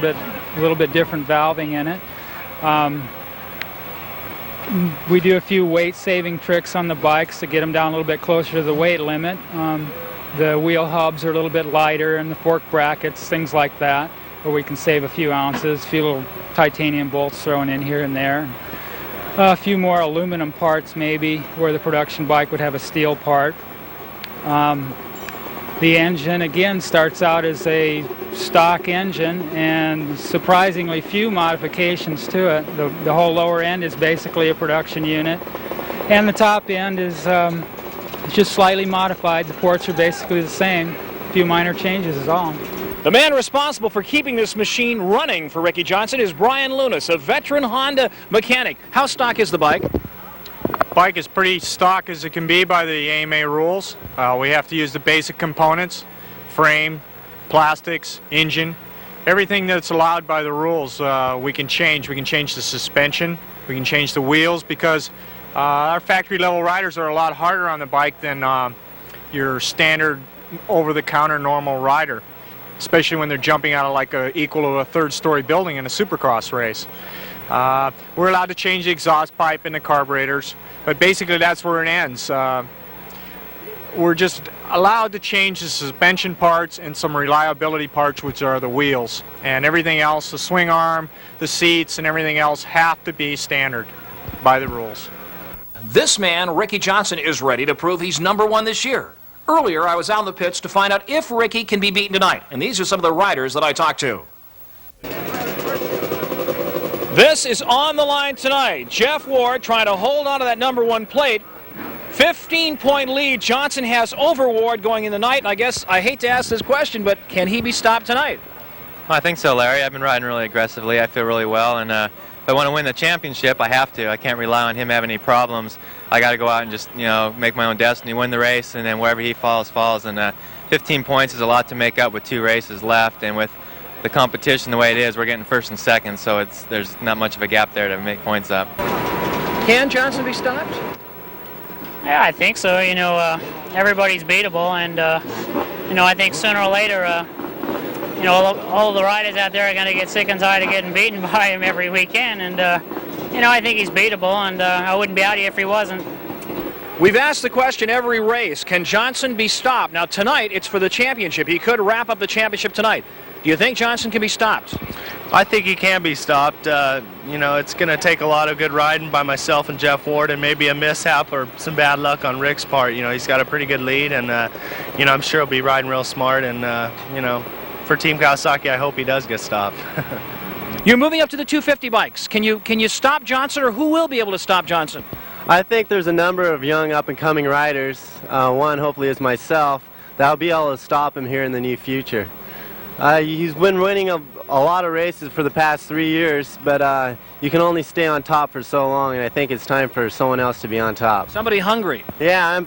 bit different valving in it. We do a few weight-saving tricks on the bikes to get them down a little bit closer to the weight limit. The wheel hubs are a little bit lighter, and the fork brackets, things like that, where we can save a few ounces, a few little titanium bolts thrown in here and there. A few more aluminum parts maybe, where the production bike would have a steel part. The engine, again, starts out as a stock engine, and surprisingly few modifications to it. The whole lower end is basically a production unit, and the top end is just slightly modified. The ports are basically the same. A few minor changes is all. The man responsible for keeping this machine running for Ricky Johnson is Brian Lunas, a veteran Honda mechanic. How stock is the bike? Bike is pretty stock as it can be by the AMA rules. We have to use the basic components: frame, plastics, engine, everything that's allowed by the rules. We can change. We can change the suspension, we can change the wheels, because our factory level riders are a lot harder on the bike than your standard over-the-counter normal rider, especially when they're jumping out of like equal to a third-story building in a Supercross race. We're allowed to change the exhaust pipe and the carburetors, but basically that's where it ends. We're just allowed to change the suspension parts and some reliability parts, which are the wheels. And everything else, the swing arm, the seats, and everything else have to be standard by the rules. This man, Ricky Johnson, is ready to prove he's #1 this year. Earlier, I was out in the pits to find out if Ricky can be beaten tonight, and these are some of the riders that I talked to. This is on the line tonight. Jeff Ward trying to hold on to that #1 plate. 15-point lead Johnson has over Ward going in the night, and I guess I hate to ask this question, but can he be stopped tonight? Well, I think so, Larry. I've been riding really aggressively. I feel really well, and if I want to win the championship, I have to. I can't rely on him having any problems. I got to go out and just, make my own destiny, win the race, and then wherever he falls, falls. And 15 points is a lot to make up with 2 races left, and with the competition the way it is, we're getting first and second, so there's not much of a gap there to make points up. Can Johnson be stopped? Yeah, I think so. Everybody's beatable, and I think sooner or later, all the riders out there are going to get sick and tired of getting beaten by him every weekend, and I think he's beatable, and I wouldn't be out here if he wasn't. We've asked the question every race: can Johnson be stopped? Now tonight, it's for the championship. He could wrap up the championship tonight. Do you think Johnson can be stopped? I think he can be stopped. It's going to take a lot of good riding by myself and Jeff Ward, and maybe a mishap or some bad luck on Rick's part. He's got a pretty good lead, and I'm sure he'll be riding real smart. And for Team Kawasaki, I hope he does get stopped. You're moving up to the 250 bikes. Can you stop Johnson, or who will be able to stop Johnson? I think there's a number of young up-and-coming riders. One hopefully is myself. That'll be able to stop him here in the near future. He's been winning a lot of races for the past 3 years, but you can only stay on top for so long, and I think it's time for someone else to be on top. Somebody hungry. Yeah,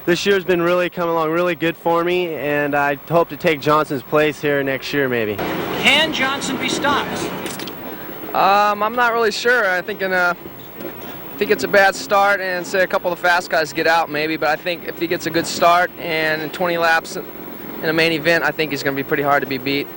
this year's been really coming along really good for me, and I hope to take Johnson's place here next year, maybe. Can Johnson be stopped? I'm not really sure. I think in he gets a bad start and say a couple of the fast guys get out maybe, but I think if he gets a good start and in 20 laps in a main event, I think he's going to be pretty hard to be beat.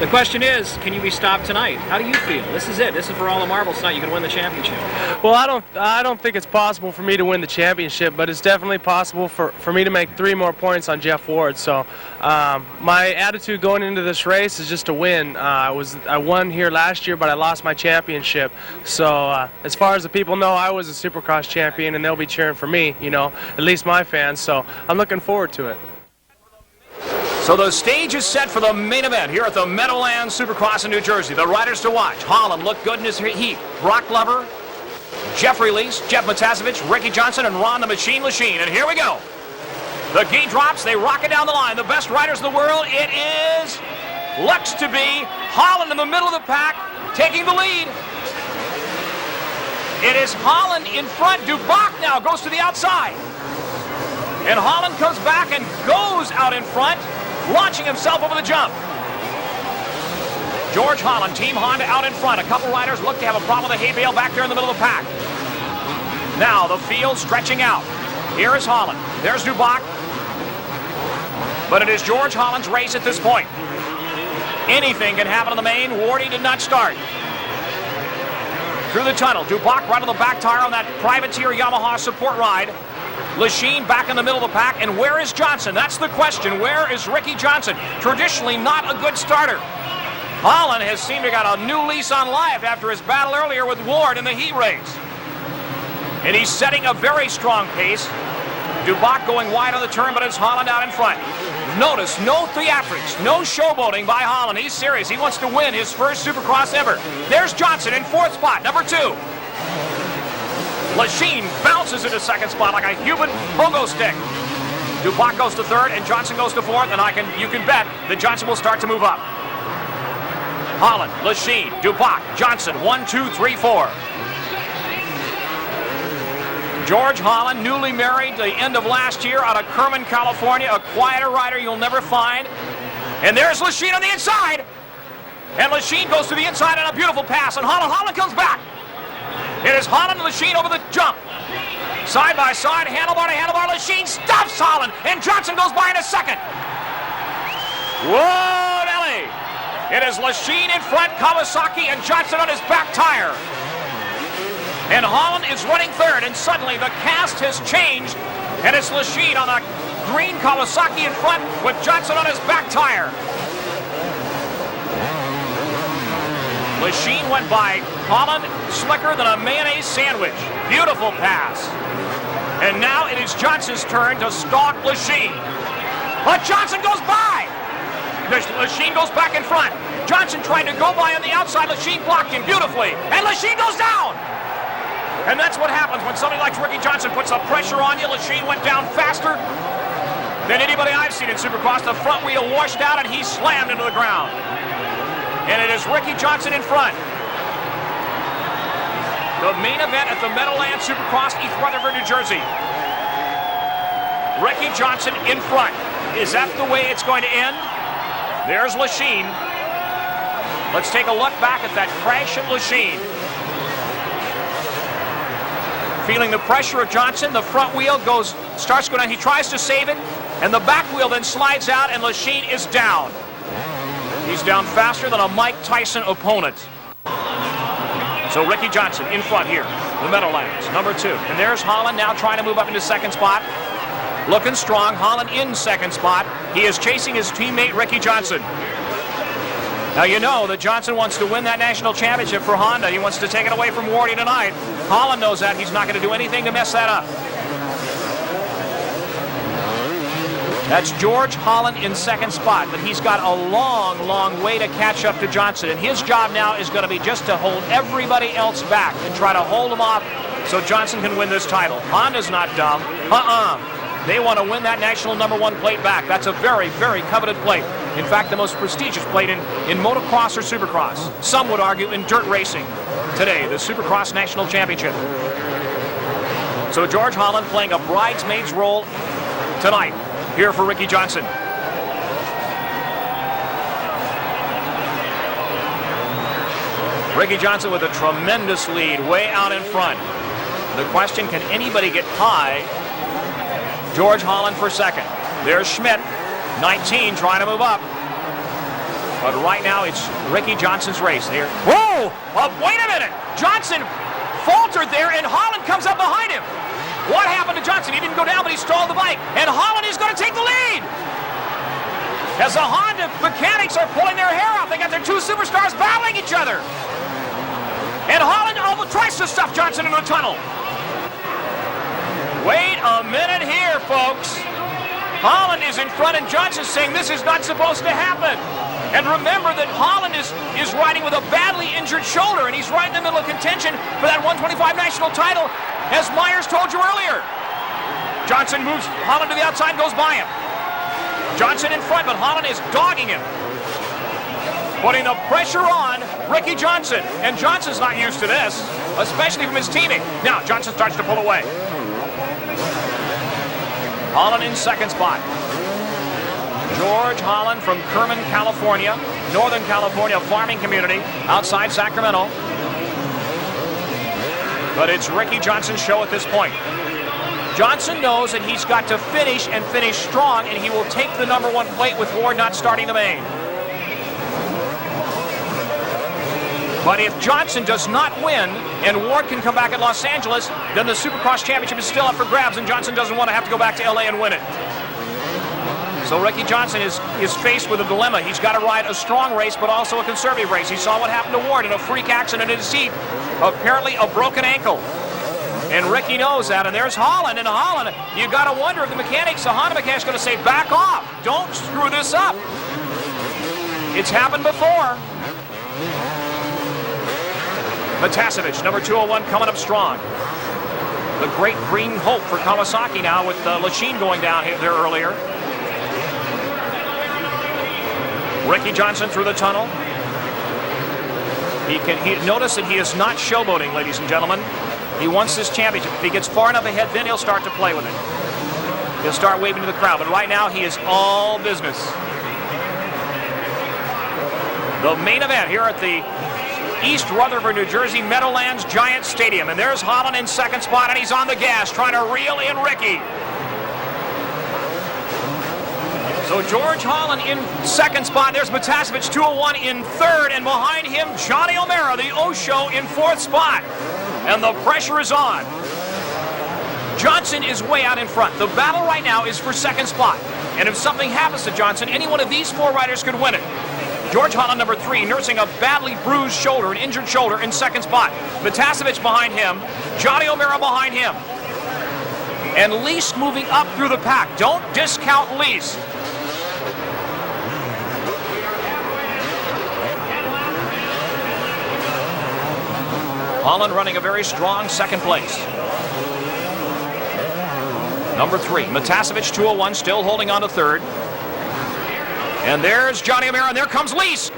The question is, can you be stopped tonight? How do you feel? This is it. This is for all the marbles tonight. You can win the championship. Well, I don't think it's possible for me to win the championship, but it's definitely possible for me to make 3 more points on Jeff Ward. So my attitude going into this race is just to win. I won here last year, but I lost my championship. So as far as the people know, I was a Supercross champion, and they'll be cheering for me, you know, at least my fans. So I'm looking forward to it. So the stage is set for the main event here at the Meadowlands Supercross in New Jersey. The riders to watch: Holland looked good in his heat, Brock Glover, Jeff Release, Jeff Matasevich, Ricky Johnson, and Ron the Machine Lachine. And here we go. The gate drops, they rocket down the line. The best riders in the world, looks to be Holland in the middle of the pack, taking the lead. It is Holland in front. Duboc now goes to the outside. And Holland comes back and goes out in front, launching himself over the jump. George Holland, Team Honda, out in front. A couple riders look to have a problem with the hay bale back there in the middle of the pack. Now the field stretching out. Here is Holland. There's Duboc. But it is George Holland's race at this point. Anything can happen in the main. Wardy did not start. Through the tunnel, Duboc right on the back tire on that privateer Yamaha support ride. Lachine back in the middle of the pack, and where is Johnson? That's the question. Where is Ricky Johnson? Traditionally not a good starter. Holland has seemed to have got a new lease on life after his battle earlier with Ward in the heat race. And he's setting a very strong pace. Duboc going wide on the turn, but it's Holland out in front. Notice no theatrics, no showboating by Holland. He's serious. He wants to win his first Supercross ever. There's Johnson in 4th spot, number 2. Lachine bounces into 2nd spot like a human pogo stick. Duboc goes to 3rd, and Johnson goes to 4th, and you can bet that Johnson will start to move up. Holland, Lachine, Duboc, Johnson, 1, 2, 3, 4. George Holland, newly married the end of last year out of Kerman, California, a quieter rider you'll never find. And there's Lachine on the inside. And Lachine goes to the inside on a beautiful pass, and Holland comes back. It is Holland and Lachine over the jump. Side by side, handlebar to handlebar. Lachine stops Holland, and Johnson goes by in a second. Whoa, Nelly. It is Lachine in front, Kawasaki, and Johnson on his back tire. And Holland is running 3rd, and suddenly the cast has changed, and it's Lachine on a green Kawasaki in front with Johnson on his back tire. Lachine went by Holland slicker than a mayonnaise sandwich. Beautiful pass. And now it is Johnson's turn to stalk Lachine. But Johnson goes by. Lachine goes back in front. Johnson tried to go by on the outside. Lachine blocked him beautifully. And Lachine goes down. And that's what happens when somebody like Ricky Johnson puts the pressure on you. Lachine went down faster than anybody I've seen in Supercross. The front wheel washed out, and he slammed into the ground. And it is Ricky Johnson in front. The main event at the Meadowlands Supercross, East Rutherford, New Jersey. Ricky Johnson in front. Is that the way it's going to end? There's Lachine. Let's take a look back at that crash at Lachine. Feeling the pressure of Johnson, the front wheel starts going down. He tries to save it, and the back wheel then slides out, and Lachine is down. He's down faster than a Mike Tyson opponent. So Ricky Johnson in front here, the Meadowlands, number 2. And there's Holland now trying to move up into 2nd spot. Looking strong, Holland in 2nd spot. He is chasing his teammate Ricky Johnson. Now you know that Johnson wants to win that national championship for Honda. He wants to take it away from Wardy tonight. Holland knows that. He's not going to do anything to mess that up. That's George Holland in 2nd spot, but he's got a long, long way to catch up to Johnson. And his job now is going to be just to hold everybody else back and try to hold them off so Johnson can win this title. Honda's not dumb. They want to win that national #1 plate back. That's a very, very coveted plate. In fact, the most prestigious plate in motocross or supercross. Some would argue in dirt racing. Today, the Supercross National Championship. So George Holland playing a bridesmaid's role tonight here for Ricky Johnson. Ricky Johnson with a tremendous lead way out in front. The question, can anybody get by George Holland for second? There's Schmidt, 19, trying to move up. But right now it's Ricky Johnson's race here. Whoa! Wait a minute! Johnson faltered there, and Holland comes up behind him. What happened to Johnson? He didn't go down, but he stalled the bike. And Holland is going to take the lead! As the Honda mechanics are pulling their hair out. They got their two superstars battling each other. And Holland tries to stuff Johnson in the tunnel. Wait a minute here, folks. Holland is in front, and Johnson's saying this is not supposed to happen. And remember that Holland is riding with a badly injured shoulder, and he's right in the middle of contention for that 125 national title, as Myers told you earlier. Johnson moves Holland to the outside and goes by him. Johnson in front, but Holland is dogging him, putting the pressure on Ricky Johnson. And Johnson's not used to this, especially from his teammate. Now Johnson starts to pull away. Holland in second spot. George Holland from Kerman, California, Northern California farming community outside Sacramento. But it's Ricky Johnson's show at this point. Johnson knows that he's got to finish and finish strong, and he will take the #1 plate with Ward not starting the main. But if Johnson does not win and Ward can come back at Los Angeles, then the Supercross championship is still up for grabs, and Johnson doesn't want to have to go back to LA and win it. So Ricky Johnson is faced with a dilemma. He's got to ride a strong race, but also a conservative race. He saw what happened to Ward in a freak accident in his seat, apparently a broken ankle. And Ricky knows that, and there's Holland. And Holland, you got to wonder if the Honda mechanics, going to say, back off, don't screw this up. It's happened before. Matasevich, number 201, coming up strong. The great green hope for Kawasaki now with Lachine going down there earlier. Ricky Johnson through the tunnel. Notice that he is not showboating, ladies and gentlemen. He wants this championship. If he gets far enough ahead, then he'll start to play with it. He'll start waving to the crowd. But right now, he is all business. The main event here at the East Rutherford, New Jersey, Meadowlands Giant Stadium. And there's Holland in second spot, and he's on the gas, trying to reel in Ricky. So George Holland in second spot. There's Matasevich, 201 in third, and behind him, Johnny O'Mara, the Osho, in fourth spot. And the pressure is on. Johnson is way out in front. The battle right now is for second spot. And if something happens to Johnson, any one of these four riders could win it. George Holland, number 3, nursing a badly bruised shoulder, an injured shoulder, in second spot. Matasevich behind him, Johnny O'Mara behind him. And Lease moving up through the pack. Don't discount Lease. Holland running a very strong second place. Number 3, Matasevich, 201, still holding on to third. And there's Johnny O'Mara, and there comes Lease.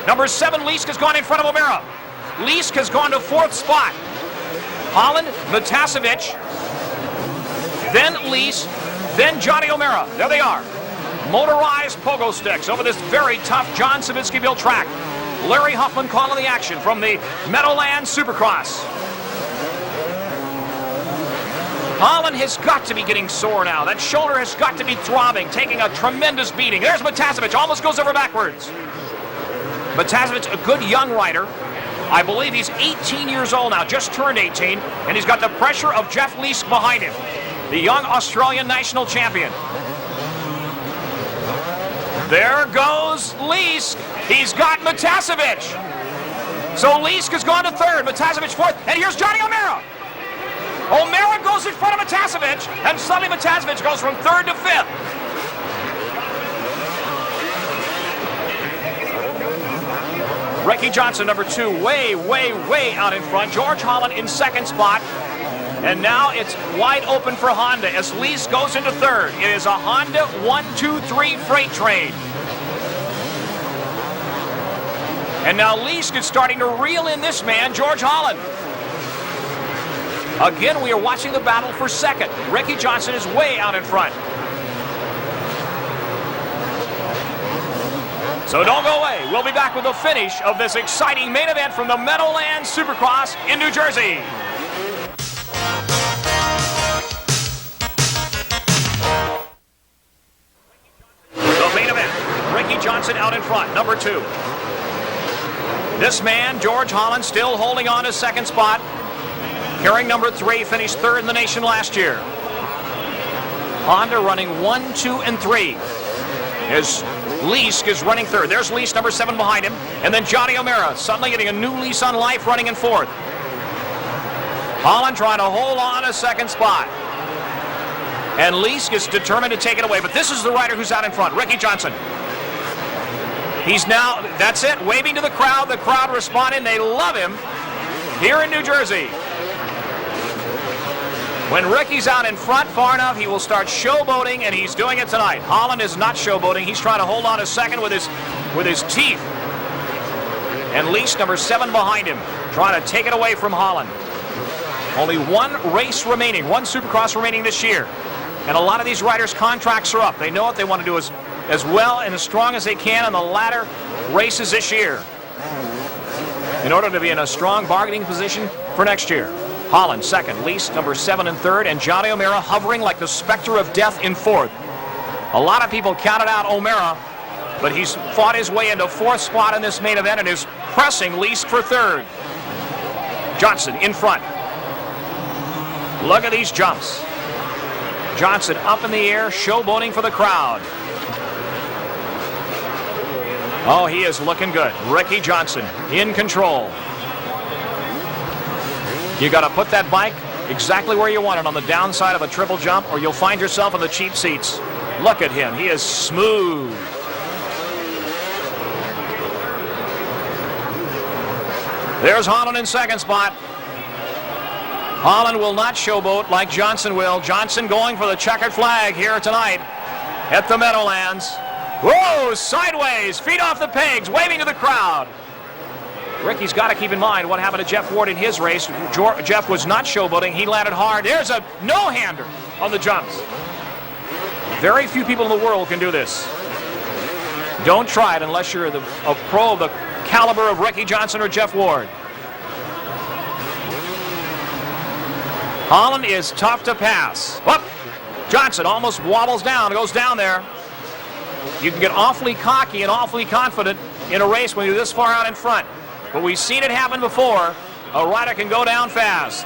Number 7, Lease has gone in front of O'Mara. Lease has gone to fourth spot. Holland, Matasevich, then Lease, then Johnny O'Mara. There they are. Motorized pogo sticks over this very tough John Savitskyville track. Larry Huffman calling the action from the Meadowlands Supercross. Holland has got to be getting sore now. That shoulder has got to be throbbing, taking a tremendous beating. There's Matasevich, almost goes over backwards. Matasevich, a good young rider. I believe he's 18 years old now, just turned 18, and he's got the pressure of Jeff Lease behind him, the young Australian national champion. There goes Lease. He's got Matasevich. So Lease has gone to third, Matasevich fourth, and here's Johnny O'Mara. O'Mara goes in front of Matasevich, and suddenly Matasevich goes from third to fifth. Ricky Johnson, number 2, way, way, way out in front. George Holland in second spot. And now it's wide open for Honda as Lease goes into third. It is a Honda 1-2-3 freight train. And now Lease is starting to reel in this man, George Holland. Again, we are watching the battle for second. Ricky Johnson is way out in front. So don't go away. We'll be back with the finish of this exciting main event from the Meadowlands Supercross in New Jersey. Johnson out in front, number 2. This man, George Holland, still holding on his second spot. Carrying number 3, finished 3rd in the nation last year. Honda running 1, 2, and 3. As Leask is running 3rd. There's Leask, number 7 behind him. And then Johnny O'Mara suddenly getting a new lease on life, running in 4th. Holland trying to hold on a second spot. And Leask is determined to take it away. But this is the rider who's out in front, Ricky Johnson. He's now, that's it, waving to the crowd responding. They love him here in New Jersey. When Ricky's out in front far enough, he will start showboating, and he's doing it tonight. Holland is not showboating. He's trying to hold on a second with his teeth. And Leask, number 7 behind him, trying to take it away from Holland. Only 1 race remaining, 1 Supercross remaining this year. And a lot of these riders' contracts are up. They know what they want to do as well and as strong as they can in the latter races this year in order to be in a strong bargaining position for next year. Holland 2nd, Leask number 7 and 3rd, and Johnny O'Mara hovering like the specter of death in 4th. A lot of people counted out O'Mara, but he's fought his way into 4th spot in this main event and is pressing Leask for 3rd. Johnson in front. Look at these jumps. Johnson up in the air, showboating for the crowd. Oh, he is looking good. Ricky Johnson in control. You got to put that bike exactly where you want it, on the downside of a triple jump, or you'll find yourself in the cheap seats. Look at him. He is smooth. There's Holland in 2nd spot. Holland will not showboat like Johnson will. Johnson going for the checkered flag here tonight at the Meadowlands. Whoa, sideways, feet off the pegs, waving to the crowd. Ricky's got to keep in mind what happened to Jeff Ward in his race. Jeff was not showboating. He landed hard. There's a no-hander on the jumps. Very few people in the world can do this. Don't try it unless you're a pro of the caliber of Ricky Johnson or Jeff Ward. Holland is tough to pass. Whoop! Johnson almost wobbles down, goes down there. You can get awfully cocky and awfully confident in a race when you're this far out in front. But we've seen it happen before. A rider can go down fast.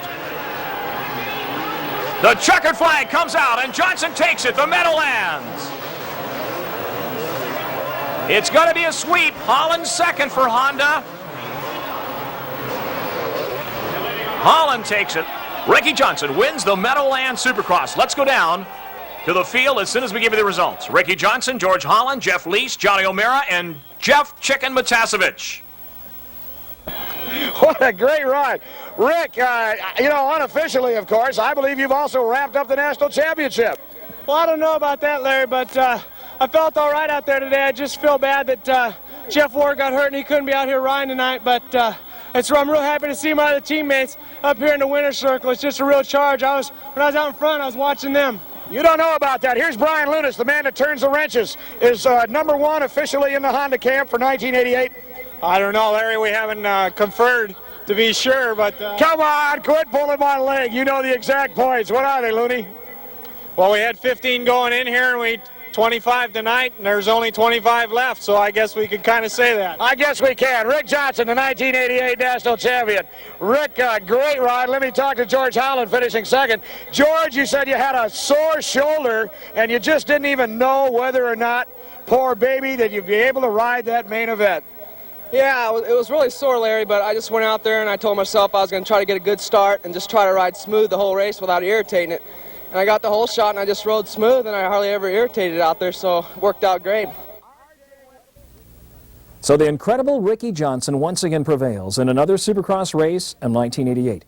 The checkered flag comes out and Johnson takes it, the Meadowlands. It's going to be a sweep. Holland 2nd for Honda. Holland takes it. Ricky Johnson wins the Meadowlands Supercross. Let's go down to the field as soon as we give you the results. Ricky Johnson, George Holland, Jeff Leask, Johnny O'Mara, and Jeff Chicken Matasevich. What a great ride. Rick, unofficially, of course, I believe you've also wrapped up the national championship. Well, I don't know about that, Larry, but I felt all right out there today. I just feel bad that Jeff Ward got hurt and he couldn't be out here riding tonight, but I'm real happy to see my other teammates up here in the winner's circle. It's just a real charge. When I was out in front, I was watching them. You don't know about that. Here's Brian Lunas, the man that turns the wrenches. Is number 1 officially in the Honda camp for 1988? I don't know, Larry. We haven't conferred to be sure, but... Come on, quit pulling my leg. You know the exact points. What are they, Looney? Well, we had 15 going in here, and we 25 tonight, and there's only 25 left, so I guess we could kind of say that. I guess we can. Rick Johnson, the 1988 national champion. Rick, great ride. Let me talk to George Holland, finishing 2nd. George, you said you had a sore shoulder, and you just didn't even know whether or not, poor baby, that you'd be able to ride that main event. Yeah, it was really sore, Larry, but I just went out there and I told myself I was going to try to get a good start and just try to ride smooth the whole race without irritating it. And I got the whole shot and I just rode smooth and I hardly ever irritated out there, so it worked out great. So the incredible Ricky Johnson once again prevails in another Supercross race in 1988.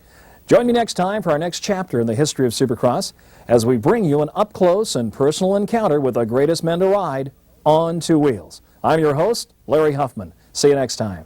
Join me next time for our next chapter in the history of Supercross as we bring you an up-close and personal encounter with the greatest men to ride on 2 wheels. I'm your host, Larry Huffman. See you next time.